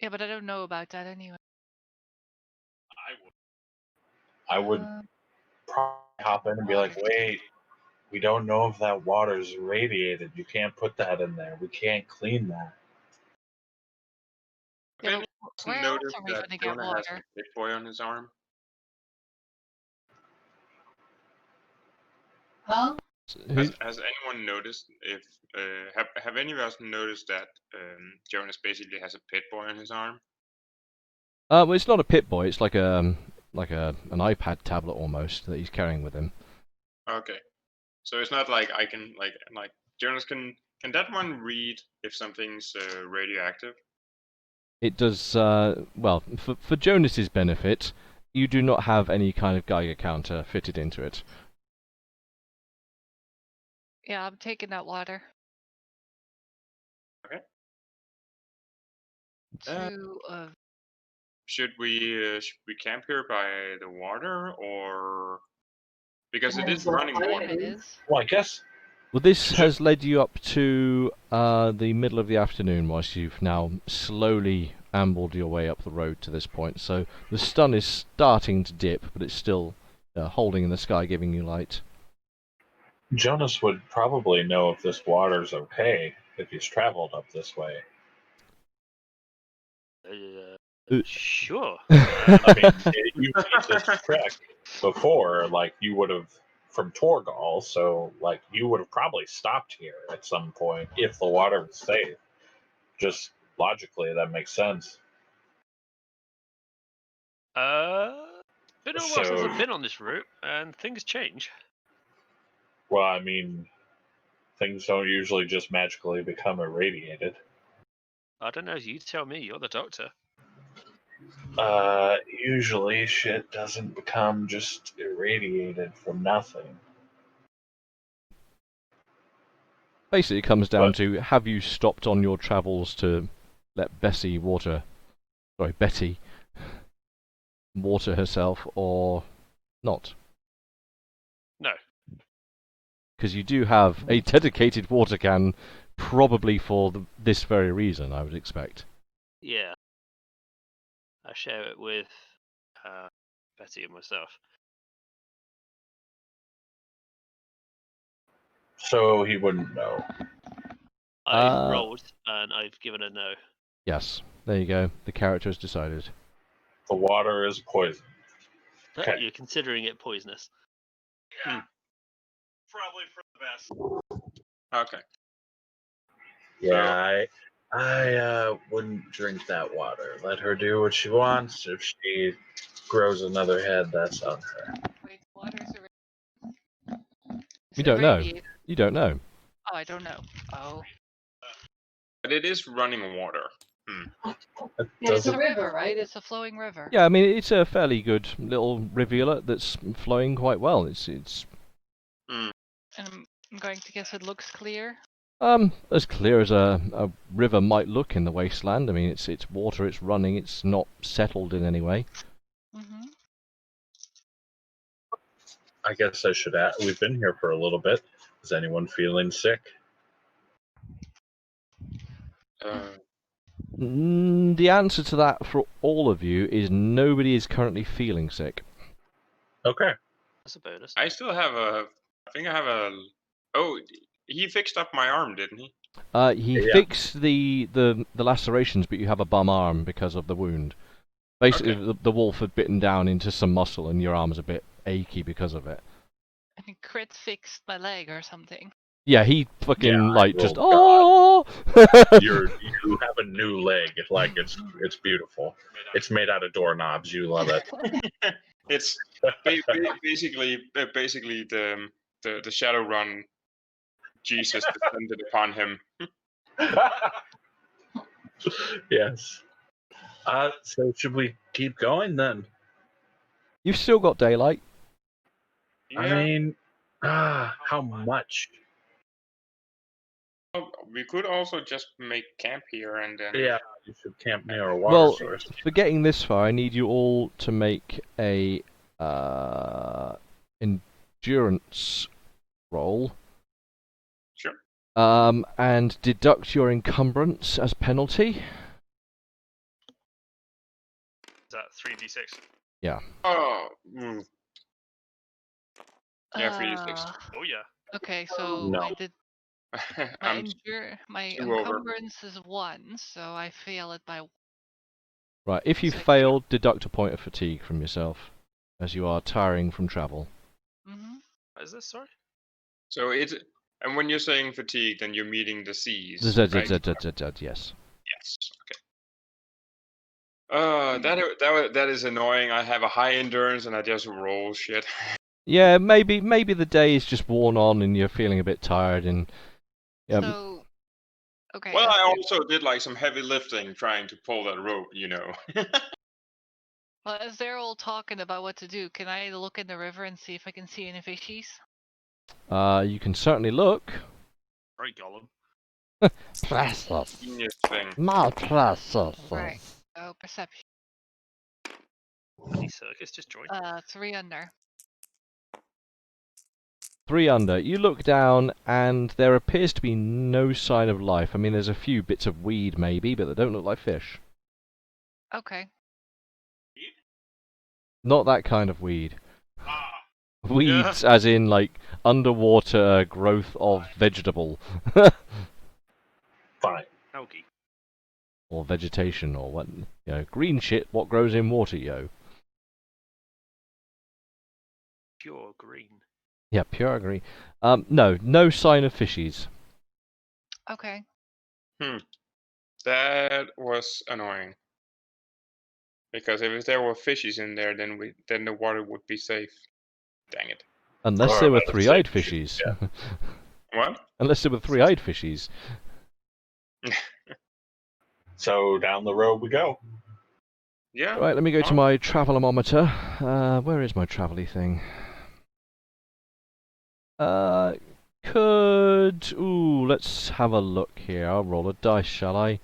Yeah, but I don't know about that anyway. I would probably hop in and be like, wait, we don't know if that water's irradiated. You can't put that in there. We can't clean that. Yeah, but where else Notice are we that gonna get Jonah has water? a pit boy on his arm. Huh? Has anyone noticed if have any of us noticed that Jonas basically has a pit boy on his arm? Well, it's not a Pip-Boy. It's like an iPad tablet almost that he's carrying with him. Okay, so it's not like I can like Jonas can that one read if something's radioactive? It does. Well, for Jonas's benefit, you do not have any kind of Geiger counter fitted into it. Yeah, I'm taking that water. Okay. Should we camp here by the water, or because it is running water? It is. Well, I guess. Well, this has led you up to the middle of the afternoon, whilst you've now slowly ambled your way up the road to this point. So the sun is starting to dip, but it's still holding in the sky, giving you light. Jonas would probably know if this water's okay if he's traveled up this way. Sure. I mean, you made this trek before, like you would have from Torgal, so like you would have probably stopped here at some point if the water was safe. Just logically, that makes sense. Been a while since So- I've been on this route, and things change. Well, I mean, things don't usually just magically become irradiated. I don't know. You tell me. You're the doctor. Usually shit doesn't become just irradiated from nothing. Basically, it comes down to, have you stopped on your travels to let Bessie water sorry, Betty, water herself or not? No. Because you do have a dedicated water can, probably for this very reason, I would expect. Yeah. I share it with Betty and myself. So he wouldn't know. I've rolled and I've given a no. Yes, there you go. The character has decided. The water is poison. Okay. You're considering it poisonous. Yeah. Probably for the best. Okay. Yeah, I wouldn't drink that water. Let her do what she wants. If she grows another head, that's on her. Wait, water's You don't know. You don't know. Oh, I don't know. Oh. But it is running water. It's a river, right? It's a flowing river. Yeah, I mean, it's a fairly good little rivulet that's flowing quite well. It's And I'm going to guess it looks clear. as clear as a river might look in the wasteland. I mean, it's water, it's running, it's not settled in any way. Mm-hmm. I guess I should ask. We've been here for a little bit. Is anyone feeling sick? The answer to that for all of you is nobody is currently feeling sick. Okay. That's a bonus. I still have a. I think I have a. Oh, he fixed up my arm, didn't he? He Yeah. fixed the lacerations, but you have a bum arm because of the wound. Basically, Okay. the wolf had bitten down into some muscle, and your arm's a bit achy because of it. I think Crit fixed my leg or something. Yeah, he fucking Yeah, like just oh, oh. You have a new leg. Like it's beautiful. It's made out of doorknobs. You love it. It's basically the Shadowrun Jesus descended upon him. Yes. So should we keep going then? You've still got daylight. Yeah. I mean, how much? We could also just make camp here and then. Yeah, you should camp near a water Well, source. for getting this far, I need you all to make a endurance roll. Sure. And deduct your encumbrance as penalty. Is that 3d6? Yeah. Oh. Yeah, 3d6. Oh yeah. Okay, so No. I did my two over. encumbrance is 1, so I fail it by 1. Right. If you So I can't- failed, deduct a point of fatigue from yourself, as you are tiring from travel. Mm-hmm. What is this? Sorry. So it's. And when you're saying fatigue, then you're meeting the seas, right? Yes. Yes. Okay. That is annoying. I have a high endurance and I just roll shit. Yeah, maybe the day is just worn on and you're feeling a bit tired and. So, okay. Well, I also did like some heavy lifting trying to pull that rope, you know. Well, as they're all talking about what to do, can I look in the river and see if I can see any fishies? You can certainly look. Right, Gollum. Precious. Genius thing. My precious. Right. Oh, perception. Bloody circus just joined. 3 under. 3 under. You look down, and there appears to be no sign of life. I mean, there's a few bits of weed, maybe, but they don't look like fish. Okay. Not that kind of weed. Ah. Weeds, as in, like, underwater growth of vegetable. Fine. Algae. Or vegetation, or what. Green shit, what grows in water, yo. Pure green. Yeah, pure green. No sign of fishies. Okay. That was annoying. Because if there were fishies in there, then the water would be safe. Dang it. Unless Or there were about to say three-eyed fishies, fishies. What? Unless there were three-eyed fishies. So down the road we go. Yeah. Right, let me go to my travelometer. Where is my travel-y thing? Let's have a look here. I'll roll a dice, shall I?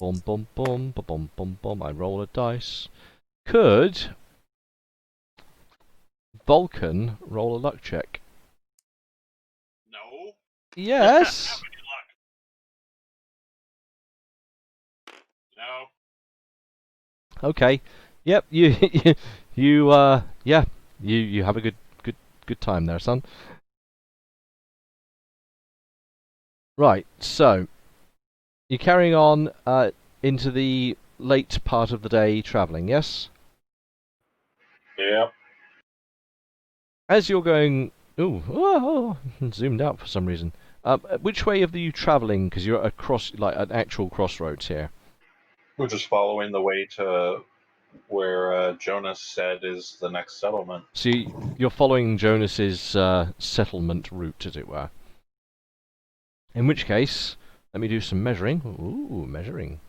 Boom, boom, boom, boom, boom, boom, boom. I roll a dice. Could Vulcan roll a luck check? No. Yes. Any luck? No. Okay. Yep. You yeah. You have a good time there, son. Right. So you're carrying on into the late part of the day travelling. Yes. Yep. As you're going, zoomed out for some reason. Which way are you travelling? Because you're across like an actual crossroads here. We're just following the way to where Jonas said is the next settlement. So you're following Jonas's settlement route, as it were. In which case, let me do some measuring. Ooh, measuring.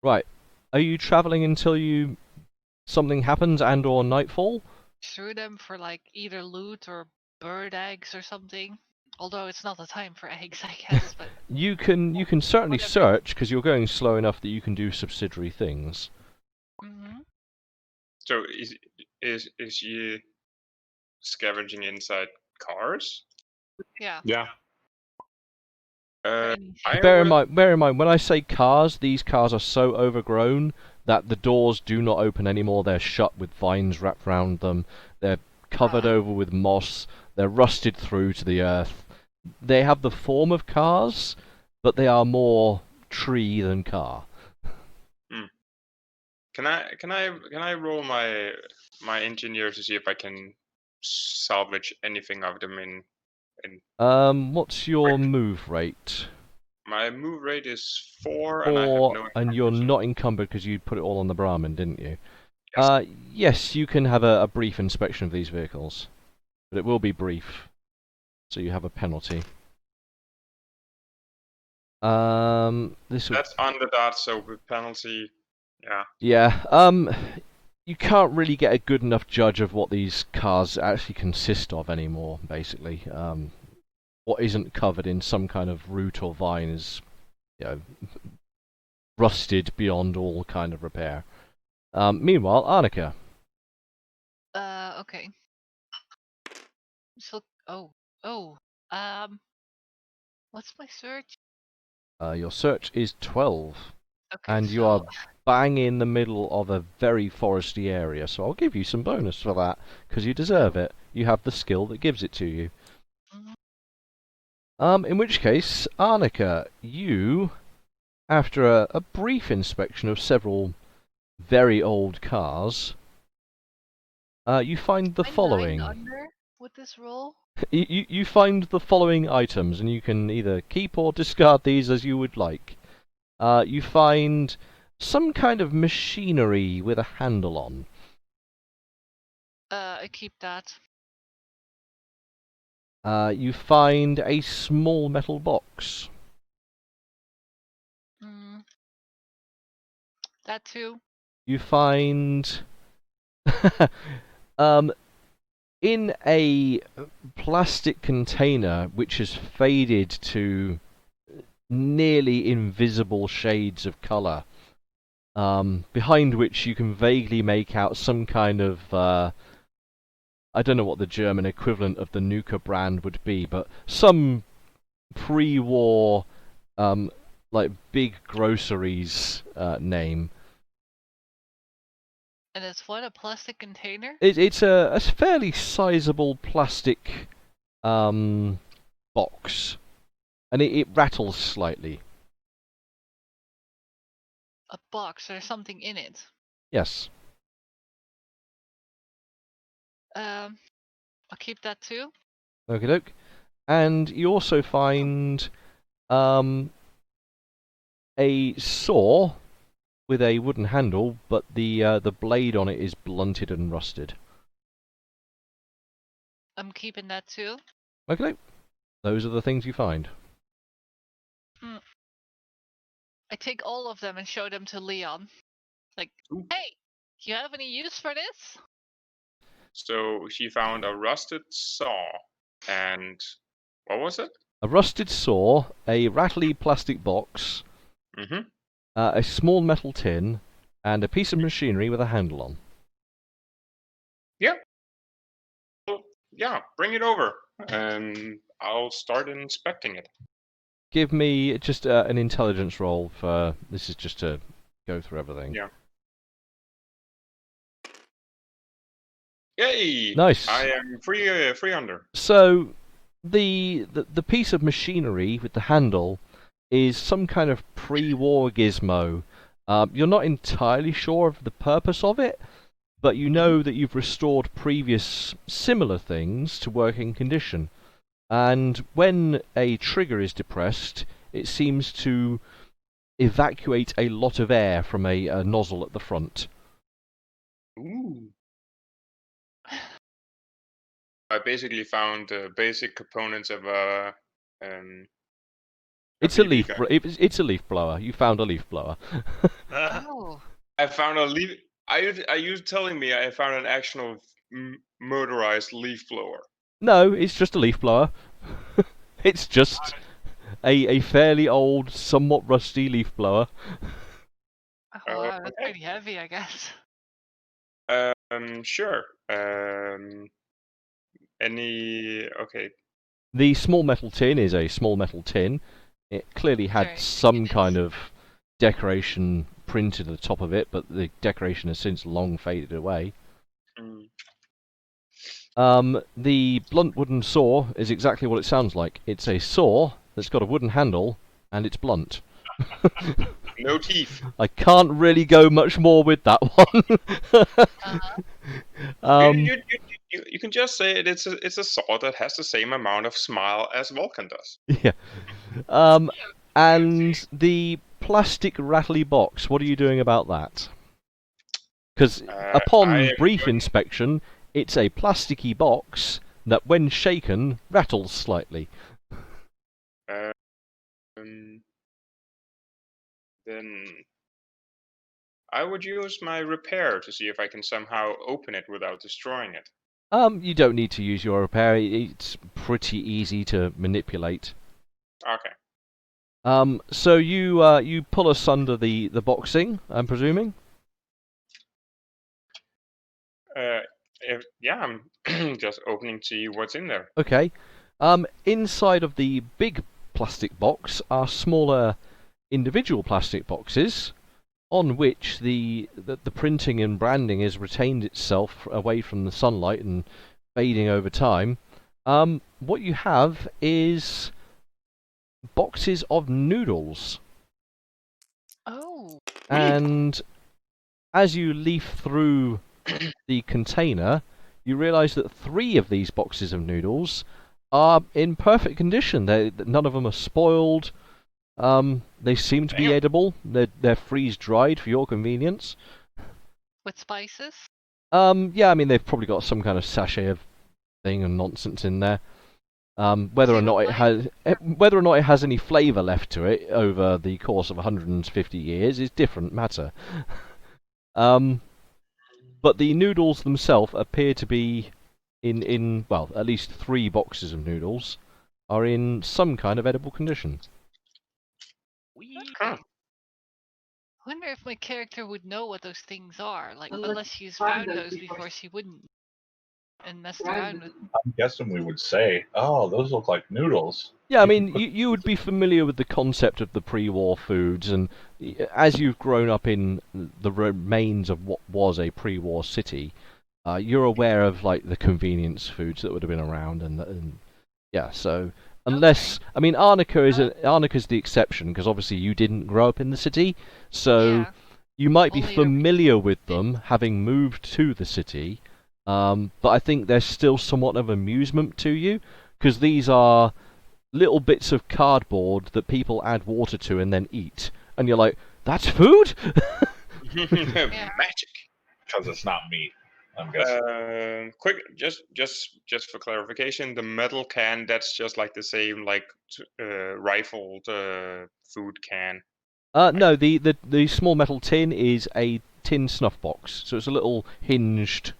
Right. Are you travelling until something happens and/or nightfall? Through them for like either loot or bird eggs or something. Although it's not the time for eggs, I guess. But You can certainly whatever. search because you're going slow enough that you can do subsidiary things. Mm-hmm. So is she scavenging inside cars? Yeah. Yeah. For Uh, anything. I Bear would. in mind, when I say cars, these cars are so overgrown that the doors do not open anymore. They're shut with vines wrapped around them. They're covered over with moss. They're rusted through to the earth. They have the form of cars, but they are more tree than car. Can I roll my engineer to see if I can salvage anything of them in What's your move rate? my move rate is 4 and I have no And you're enchantments. not encumbered because you put it all on the Brahmin, didn't you? Yes. Yes, you can have a brief inspection of these vehicles, but it will be brief, so you have a penalty. This would... That's on the dot, so with penalty, yeah. Yeah, you can't really get a good enough judge of what these cars actually consist of anymore, basically. What isn't covered in some kind of root or vine is, you know, rusted beyond all kind of repair. Meanwhile, Arnica. Okay. So um, what's my search? Your search is 12, Okay, and you so are bang in the middle of a very foresty area, so I'll give you some bonus for that, because you deserve it. You have the skill that gives it to you. In which case, Arnica, you, after a brief inspection of several very old cars, you find the I'm 9 following. under with this roll. You find the following items, and you can either keep or discard these as you would like. You find some kind of machinery with a handle on. I keep that. You find a small metal box. That too. You find in a plastic container which has faded to nearly invisible shades of colour, behind which you can vaguely make out some kind of I don't know what the German equivalent of the Nuka brand would be, but some pre-war like big groceries name. And it's what, a plastic container? It's a fairly sizable plastic box, and it rattles slightly. A box, there's something in it. Yes. I'll keep that too. Okie doke. And you also find a saw with a wooden handle, but the blade on it is blunted and rusted. I'm keeping that too. Okay, those are the things you find. I take all of them and show them to Leon. Like, Ooh. hey, do you have any use for this? So she found a rusted saw and what was it? a rusted saw, a rattly plastic box, Mm-hmm. a small metal tin, and a piece of machinery with a handle on. Yeah, bring it over, and I'll start inspecting it. Give me just an intelligence roll for... This is just to go through everything. Yeah. Yay! Nice. I am free under. So, the piece of machinery with the handle is some kind of pre-war gizmo. You're not entirely sure of the purpose of it, but you know that you've restored previous similar things to working condition. And when a trigger is depressed, it seems to evacuate a lot of air from a nozzle at the front. Ooh. I basically found the basic components of a It's a BB leaf. gun. It's a leaf blower. You found a leaf blower. Oh. I found a leaf. Are you telling me I found an actual motorized leaf blower? No, it's just a leaf blower. It's just a fairly old, somewhat rusty leaf blower. Oh, wow, that's okay. pretty heavy, I guess. Sure. Okay. The small metal tin is a small metal tin. It clearly had Sorry, some it kind is. of decoration printed at the top of it, but the decoration has since long faded away. The blunt wooden saw is exactly what it sounds like. It's a saw that's got a wooden handle, and it's blunt. No teeth. I can't really go much more with that one. You can just say it's a saw that has the same amount of smile as Vulcan does. Yeah. And the plastic rattly box, what are you doing about that? Because I upon am brief going- inspection, it's a plasticky box that, when shaken, rattles slightly. Then I would use my repair to see if I can somehow open it without destroying it. You don't need to use your repair. It's pretty easy to manipulate. Okay. So you pull asunder the boxing, I'm presuming? Yeah, I'm just opening to see what's in there. Okay. Inside of the big plastic box are smaller individual plastic boxes on which the printing and branding has retained itself away from the sunlight and fading over time. What you have is boxes of noodles. Oh. And as you leaf through the container, you realise that 3 of these boxes of noodles are in perfect condition. None of them are spoiled. They seem to be Damn. edible. They're freeze dried for your convenience. With spices? Yeah, I mean they've probably got some kind of sachet of thing and nonsense in there. Whether or not it has any flavour left to it over the course of 150 years is different matter. But the noodles themselves appear to be in well, at least 3 boxes of noodles are in some kind of edible condition. Huh. I wonder if my character would know what those things are. Like, unless she's found those before, she wouldn't. And messed around with. I'm guessing we would say, "Oh, those look like noodles." Yeah, I mean, you would be familiar with the concept of the pre-war foods, and as you've grown up in the remains of what was a pre-war city, you're aware of like the convenience foods that would have been around, and yeah. So unless, I mean, Arnica's the exception because obviously you didn't grow up in the city, so Yeah. you might be Only familiar with them having moved to the city. But I think there's still somewhat of amusement to you because these are little bits of cardboard that people add water to and then eat, and you're like, "That's food." Magic. Because it's not meat. I'm guessing. Quick, just for clarification, the metal can, that's just like the same like rifled food can. No, the small metal tin is a tin snuff box, so it's a little hinged.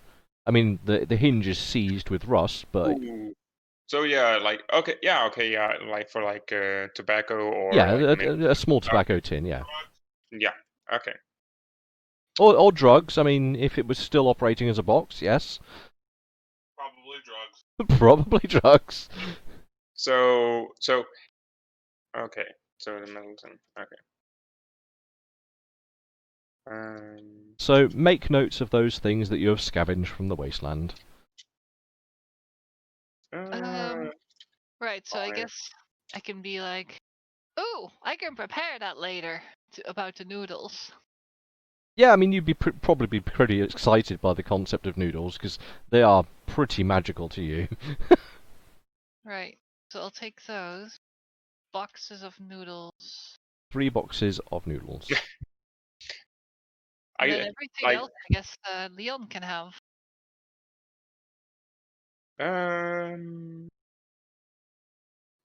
I mean, the hinge is seized with rust, but Ooh. So yeah, like okay, yeah, like for like tobacco or Yeah, like a small tobacco tin, yeah. yeah, okay. Or drugs. I mean, if it was still operating as a box, yes. Probably drugs. Probably drugs. So okay, so the Middleton, okay. So make notes of those things that you have scavenged from the wasteland. Right. So I Fine. guess I can be like, "Oh, I can prepare that later." About the noodles. Yeah, I mean, you'd be probably be pretty excited by the concept of noodles because they are pretty magical to you. Right. So I'll take those boxes of noodles. 3 boxes of noodles. And then I everything like else, I guess Leon can have.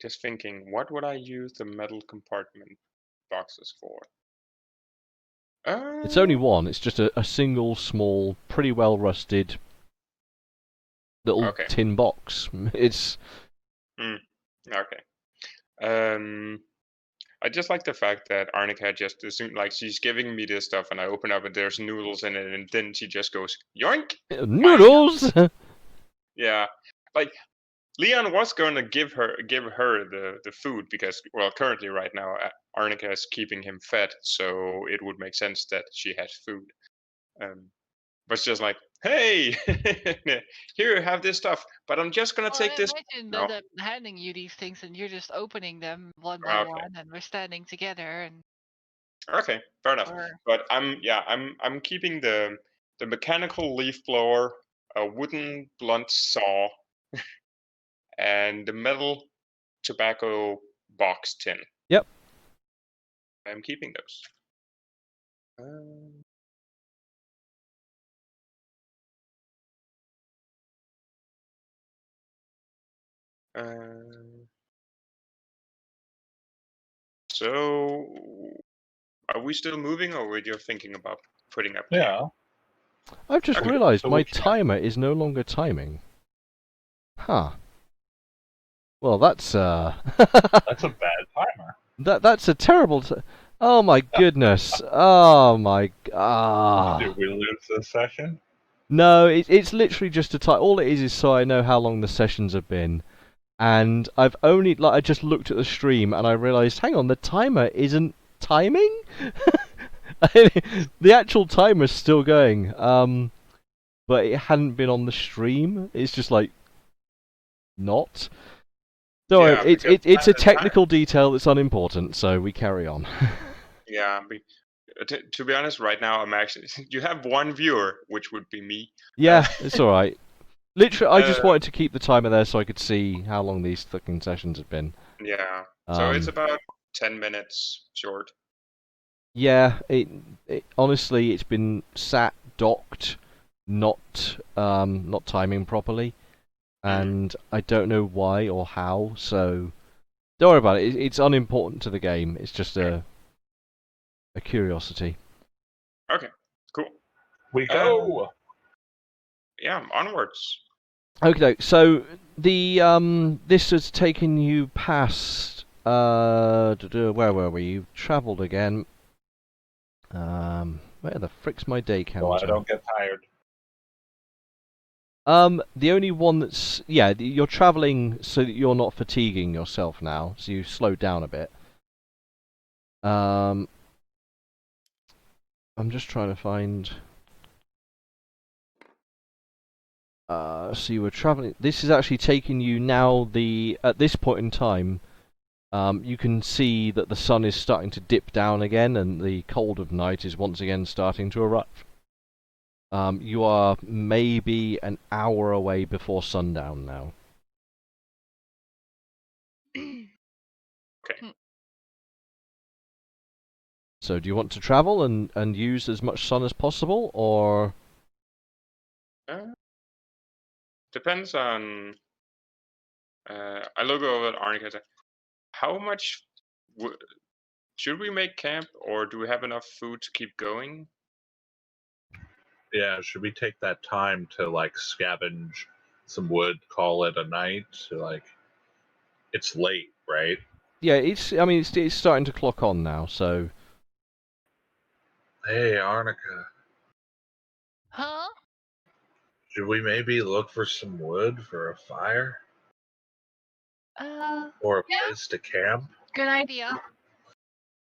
just thinking, what would I use the metal compartment boxes for? It's only one. It's just a single, small, pretty well rusted little Okay. tin box. It's Okay. I just like the fact that Arnica just assumed like she's giving me this stuff, and I open up and there's noodles in it, and then she just goes yoink. noodles. Yeah, like Leon was going to give her the food because well currently right now Arnica is keeping him fed, so it would make sense that she has food. But it's just like, hey, here have this stuff, but I'm just gonna Well, take I this. imagine No, them handing you these things and you're just opening them one by okay, one, and we're standing together and. okay, fair enough. Or But I'm keeping the mechanical leaf blower, a wooden blunt saw, and the metal tobacco box tin. Yep. I'm keeping those. Um, so, are we still moving, or were you thinking about putting up camp? Yeah. I've just Okay. realised So my we can- timer is no longer timing. Huh. Well, that's That's a bad timer. that's a terrible. Oh my goodness. Oh my. Did we lose this session? No, it's literally just a time. All it is so I know how long the sessions have been. And I've only I just looked at the stream and I realised, hang on, the timer isn't timing. The actual timer's still going. But it hadn't been on the stream. It's just like not. Don't worry, Yeah, because it's a technical detail that's unimportant, so we carry on. yeah. To be honest, right now I'm actually you have one viewer, which would be me. Yeah, it's all right. Literally, I just Uh, wanted to keep the timer there so I could see how long these fucking sessions have been. yeah. So it's Um, about 10 minutes short. yeah, honestly, it's been sat docked, not timing properly, and I don't know why or how. So don't worry about it. It's unimportant to the game. It's just a curiosity. Okay, cool. We go. Yeah, onwards. Okay, so the this has taken you past where were we? You travelled again. Where the frick's my day So counter? I don't get tired. The only one that's you're travelling so that you're not fatiguing yourself now, so you slow down a bit. I'm just trying to find. So you were travelling. This is actually taking you now. At this point in time, you can see that the sun is starting to dip down again, and the cold of night is once again starting to arrive. You are maybe an hour away before sundown now. Okay. So do you want to travel and use as much sun as possible, or? Depends on. I look over at Arnica. How much should we make camp, or do we have enough food to keep going? Yeah, should we take that time to like scavenge some wood, call it a night? Like, it's late, right? Yeah, it's starting to clock on now, so Hey, Arnica, Huh? should we maybe look for some wood for a fire or a Yeah. place to camp? Good idea.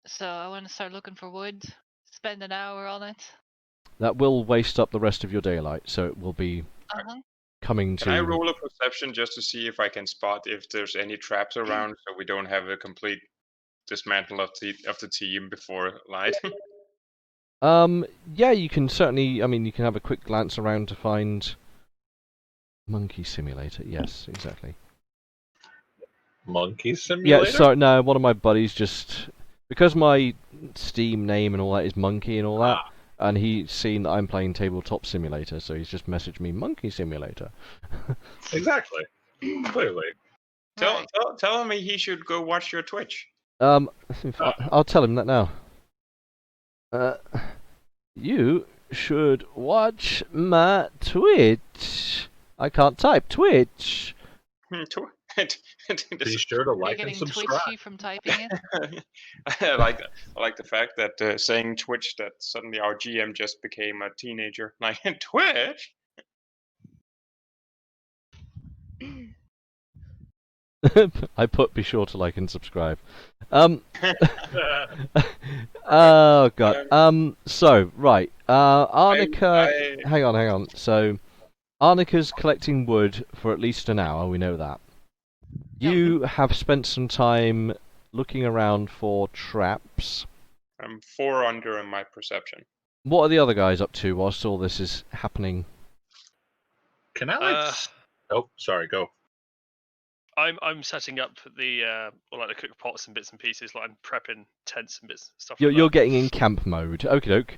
So I want to start looking for wood. Spend an hour on it. that will waste up the rest of your daylight, so it will be Uh-huh. coming Can I to... roll a perception just to see if I can spot if there's any traps around, so we don't have a complete dismantle of the team before light? Yeah, you can certainly, you can have a quick glance around to find... Monkey Simulator, yes, exactly. Monkey Yeah, Simulator? sorry, no, one of my buddies just... Because my Steam name and all that is Monkey and all that, and he's seen that I'm playing Tabletop Simulator, so he's just messaged me, Monkey Simulator. Exactly. Clearly. Right. Tell him he should go watch your Twitch. I'll tell him that now. You should watch my Twitch. I can't type Twitch. Be sure to Are you like and getting subscribe. twitchy from typing it? I like the fact that saying Twitch that suddenly our GM just became a teenager. Like Twitch. I put be sure to like and subscribe. Oh god. So right. Arnica. Hang on. So Arnica's collecting wood for at least an hour. We know that. You have spent some time looking around for traps. I'm 4 under in my perception. What are the other guys up to whilst all this is happening? Can I like? Oh, sorry. Go. I'm setting up the the cook pots and bits and pieces. Like I'm prepping tents and bits stuff. You're getting in camp mode. Okie doke.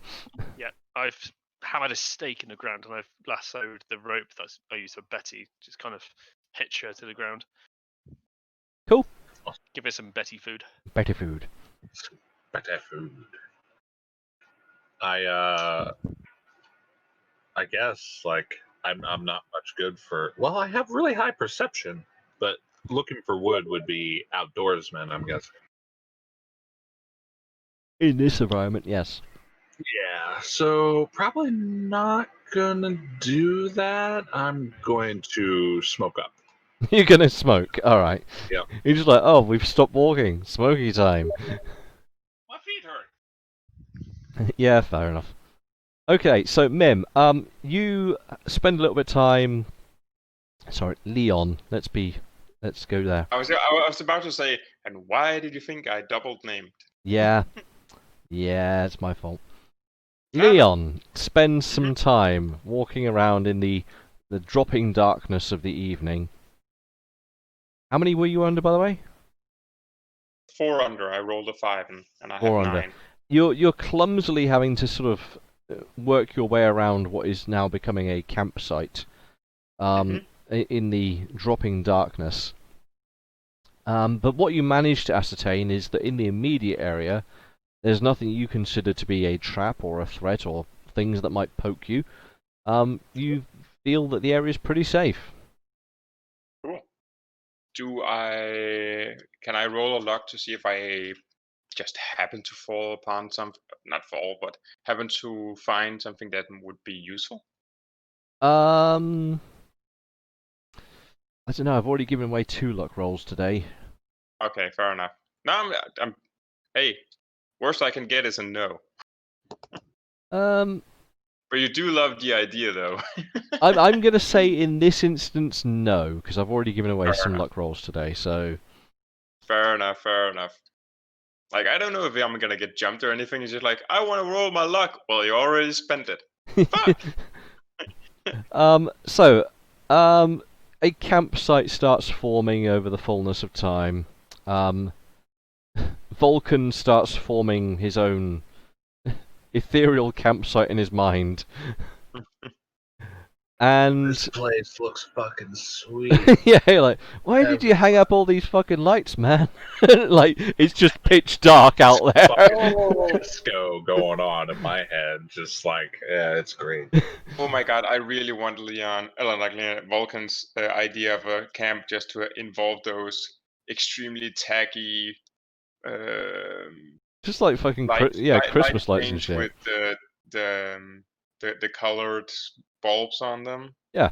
Yeah, I've hammered a stake in the ground and I've lassoed the rope that I used for Betty. Just kind of hitch her to the ground. Cool. Give her some Betty food. Better food. Better food. I guess like I'm not much good for. Well, I have really high perception, but looking for wood would be outdoorsman, I'm guessing. In this environment, yes. Yeah, so probably not gonna do that. I'm going to smoke up. You're gonna smoke. All right. Yeah. You're just like, oh, we've stopped walking. Smoky time. My feet hurt. Yeah, fair enough. Okay, so Mim, you spend a little bit of time. Sorry, Leon. Let's go there. I was about to say, and why did you think I doubled named? Yeah. Yeah, it's my fault. Leon spends some time walking around in the dropping darkness of the evening. How many were you under, by the way? 4 under. I rolled a 5 and I have 4 under. 9. You're clumsily having to sort of work your way around what is now becoming a campsite. In the dropping darkness. But what you manage to ascertain is that in the immediate area, there's nothing you consider to be a trap or a threat or things that might poke you. You feel that the area is pretty safe. Cool. Can I roll a luck to see if I just happen to fall upon not fall, but happen to find something that would be useful? I don't know. I've already given away 2 luck rolls today. Okay, fair enough. No, I'm hey, worst I can get is a no. But you do love the idea, though. I'm gonna say in this instance no, because I've already given away Fair some enough. luck rolls today. So Fair enough. Like, I don't know if I'm gonna get jumped or anything. It's just like, I want to roll my luck. Well, you already spent it. Fuck! A campsite starts forming over the fullness of time. Vulcan starts forming his own ethereal campsite in his mind. And This place looks fucking sweet. yeah, like, why did you hang up all these fucking lights, man? Like, it's just pitch dark out there. Fucking disco going on in my head, just like, yeah, it's great. Oh my god, I really want Vulcan's idea of a camp just to involve those extremely tacky Just like fucking Christmas lights and shit. with the colored bulbs on them. Yeah.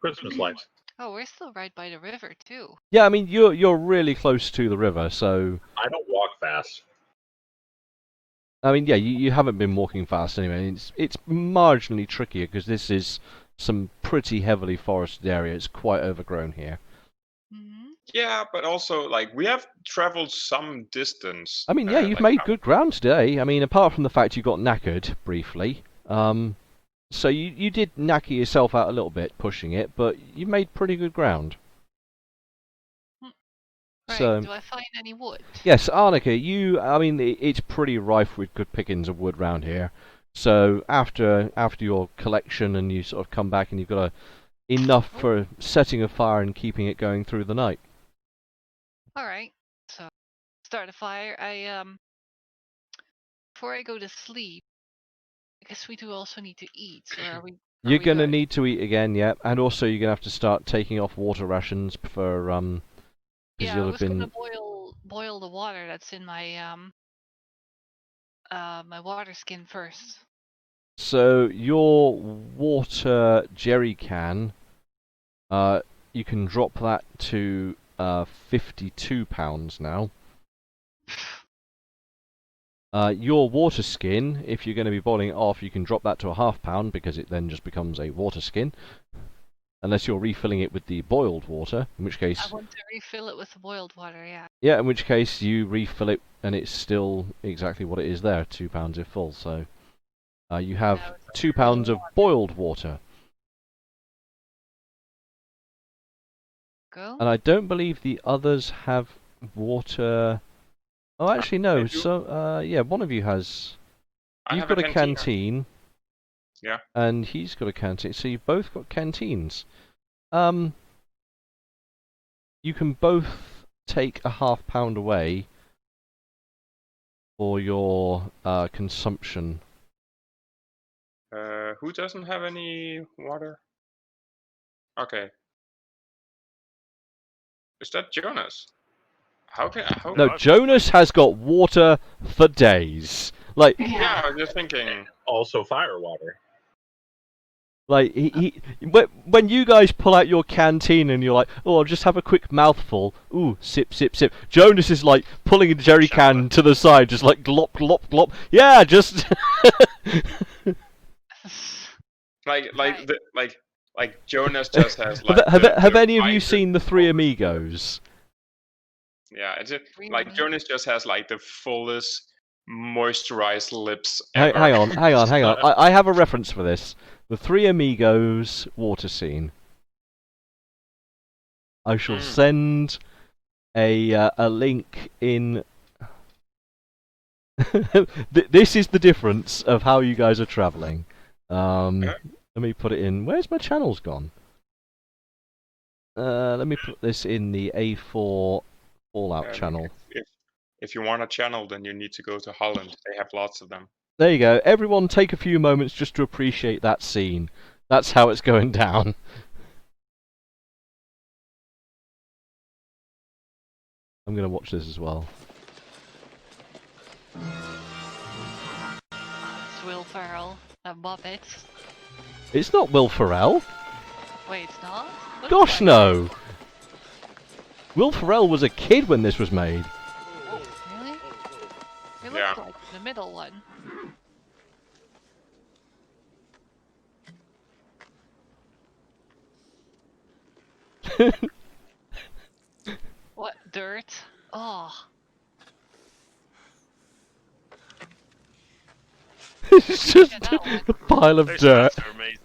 Christmas lights. Oh, we're still right by the river too. Yeah, I mean you're really close to the river, so I don't walk fast. I mean, yeah, you haven't been walking fast anyway. It's marginally trickier because this is some pretty heavily forested area. It's quite overgrown here. Mm-hmm. Yeah, but also like we have traveled some distance. I mean, yeah, you've made good ground today. I mean, apart from the fact you got knackered briefly. So you did knacker yourself out a little bit pushing it, but you made pretty good ground. Right, So, do I find any wood? yes, Arnica, I mean, it's pretty rife with good pickings of wood round here. So after your collection and you sort of come back and you've got enough for setting a fire and keeping it going through the night. All right, so start a fire. Before I go to sleep, I guess we do also need to eat. So You're going to need to eat again, yeah, and also you're going to have to start taking off water rations for yeah, I was gonna boil the water that's in my my water skin first. So your water jerry can, you can drop that to £52 now. Your water skin, if you're going to be boiling it off, you can drop that to £0.5 because it then just becomes a water skin. Unless you're refilling it with the boiled water, in which case... I want to refill it with the boiled water, yeah. Yeah, in which case you refill it and it's still exactly what it is there, £2 if full. So you have £2 of boiled water. Go. And I don't believe the others have water... Oh, actually no. So, yeah, one of you has... You've got a canteen. Yeah. And he's got a canteen. So you've both got canteens. You can both take £0.5 away for your consumption. Who doesn't have any water? Okay. Is that Jonas? No, Jonas has got water for days. Like, yeah, I was just thinking. Also, fire water. Like when you guys pull out your canteen and you're like, oh, I'll just have a quick mouthful. Ooh, sip, sip, sip. Jonas is like pulling a jerry can to the side, just like glop, glop, glop. Yeah, just. like Jonas just has like. Have any of you seen the Three Amigos? Yeah, it's just, like Jonas just has like the fullest moisturized lips ever. Hang on. I have a reference for this. The Three Amigos water scene. I shall send a link in. This is the difference of how you guys are travelling. Let me put it in. Where's my channels gone? Let me put this in the A4 Fallout channel. If you want a channel, then you need to go to Holland. They have lots of them. There you go. Everyone take a few moments just to appreciate that scene. That's how it's going down. I'm going to watch this as well. It's Will Ferrell, that Muppet. It's not Will Ferrell. Wait, it's not? Gosh, no. Will Ferrell was a kid when this was made. Really? It looks like the middle one. What? Dirt? Oh. It's just a pile of dirt. Are amazing.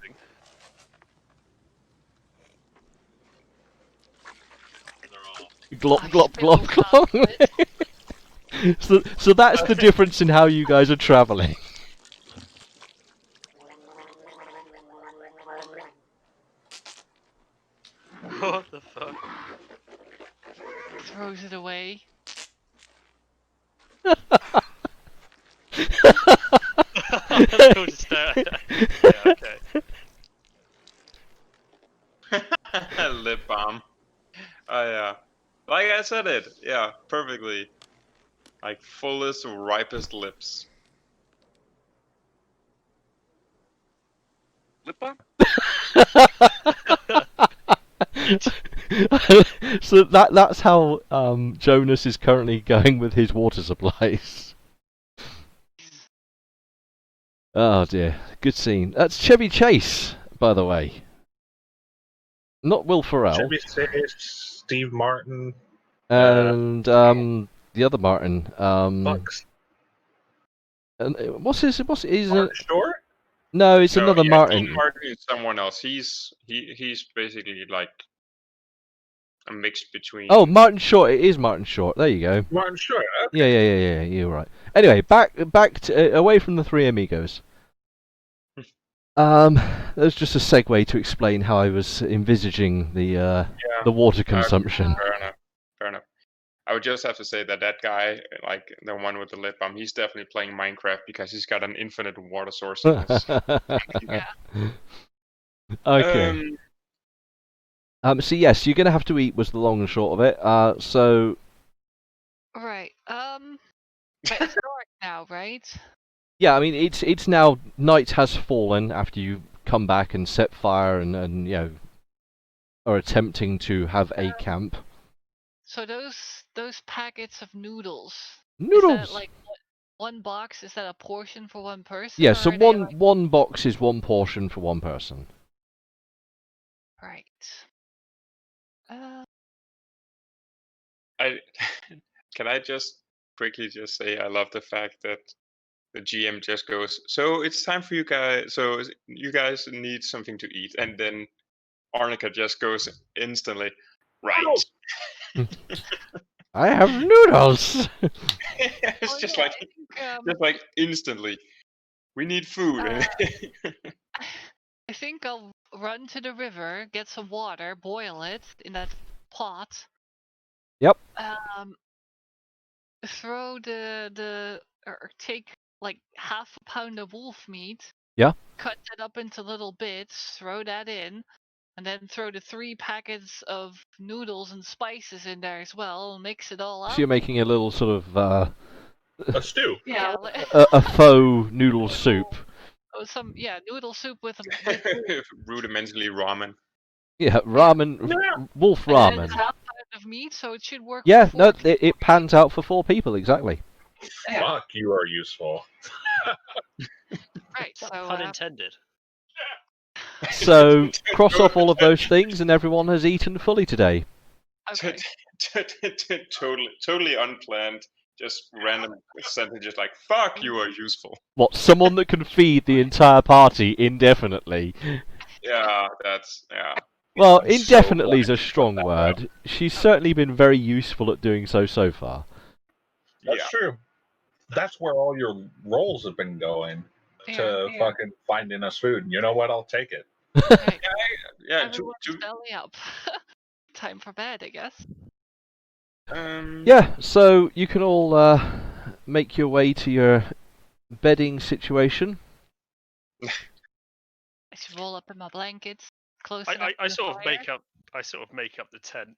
Glop, glop, glop, glop. So that's the difference in how you guys are travelling. the fuck? Throws it away. That's cool to stare. Yeah, okay. Lip balm. Yeah. Like I said it. Yeah, perfectly. Like fullest, ripest lips. Lip balm? So that's how Jonas is currently going with his water supplies. Oh dear, good scene. That's Chevy Chase, by the way. Not Will Ferrell. Chevy Chase, Steve Martin, And the other Martin. Bucks. And what's he's Martin Short? No, it's another yeah, Martin. Steve Martin is someone else. He's basically like a mix between. Oh, Martin Short. It is Martin Short. There you go. Martin Short. Okay. Yeah. You're right. Anyway, back to, away from the Three Amigos. That's just a segue to explain how I was envisaging the water consumption. Fair enough. I would just have to say that guy, like the one with the lip balm, he's definitely playing Minecraft because he's got an infinite water source in his. Okay. So yes, you're gonna have to eat was the long and short of it. So. Right. But it's dark now, right? Yeah, I mean it's now night has fallen after you come back and set fire and are attempting to have a camp. So those packets of noodles. Noodles. Is that like one box? Is that a portion for one person? Yeah, or so are they, like... one box is one portion for one person. Right. Can I just quickly just say I love the fact that the GM just goes, so it's time for you guys. So you guys need something to eat, and then Arnica just goes instantly, right? I have noodles. It's just like instantly. We need food. I think I'll run to the river, get some water, boil it in that pot. Yep. Throw or take like half a pound of wolf meat. Yeah. Cut it up into little bits, throw that in, and then throw the 3 packets of noodles and spices in there as well. Mix it all up. So you're making a little sort of a stew. Yeah. a faux noodle soup. Noodle soup with rudimentally ramen. Yeah, ramen, wolf ramen. And half pound of meat, so it should work. Yeah, for no, 4 it pans out for 4 people exactly. Fuck, you are useful. Right, so Pun intended. So cross off all of those things, and everyone has eaten fully today. Okay. Totally unplanned. Just random sentences like "fuck, you are useful." What? Someone that can feed the entire party indefinitely? Yeah. Well, indefinitely is a strong word. She's certainly been very useful at doing so far. That's true. That's where all your roles have been going to fucking finding us food. And you know what? I'll take it. Right. Everyone's belly up. Time for bed, I guess. Yeah, so you can all make your way to your bedding situation. I should roll up in my blankets. I sort of make up the tent.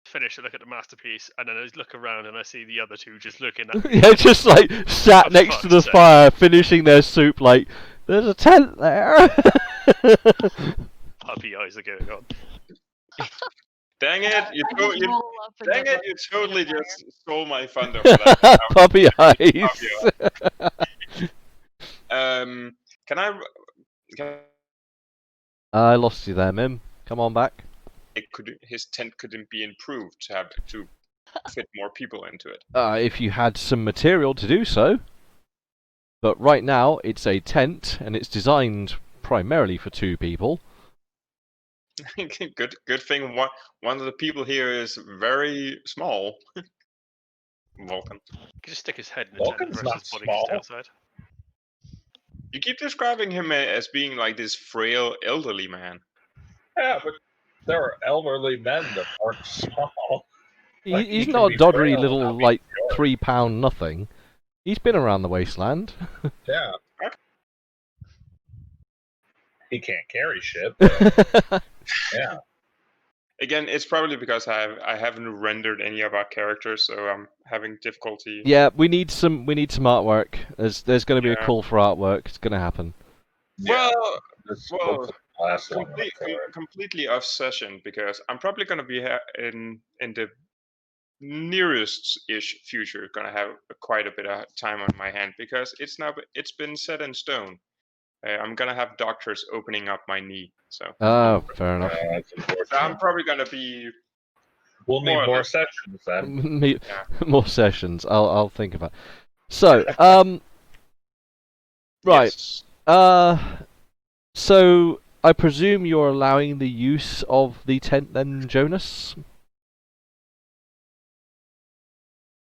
Finish and look at the masterpiece, and then I look around and I see the other two just looking at me. Yeah, just like sat next to the fire, finishing their soup. Like, there's a tent there. Puppy eyes are going on. Dang it! You totally just stole my thunder for that. Puppy eyes. Can I? I lost you there, Mim. Come on back. His tent couldn't be improved to fit more people into it. If you had some material to do so. But right now, it's a tent, and it's designed primarily for 2 people. Good thing one of the people here is very small. Vulcan. You can just stick his head in the Vulcan's tent, not his body small. just outside. You keep describing him as being like this frail elderly man. Yeah, but There are elderly men that aren't small. Like, He's he can not a be doddery frail little, without being like, short. 3-pound nothing. He's been around the wasteland. Yeah. He can't carry shit, but yeah. Again, it's probably because I haven't rendered any of our characters, so I'm having difficulty. Yeah, we need some artwork. There's going to be a Yeah. call for artwork. It's going to happen. Yeah. Well, This well, looks like the last one for it. completely off session because I'm probably gonna be in the nearest-ish future gonna have quite a bit of time on my hand because it's been set in stone. I'm gonna have doctors opening up my knee, so Oh, fair enough. That's I'm unfortunate. probably gonna be We'll need more or more less- sessions then. More sessions. I'll think about. So, right. Yes. So I presume you're allowing the use of the tent then, Jonas?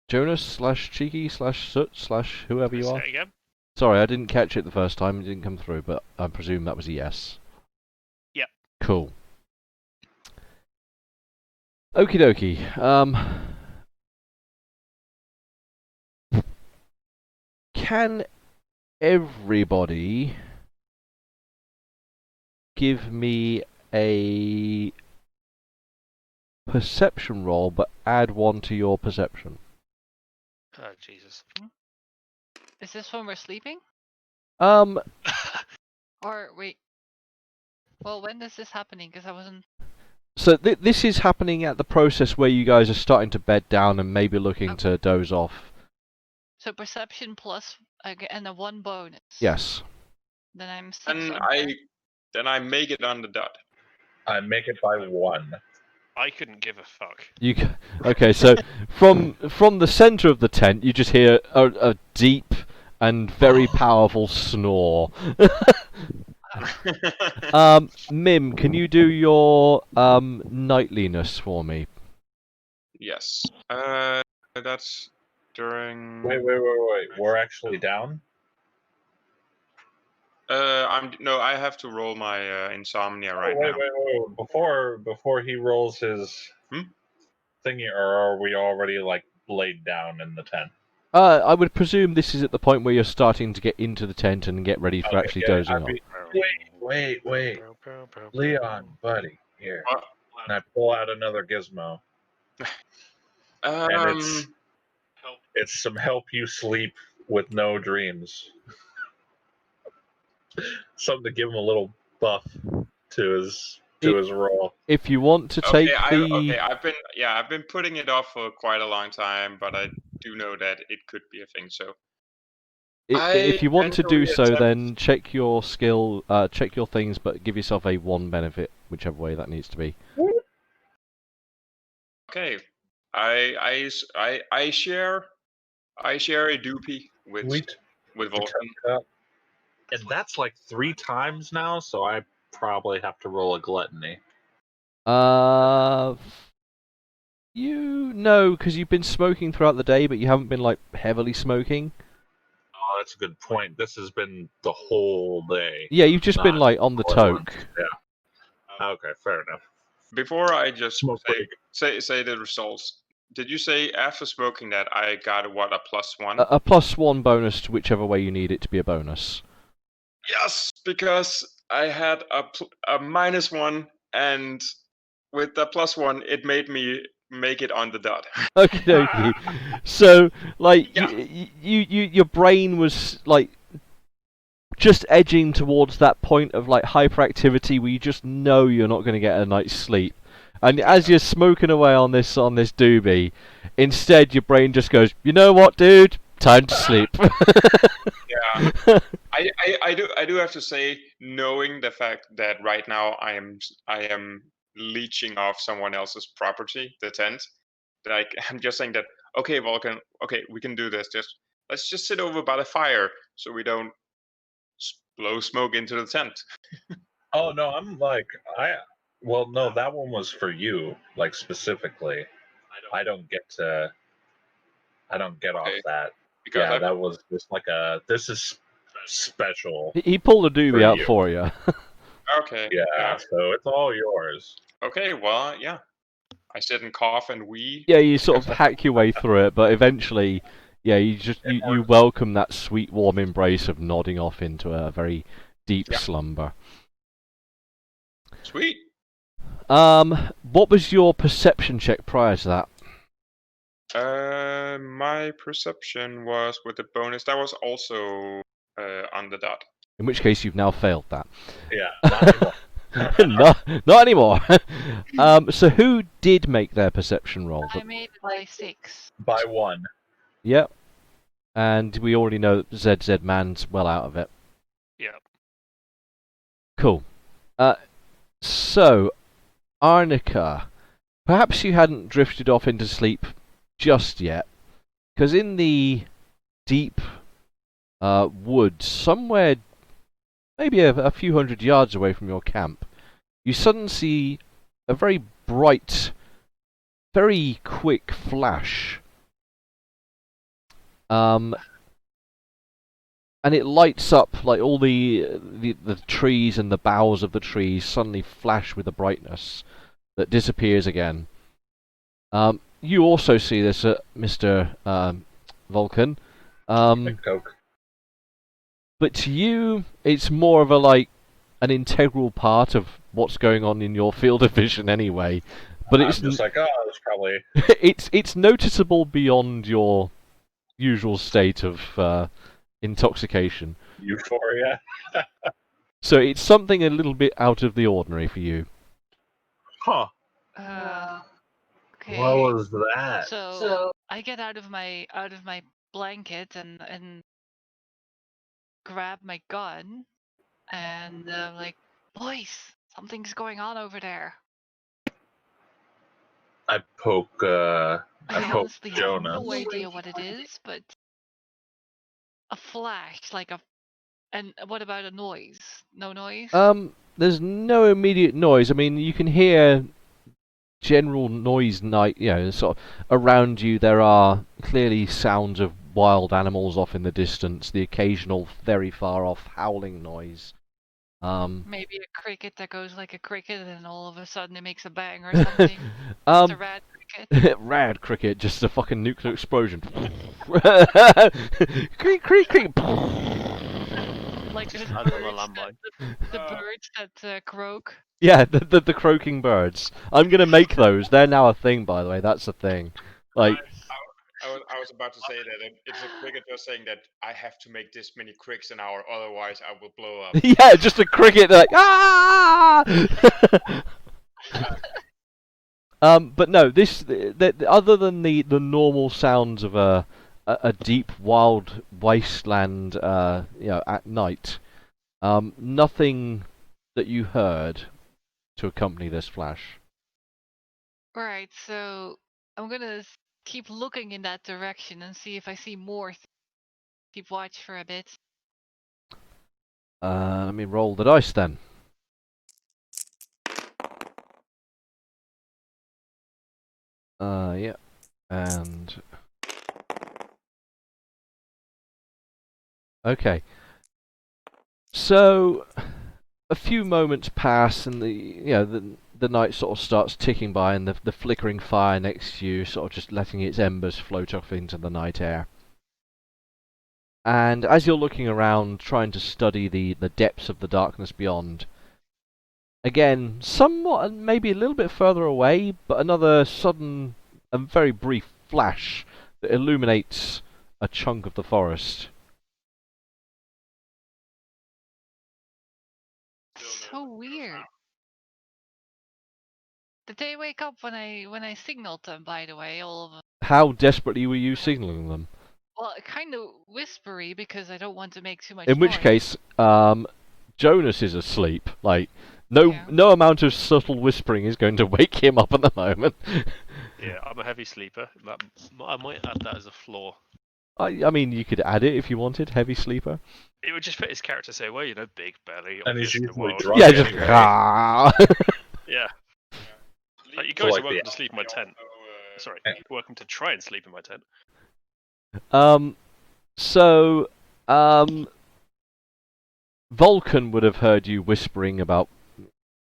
Jonas / Cheeky / Soot / whoever you Say are. it again. Sorry, I didn't catch it the first time. It didn't come through, but I presume that was a yes. Yep. Cool. Okie dokie. Can everybody give me a perception roll, but add one to your perception? Oh Jesus. Is this when we're sleeping? Um, Or wait. Well, when is this happening? Because I wasn't. so this is happening at the process where you guys are starting to bed down and maybe looking to doze off. So perception plus and a 1 bonus. Yes. Then I'm 6 And under. then I make it on the dot. I make it by 1. I couldn't give a fuck. Okay, so from the center of the tent, you just hear a deep and very powerful snore. Mim, can you do your nightliness for me? Yes. That's during. Wait. We're actually down? I have to roll my insomnia right now. Wait. Before he rolls his thingy, or are we already like laid down in the tent? I would presume this is at the point where you're starting to get into the tent and get ready for actually dozing off. Wait. Leon, buddy, here. What? And I pull out another gizmo. And it's some help you sleep with no dreams. Something to give him a little buff to his roll. If you want to take I've been putting it off for quite a long time, but I do know that it could be a thing. So if you want to do so, attempt- then check your skill, check your things, but give yourself a 1 benefit, whichever way that needs to be. Okay, I share a doopy with Vulcan. And that's like 3 times now, so I probably have to roll a gluttony. You know, because you've been smoking throughout the day, but you haven't been like heavily smoking. Oh, that's a good point. This has been the whole day. Yeah, you've just been like on the toke. Yeah. Okay, fair enough. Before I just Smoke break. say the results, did you say after smoking that I got a +1? A +1 bonus to whichever way you need it to be a bonus. Yes, because I had a -1, and with the +1, it made me make it on the dot. Okay. So, like, Yeah. your brain was like just edging towards that point of like hyperactivity where you just know you're not going to get a night's sleep, and as you're smoking away on this doobie, instead your brain just goes, you know what, dude, time to sleep. Yeah, I do have to say, knowing the fact that right now I am leeching off someone else's property, the tent. Like, I'm just saying that, okay, Vulcan, okay, we can do this. Let's just sit over by the fire so we don't blow smoke into the tent. Oh no, I'm like well, no, that one was for you, like specifically. I don't get off Okay, that. because Yeah, that was just like this is special. He pulled a doobie out you. for you. Okay. Yeah, so it's all yours. Okay, well, yeah. I sit and cough and wee. Yeah, you sort of hack your way through it, but eventually, yeah, you welcome that sweet warm embrace of nodding off into a very deep Yeah. slumber. Sweet. What was your perception check prior to that? My perception was with the bonus. That was also on the dot. In which case, you've now failed that. Yeah, not anymore. Not anymore. So who did make their perception roll? I made it by 6. By 1. Yep. And we already know that ZZ Man's well out of it. Yeah. Cool. So, Arnica, perhaps you hadn't drifted off into sleep just yet, because in the deep woods, somewhere maybe a few hundred yards away from your camp, you suddenly see a very bright, very quick flash. And it lights up, like all the trees and the boughs of the trees suddenly flash with a brightness that disappears again. You also see this, Mr. Vulcan. Coke. But to you, it's more of a an integral part of what's going on in your field of vision anyway. But I'm just like, oh, it's probably... it's noticeable beyond your usual state of intoxication. Euphoria. So it's something a little bit out of the ordinary for you. Huh. Okay. What was that? So I get out of my blanket and grab my gun and like, boys, something's going on over there. I poke I honestly have Jonas. no idea what it is, but a flash, and what about a noise? No noise? There's no immediate noise. I mean, you can hear general noise sort of around you. There are clearly sounds of wild animals off in the distance, the occasional very far off howling noise. Maybe a cricket that goes like a cricket and then all of a sudden it makes a bang or something. It's a rad cricket. Rad cricket, just a fucking nuclear explosion. Creak, creak, creak. Like the Out of a birds landmine. the birds that croak. Yeah, the croaking birds. I'm gonna make those. They're now a thing, by the way. That's a thing. Like, I was about to say that it's a cricket just saying that I have to make this many cricks an hour, otherwise I will blow up. yeah, just a cricket. Like, ah. But no, other than the normal sounds of a deep wild wasteland, at night, nothing that you heard to accompany this flash. Right, so I'm gonna keep looking in that direction and see if I see more. Keep watch for a bit. Let me roll the dice then. Yeah, and okay. So a few moments pass, and the night sort of starts ticking by, and the flickering fire next to you sort of just letting its embers float off into the night air. And as you're looking around, trying to study the depths of the darkness beyond, again, somewhat, maybe a little bit further away, but another sudden and very brief flash that illuminates a chunk of the forest. So weird. Did they wake up when I signaled them, by the way, all of them? How desperately were you signaling them? Well, kind of whispery because I don't want to make too much In which noise. case, Jonas is asleep. Like, no amount of subtle whispering is going to wake him up at the moment. Yeah, I'm a heavy sleeper. I might add that as a flaw. I mean, you could add it if you wanted, heavy sleeper. It would just fit his character, say, well, big belly. And he's obvious in the usually world. drunk. Yeah, just. Yeah. Like, you guys are welcome to sleep in my tent. Sorry, welcome to try and sleep in my tent. So, Vulcan would have heard you whispering about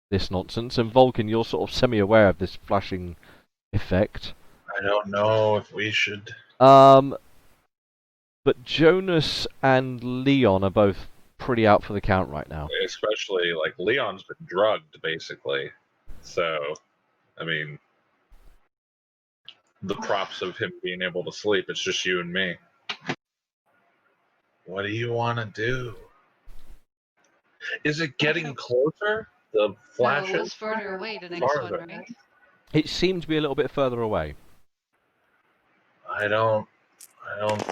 this nonsense. And Vulcan, you're sort of semi-aware of this flashing effect. I don't know if we should. But Jonas and Leon are both pretty out for the count right now. Especially, like, Leon's been drugged, basically. So, I mean, the props of him being able to sleep, it's just you and me. What do you want to do? Is it getting closer? The No, it flashes? was further away, the next one, Farther. right? It seemed to be a little bit further away. I don't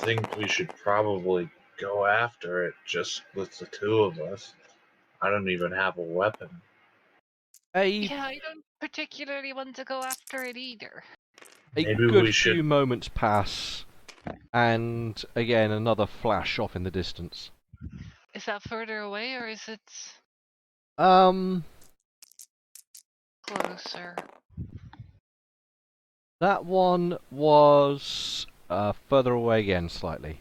think we should probably go after it just with the two of us. I don't even have a weapon. Yeah, I don't particularly want to go after it either. A Maybe good we few should. moments pass, and again another flash off in the distance. Is that further away or is it closer? That one was further away again slightly.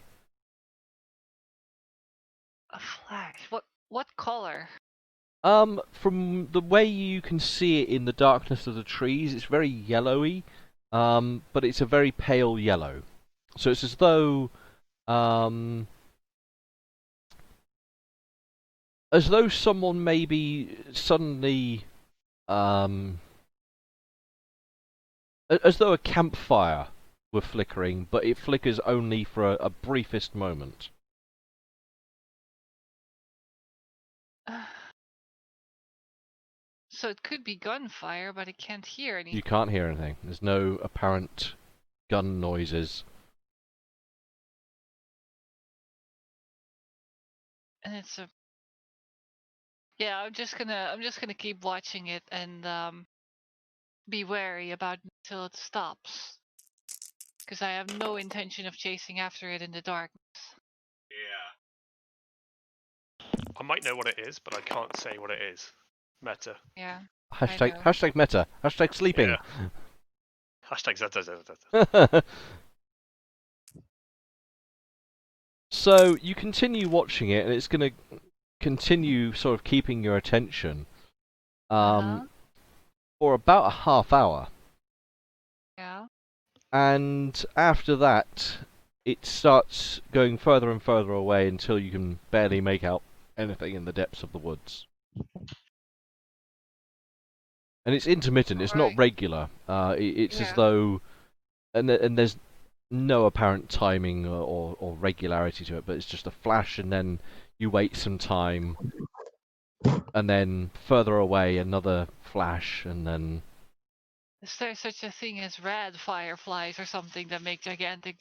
A flash. What color? From the way you can see it in the darkness of the trees, it's very yellowy, but it's a very pale yellow. So it's as though someone maybe suddenly, as though a campfire were flickering, but it flickers only for a briefest moment. So it could be gunfire, but I can't hear anything. You can't hear anything. There's no apparent gun noises. And it's a. Yeah, I'm just gonna keep watching it and be wary about it until it stops. Because I have no intention of chasing after it in the darkness. Yeah. I might know what it is, but I can't say what it is. Meta. Yeah. Hashtag meta. Hashtag sleeping. Yeah. Hashtag Zeta. So you continue watching it, and it's going to continue sort of keeping your attention for about a half hour. Yeah. And after that, it starts going further and further away until you can barely make out anything in the depths of the woods. And it's intermittent, it's not regular. It's as though... And there's no apparent timing or regularity to it, but it's just a flash, and then you wait some time, and then further away another flash, and then... Is there such a thing as red fireflies or something that make gigantic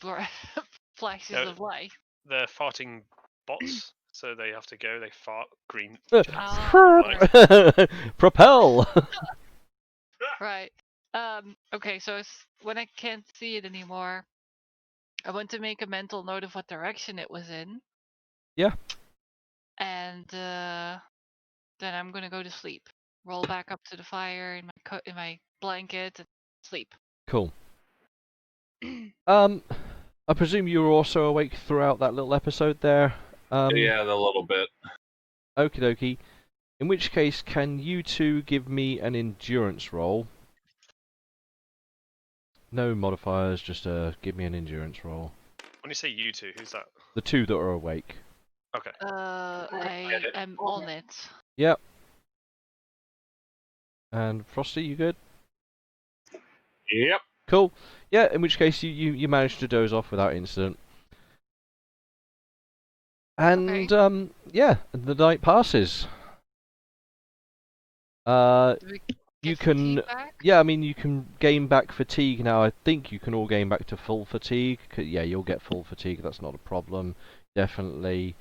flashes No. of light? They're farting bots, so they have to go. They fart green. Propel! Right. Okay, so when I can't see it anymore, I want to make a mental note of what direction it was in. Yeah. And then I'm gonna go to sleep. Roll back up to the fire in my blanket and sleep. Cool. I presume you were also awake throughout that little episode there. Yeah, a little bit. Okie dokie. In which case, can you two give me an endurance roll? No modifiers, just give me an endurance roll. When you say you two, who's that? The two that are awake. Okay. I am on it. Yep. And Frosty, you good? Yep. Cool. Yeah, in which case you managed to doze off without incident. And yeah, the night passes. You can, yeah, I mean you can gain back fatigue now. I think you can all gain back to full fatigue. Yeah, you'll get full fatigue. That's not a problem, definitely.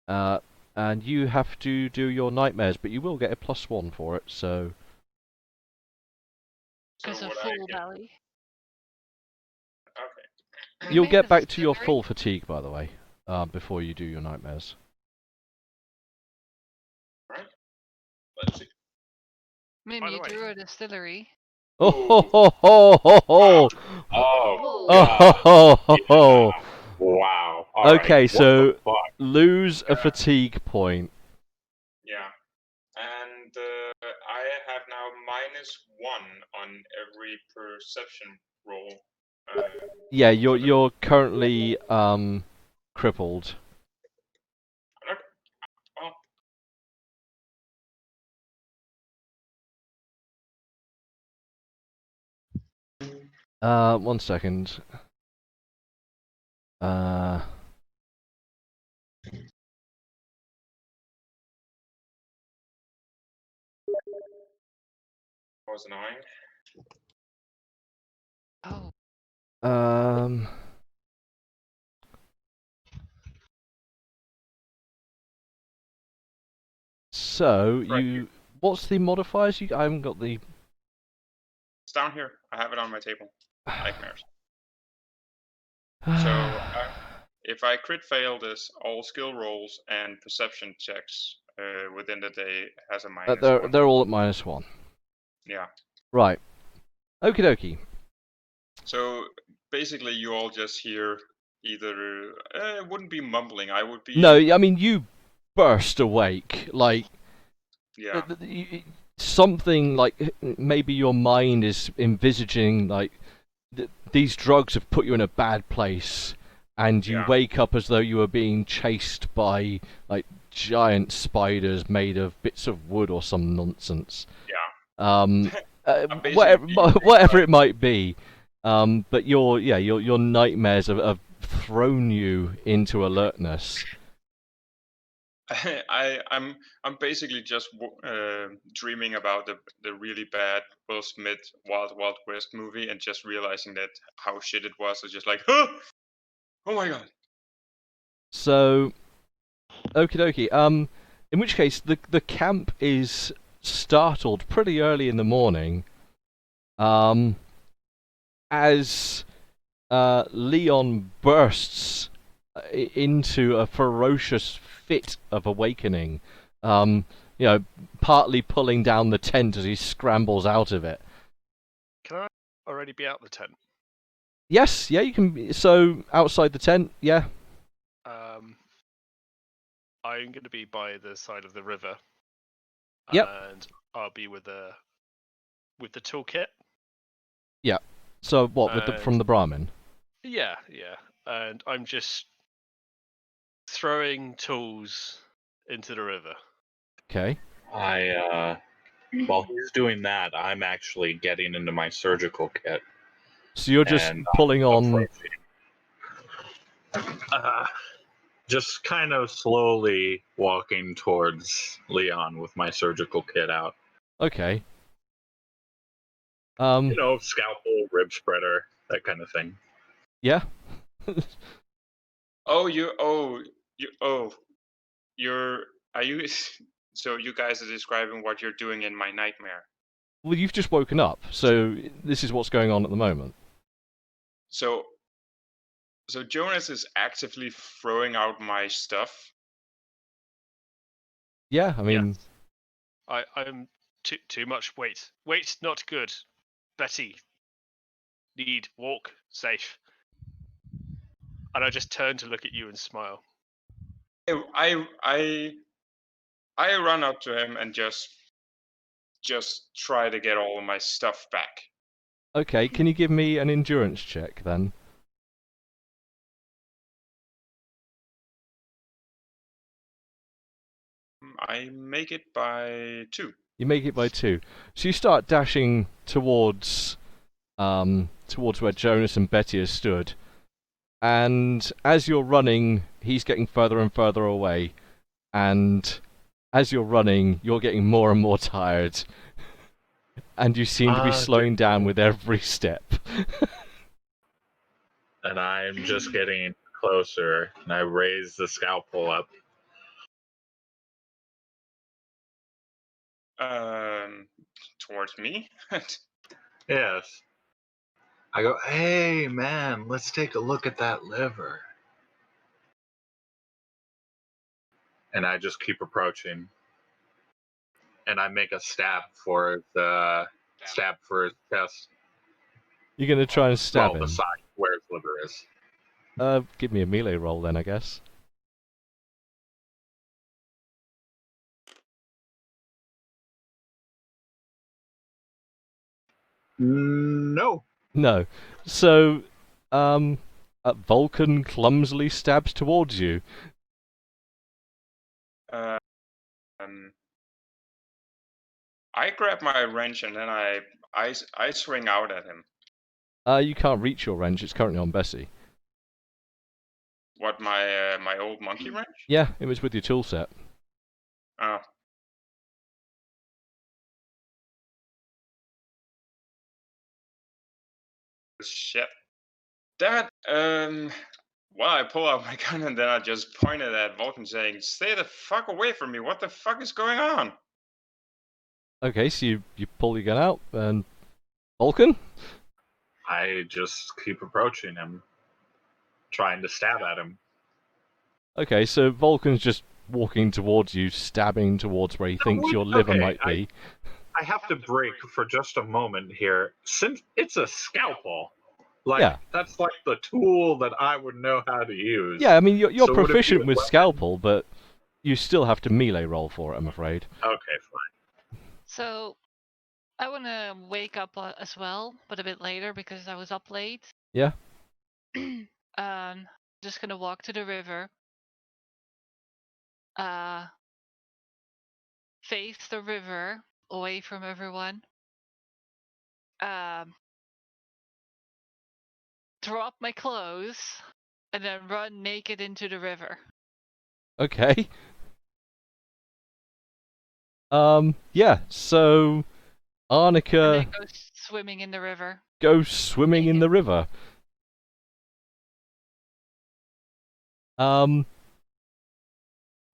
And you have to do your nightmares, but you will get a +1 for it. So. Because of full belly. Okay. You'll get back to your full fatigue, by the way, before you do your nightmares. Right. Let's see. Maybe you drew a distillery. Oh ho ho ho ho ho! Oh, ho! Wow. Okay, right. So lose a fatigue point. Yeah, and I have now -1 on every perception roll. Yeah, you're currently crippled. Oh, 1 second. that was annoying. Oh, Um. So Right. what's the modifiers? I haven't got the. It's down here. I have it on my table. Nightmares. So if I crit fail this, all skill rolls and perception checks within the day has a -1. they're all at -1. Yeah. Right. Okie dokie. So basically, you all just hear either it wouldn't be mumbling. I would be. No, I mean you burst awake like Yeah. something like maybe your mind is envisaging like these drugs have put you in a bad place, and you Yeah. wake up as though you were being chased by like giant spiders made of bits of wood or some nonsense. Yeah. Whatever, basically whatever it might be. But your nightmares have thrown you into alertness. I'm basically just dreaming about the really bad Will Smith Wild Wild West movie and just realizing that how shit it was. It's just like, oh my god. So, okie dokie. In which case, the camp is startled pretty early in the morning. As Leon bursts into a ferocious fit of awakening. Partly pulling down the tent as he scrambles out of it. Can I already be out the tent? Yes, yeah, you can. So outside the tent, yeah. I'm going to be by the side of the river. Yep. And I'll be with the toolkit. Yeah. So what from the Brahmin? Yeah. And I'm just throwing tools into the river. Okay. While he's doing that, I'm actually getting into my surgical kit. So you're just pulling on. Just kind of slowly walking towards Leon with my surgical kit out. Okay. Scalpel, rib spreader, that kind of thing. Yeah. Are you? So you guys are describing what you're doing in my nightmare. Well, you've just woken up, so this is what's going on at the moment. So Jonas is actively throwing out my stuff. Yeah, I mean. Yes. I'm too much weight. Weight not good. Betty. Need walk safe. And I just turn to look at you and smile. I run up to him and just try to get all of my stuff back. Okay, can you give me an endurance check then? I make it by 2. You make it by 2. So you start dashing towards where Jonas and Betty have stood. And as you're running, he's getting further and further away. And as you're running, you're getting more and more tired. And you seem to be slowing down with every step. And I'm just getting closer, and I raise the scalpel up. Towards me? Yes. I go, hey, man, let's take a look at that liver. And I just keep approaching. And I make a stab for his chest. You're going to try and stab him? The side where his liver is. Give me a melee roll then, I guess. No. No. So, Vulcan clumsily stabs towards you. Um, I grab my wrench and then I swing out at him. You can't reach your wrench. It's currently on Bessie. What, my old monkey wrench? Yeah, it was with your tool set. Oh. Shit. Damn it. Well, I pull out my gun and then I just pointed at Vulcan saying, "Stay the fuck away from me, what the fuck is going on?" Okay, so you pull your gun out, and Vulcan? I just keep approaching him, trying to stab at him. Okay, so Vulcan's just walking towards you, stabbing towards where he thinks your liver okay, might be. I have to break for just a moment here. Since it's a scalpel, like Yeah. that's like the tool that I would know how to use. Yeah, I mean, you're So would it be proficient a with weapon? Scalpel, but you still have to melee roll for it, I'm afraid. Okay, fine. So, I want to wake up as well, but a bit later because I was up late. Yeah? Just gonna walk to the river. Face the river away from everyone. Drop my clothes and then run naked into the river. Okay. Yeah, so And Arnica then go swimming in the river. goes swimming in the river.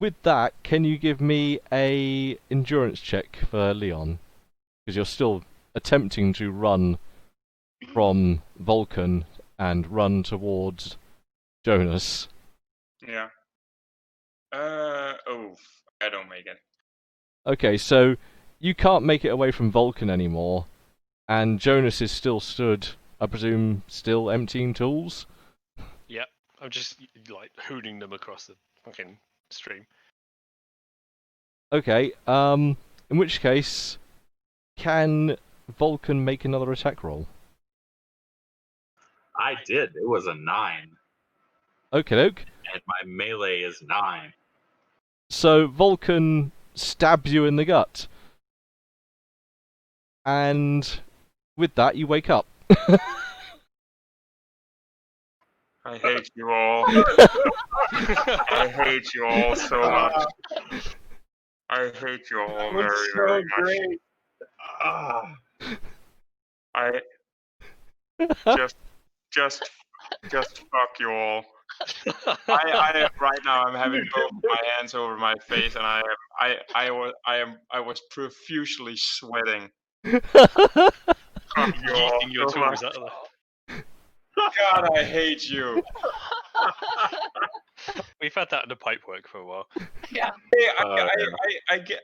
With that, can you give me a endurance check for Leon? Because you're still attempting to run from Vulcan and run towards Jonas. Yeah. I don't make it. Okay, so you can't make it away from Vulcan anymore, and Jonas is still stood, I presume, still emptying tools? Yep. I'm just like hooning them across the fucking stream. Okay, in which case, can Vulcan make another attack roll? I did. It was a 9, Okay, doke. and my melee is 9. So Vulcan stabs you in the gut. And with that, you wake up. I hate you all. I hate you all so much. I hate you all very, very much. Great. I just fuck you all. I right now I'm having both my hands over my face and I was profusely sweating. Fuck you all Yeeting your so much. tools out of God, I hate you. We've had that in the pipework for a while. Yeah.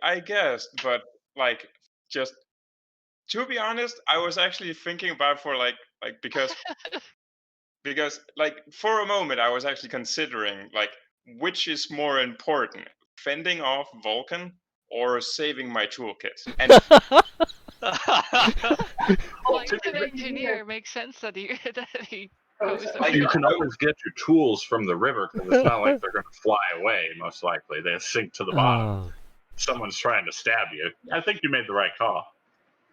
I guess, but like, just to be honest, I was actually thinking about for like because like for a moment I was actually considering like which is more important, fending off Vulcan or saving my toolkit. And Well, he's an engineer. It makes sense that he goes You can always get your tools from the river because it's not like they're going to fly away. Most likely, they sink to the bottom. Oh. Someone's trying to stab you. I think you made the right call.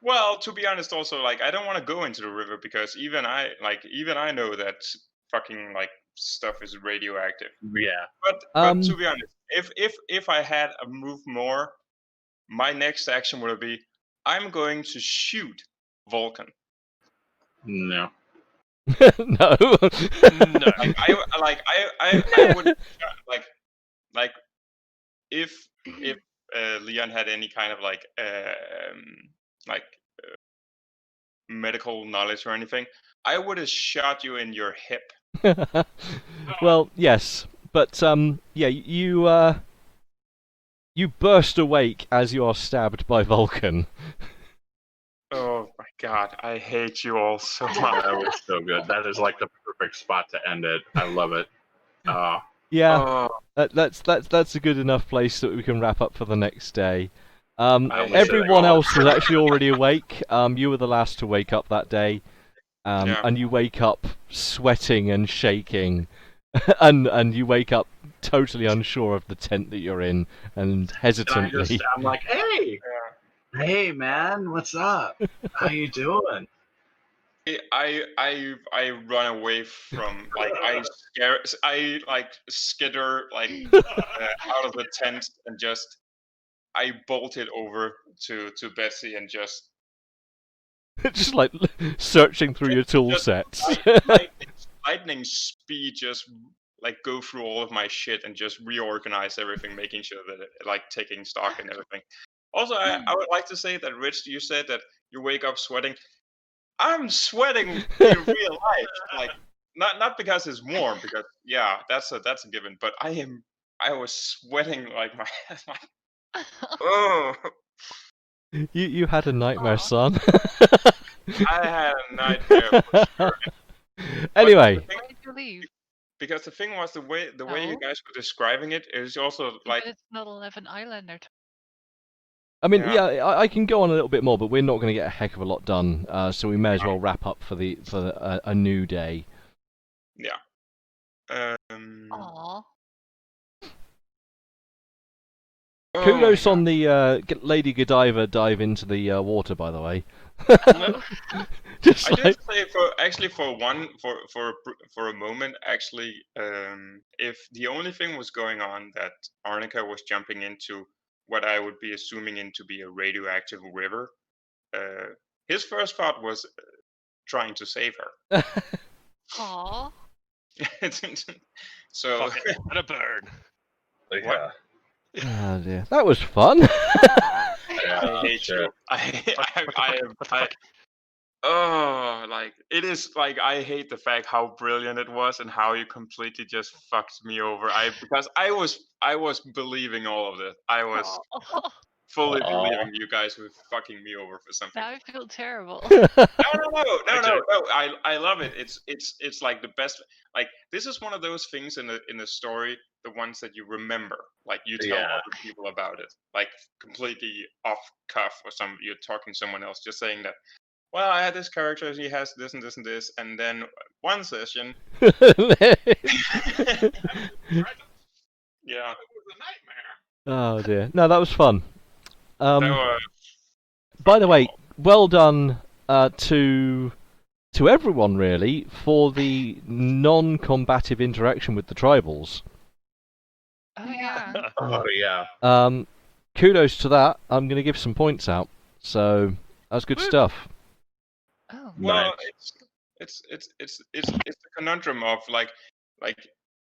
well, to be honest, also like I don't want to go into the river because even I know that fucking like stuff is radioactive. Yeah. But to be honest, if I had a move more, my next action would be I'm going to shoot Vulcan. No. No. No. I would like if Leon had any kind of like medical knowledge or anything, I would have shot you in your hip. Well, yes, but yeah, you burst awake as you are stabbed by Vulcan. Oh my god, I hate you all so much. That was so good. That is like the perfect spot to end it. I love it. Yeah, that's a good enough place that we can wrap up for the next day. Everyone else was actually already awake. You were the last to wake up that day, and you wake up sweating and shaking, and you wake up totally unsure of the tent that you're in, and hesitantly. I'm like, hey, man, what's up? How you doing? I run away from I skitter out of the tent and just I bolted over to Betsy and just Just like searching through your tool sets. lightning speed, just like go through all of my shit and just reorganize everything, making sure that like taking stock and everything. Also, I would like to say that Rich, you said that you wake up sweating. I'm sweating in real life, like not because it's warm, because that's a given. But I was sweating like my oh. You had a nightmare, son. I had a nightmare for sure. Anyway. Why did you leave? Because the thing was the way you No. guys were describing it is also like But it's not 11 Islander. I mean, I can go on a little bit more, but we're not going to get a heck of a lot done, so we may as well wrap up for a new day. Yeah. Aww. Kudos on the Lady Godiva dive into the water, by the way. Just I did say for a moment actually, if the only thing was going on that Arnica was jumping into what I would be assuming in to be a radioactive river, his first thought was trying to save her. Aww. So and a burn. Yeah. Oh dear, that was fun. I hate you. Oh, like it is like I hate the fact how brilliant it was and how you completely just fucked me over. Because I was believing all of this. I was fully believing you guys were fucking me over for something. Now I feel terrible. No. I love it. It's like the best. Like this is one of those things in the story, the ones that you remember. Like you tell other people about it, like completely off cuff, or you're talking to someone else, just saying that. Well, I had this character, he has this and this and this, and then one session. Yeah. It was a nightmare. Oh dear. No, that was fun. By the way, well done to everyone really for the non-combative interaction with the tribals. Oh yeah. Oh yeah. Kudos to that. I'm going to give some points out. So that's good stuff. Oh. Well, it's the conundrum of like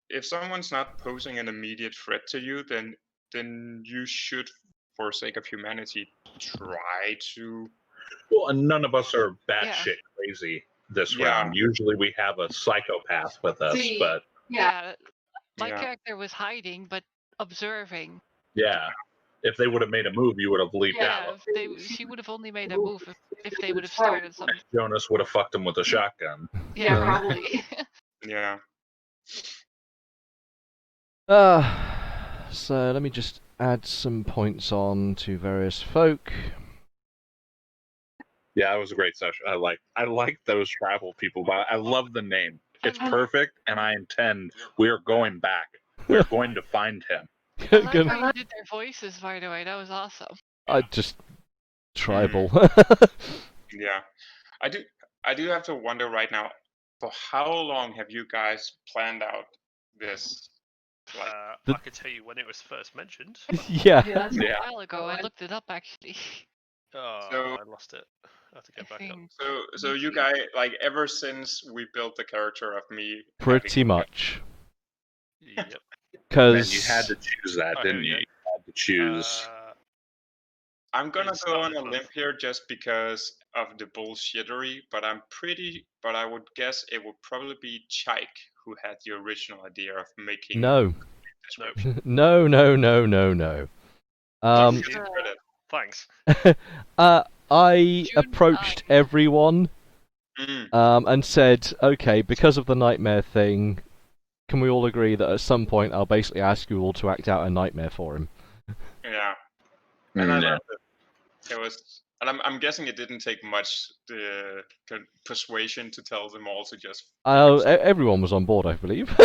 if someone's not posing an immediate threat to you, then you should, for sake of humanity, try to. Well, and none of us are batshit crazy this round. Usually we have a psychopath with us, but my character was hiding but observing. Yeah. If they would have made a move, you would have leaped out. She would have only made a move if they would have started something. Jonas would have fucked him with a shotgun. Yeah, probably. Yeah. So let me just add some points on to various folk. Yeah, it was a great session. I like those tribal people, but I love the name. It's perfect, and I intend we are going back. We're going to find him. I like how you did their voices, by the way. That was awesome. I just tribal. Yeah, I do have to wonder right now. For how long have you guys planned out this? Like, I could tell you when it was first mentioned. Yeah. That's a while ago. I looked it up actually. Oh, I lost it. I have to get back up. So you guys, like, ever since we built the character of me. Pretty much. Yep. Because you had to choose that, didn't you? You had to choose. I'm gonna go on a limb here just because of the bullshittery, but I would guess it would probably be Chike who had the original idea of making. No. No. Thanks. I approached everyone and said, okay, because of the nightmare thing, can we all agree that at some point I'll basically ask you all to act out a nightmare for him? Yeah. and I Yeah. loved it. It was, and I'm guessing it didn't take much persuasion to tell them all to just. Everyone was on board, I believe. Yeah,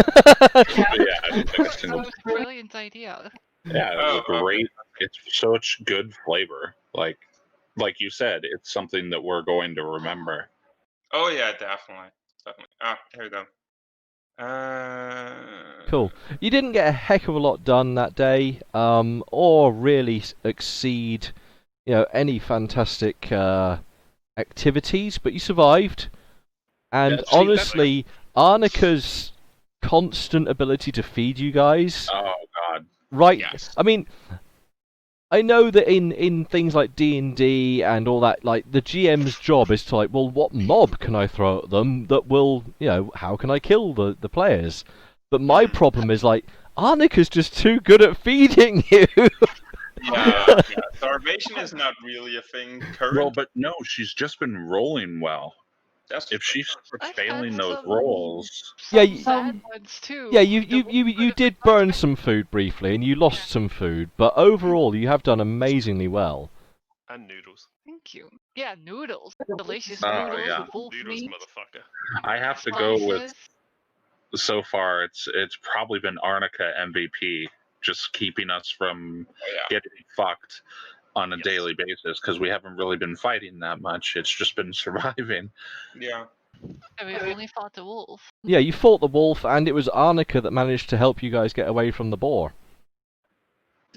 I didn't think a That single. was a brilliant idea. Yeah, it was a Oh, okay. great. It's such good flavor. Like you said, it's something that we're going to remember. Oh yeah, definitely. Ah, here we go. Cool. You didn't get a heck of a lot done that day, or really exceed, any fantastic activities, but you survived. And Yeah, see, honestly, Arnika's constant ability to feed you guys, Oh God. right? Yes. I mean, I know that in things like D&D and all that, like, the GM's job is to, like, well, what mob can I throw at them that will, how can I kill the players? But my problem is, like, Arnika's just too good at feeding you. Yeah, starvation is not really a thing currently. Well, but no, she's just been rolling well. That's If she starts I've failing had those some- rolls, Yeah, Some sad ones too. Yeah, The you wolf did could burn have some food briefly, and you lost some food, but overall you have done amazingly well. And noodles. Thank you. Yeah, noodles. Delicious Oh, noodles yeah. with wolf Noodles, meat. motherfucker. I have to go with. Spices. So far, it's probably been Arnica MVP, just keeping us from getting fucked on a Yes. daily basis because we haven't really been fighting that much. It's just been surviving. Yeah. And we only fought the wolf. Yeah, you fought the wolf, and it was Arnica that managed to help you guys get away from the boar.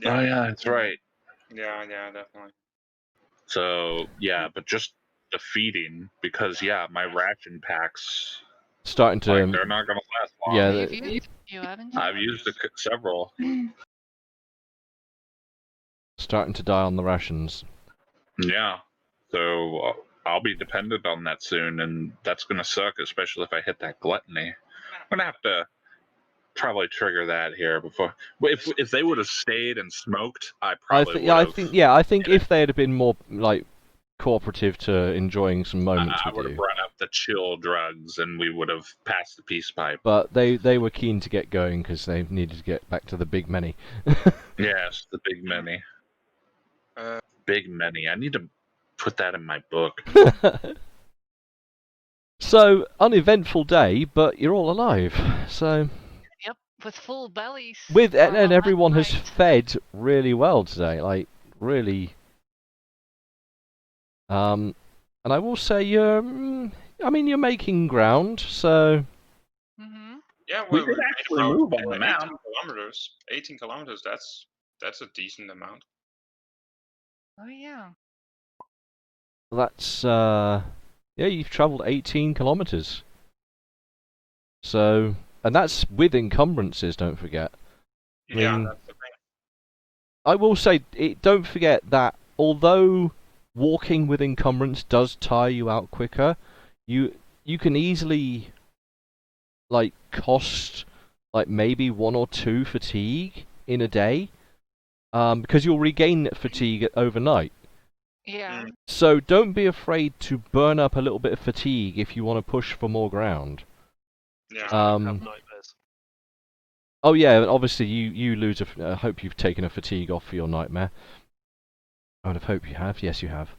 Yeah. Oh yeah, that's right. Yeah, definitely. So yeah, but just the feeding because my ration packs Starting to, they're not gonna last long. yeah, You've used you, haven't you? I've used several. starting to die on the rations. Yeah, so I'll be dependent on that soon, and that's gonna suck, especially if I hit that gluttony. I'm gonna have to probably trigger that here before. If they would have stayed and smoked, I probably would have. I think if they had been more like cooperative to enjoying some moments I with would have you, brought up the chill drugs, and we would have passed the peace pipe. but they were keen to get going because they needed to get back to the big many. Yes, the big many. Uh, Big many. I need to put that in my book. So, uneventful day, but you're all alive. So, Yep, with full bellies. and everyone has Right. fed really well today, like really. And I will say you're making ground. So, Mm-hmm. yeah, We well, did actually move on the map. 18 kilometers. 18 kilometers. That's a decent amount. Oh yeah. that's you've travelled 18 kilometers. So, and that's with encumbrances. Don't forget. Yeah, mean- that's the thing. I will say, don't forget that although walking with encumbrance does tire you out quicker, you can easily cost maybe 1 or 2 fatigue in a day, because you'll regain fatigue overnight. Yeah. So don't be afraid to burn up a little bit of fatigue if you want to push for more ground. Yeah. Have nightmares. Oh yeah, and obviously you lose I hope you've taken a fatigue off for your nightmare. I would have hoped you have. Yes, you have.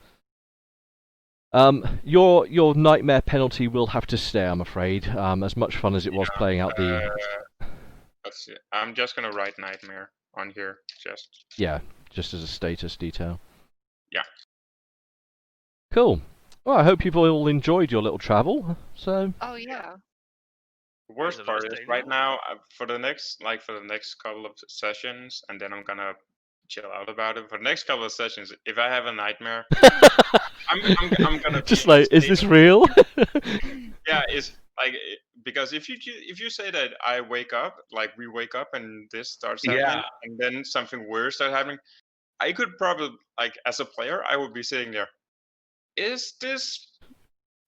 Your nightmare penalty will have to stay, I'm afraid. As much fun as it was playing out the... Let's see. I'm just gonna write nightmare on here. just as a status detail. Yeah. Cool. Well, I hope you've all enjoyed your little travel. So... Oh yeah. The worst Is it part last is day right now? now for the next couple of sessions, and then I'm gonna chill out about it. For the next couple of sessions, if I have a nightmare, I'm gonna be just in a like, is state this of- real? Yeah, it's like because if you say that I wake up, like we wake up and this starts happening, Yeah. and then something weird starts happening, I could probably as a player, I would be sitting there. Is this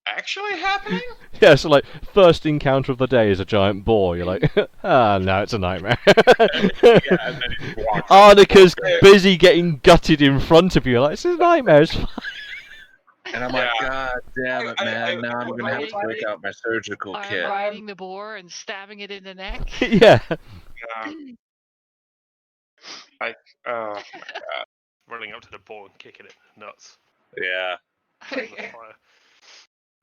actually happening? Yeah, so like, first encounter of the day is a giant boar. You're like, no, it's a nightmare. And then he walks up. Arnika's busy getting gutted in front of you. Like, it's a nightmare. It's fine. And I'm like, Yeah. God damn it, man! Now I'm gonna have to break out my surgical I'm kit. riding the boar and stabbing it in the neck. Yeah. Yeah. Oh my god. running up to the boar and kicking it in the nuts. Yeah. On the fire.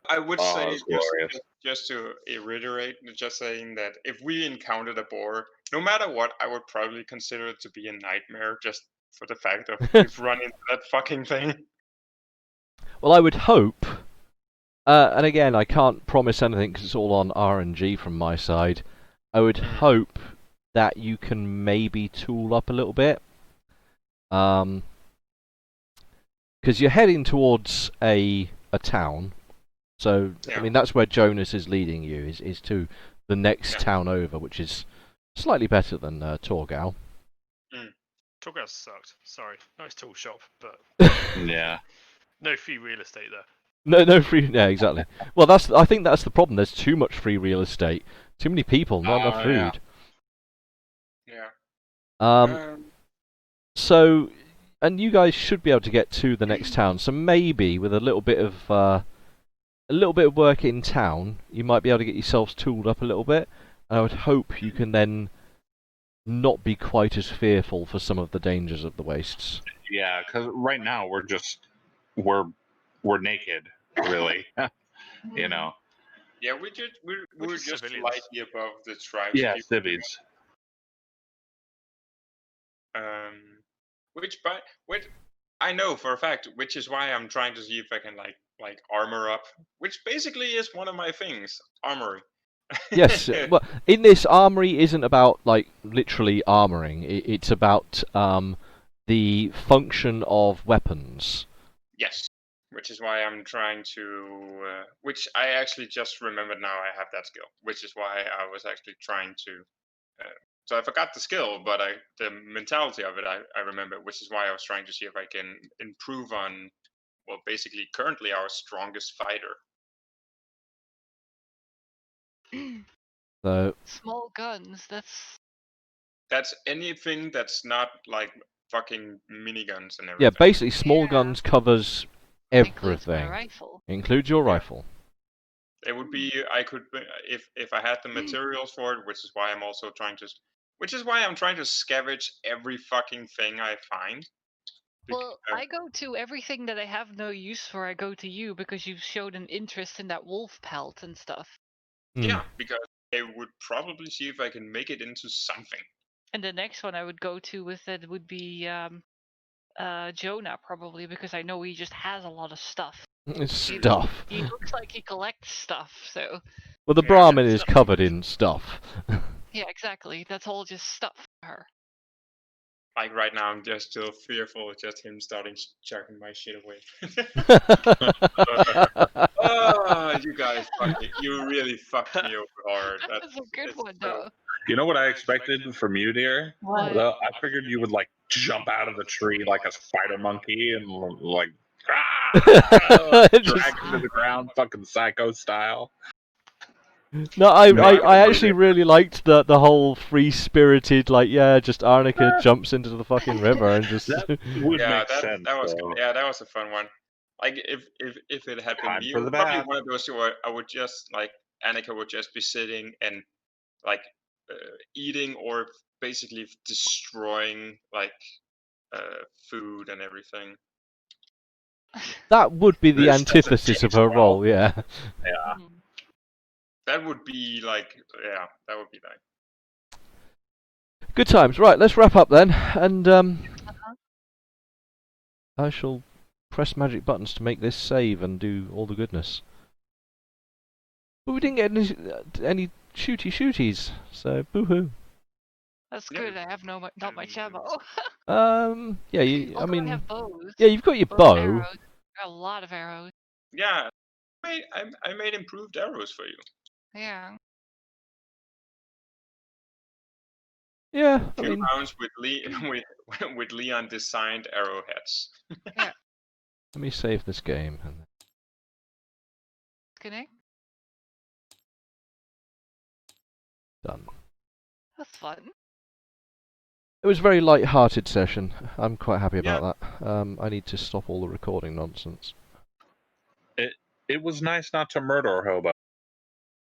I would Oh, say that's glorious. just to reiterate, just saying that if we encountered a boar, no matter what, I would probably consider it to be a nightmare, just for the fact of we've run into that fucking thing. Well, I would hope, and again, I can't promise anything because it's all on RNG from my side. I would hope that you can maybe tool up a little bit, because you're heading towards a town. So I mean, that's where Jonas is leading you. Is to the next town over, which is slightly better than Torgau. Torgau sucked. Sorry, nice tool shop, but Yeah. no free real estate there. No free. Yeah, exactly. Well, I think that's the problem. There's too much free real estate. Too many people, not enough food. Yeah. So, and you guys should be able to get to the next town. So maybe with a little bit of work in town, you might be able to get yourselves tooled up a little bit. And I would hope you can then not be quite as fearful for some of the dangers of the wastes. Yeah, because right now we're naked, really. You know. Yeah, we're just civilians. slightly above the tribes. Yeah, civvies. Which I know for a fact, which is why I'm trying to see if I can like armor up, which basically is one of my things, armory. Yes, well, in this, armory isn't about like literally armoring. It's about the function of weapons. Yes, which is why I'm trying to. Which I actually just remembered now. I have that skill, which is why I was actually trying to. So I forgot the skill, but the mentality of it I remember, which is why I was trying to see if I can improve on, well, basically currently our strongest fighter. So Small guns. That's anything that's not like fucking miniguns and everything. yeah, basically small guns covers Includes my everything. rifle. Includes your rifle. It would be I could if I had the materials for it, which is why I'm trying to scavenge every fucking thing I find. Well, I go to everything that I have no use for. I go to you because you've showed an interest in that wolf pelt and stuff. Yeah, because I would probably see if I can make it into something. And the next one I would go to with it would be Jonah, probably, because I know he just has a lot of stuff. Stuff. He looks like he collects stuff, so. Well, the Brahmin is covered in stuff. Yeah, exactly. That's all just stuff for her. Like right now, I'm just still fearful of just him starting chucking my shit away. Oh, you guys, you really fucked me over hard. That's a good one, though. You know what I expected from you, dear? What? Well, I figured you would like jump out of the tree like a spider monkey and like drag him to the ground, fucking Psycho style. No, I actually really liked the whole free-spirited, like, yeah, just Arnica jumps into the fucking river and just... That would make sense. That was good. Yeah, that was a fun one. Like, if it had been me, it would probably one of those where I would just, like, Annika would just be sitting and, like, eating or basically destroying, like, food and everything. That would be the antithesis of her role, yeah. Yeah. That would be like, yeah, that would be like. Good times. Right, let's wrap up then, and I shall press magic buttons to make this save and do all the goodness. But we didn't get any shooties, so boo-hoo. That's good. I have not much ammo. Yeah, I mean, I have bows. yeah, you've got your bow. Arrows. I got a lot of arrows. Yeah, I made improved arrows for you. Yeah. Yeah, I 2 mean, rounds with with Leon designed arrowheads. Yeah. Let me save this game. Connect. Done. That's fun. It was a very light-hearted session. I'm quite happy about that. I need to stop all the recording nonsense. It was nice not to murder a hobo.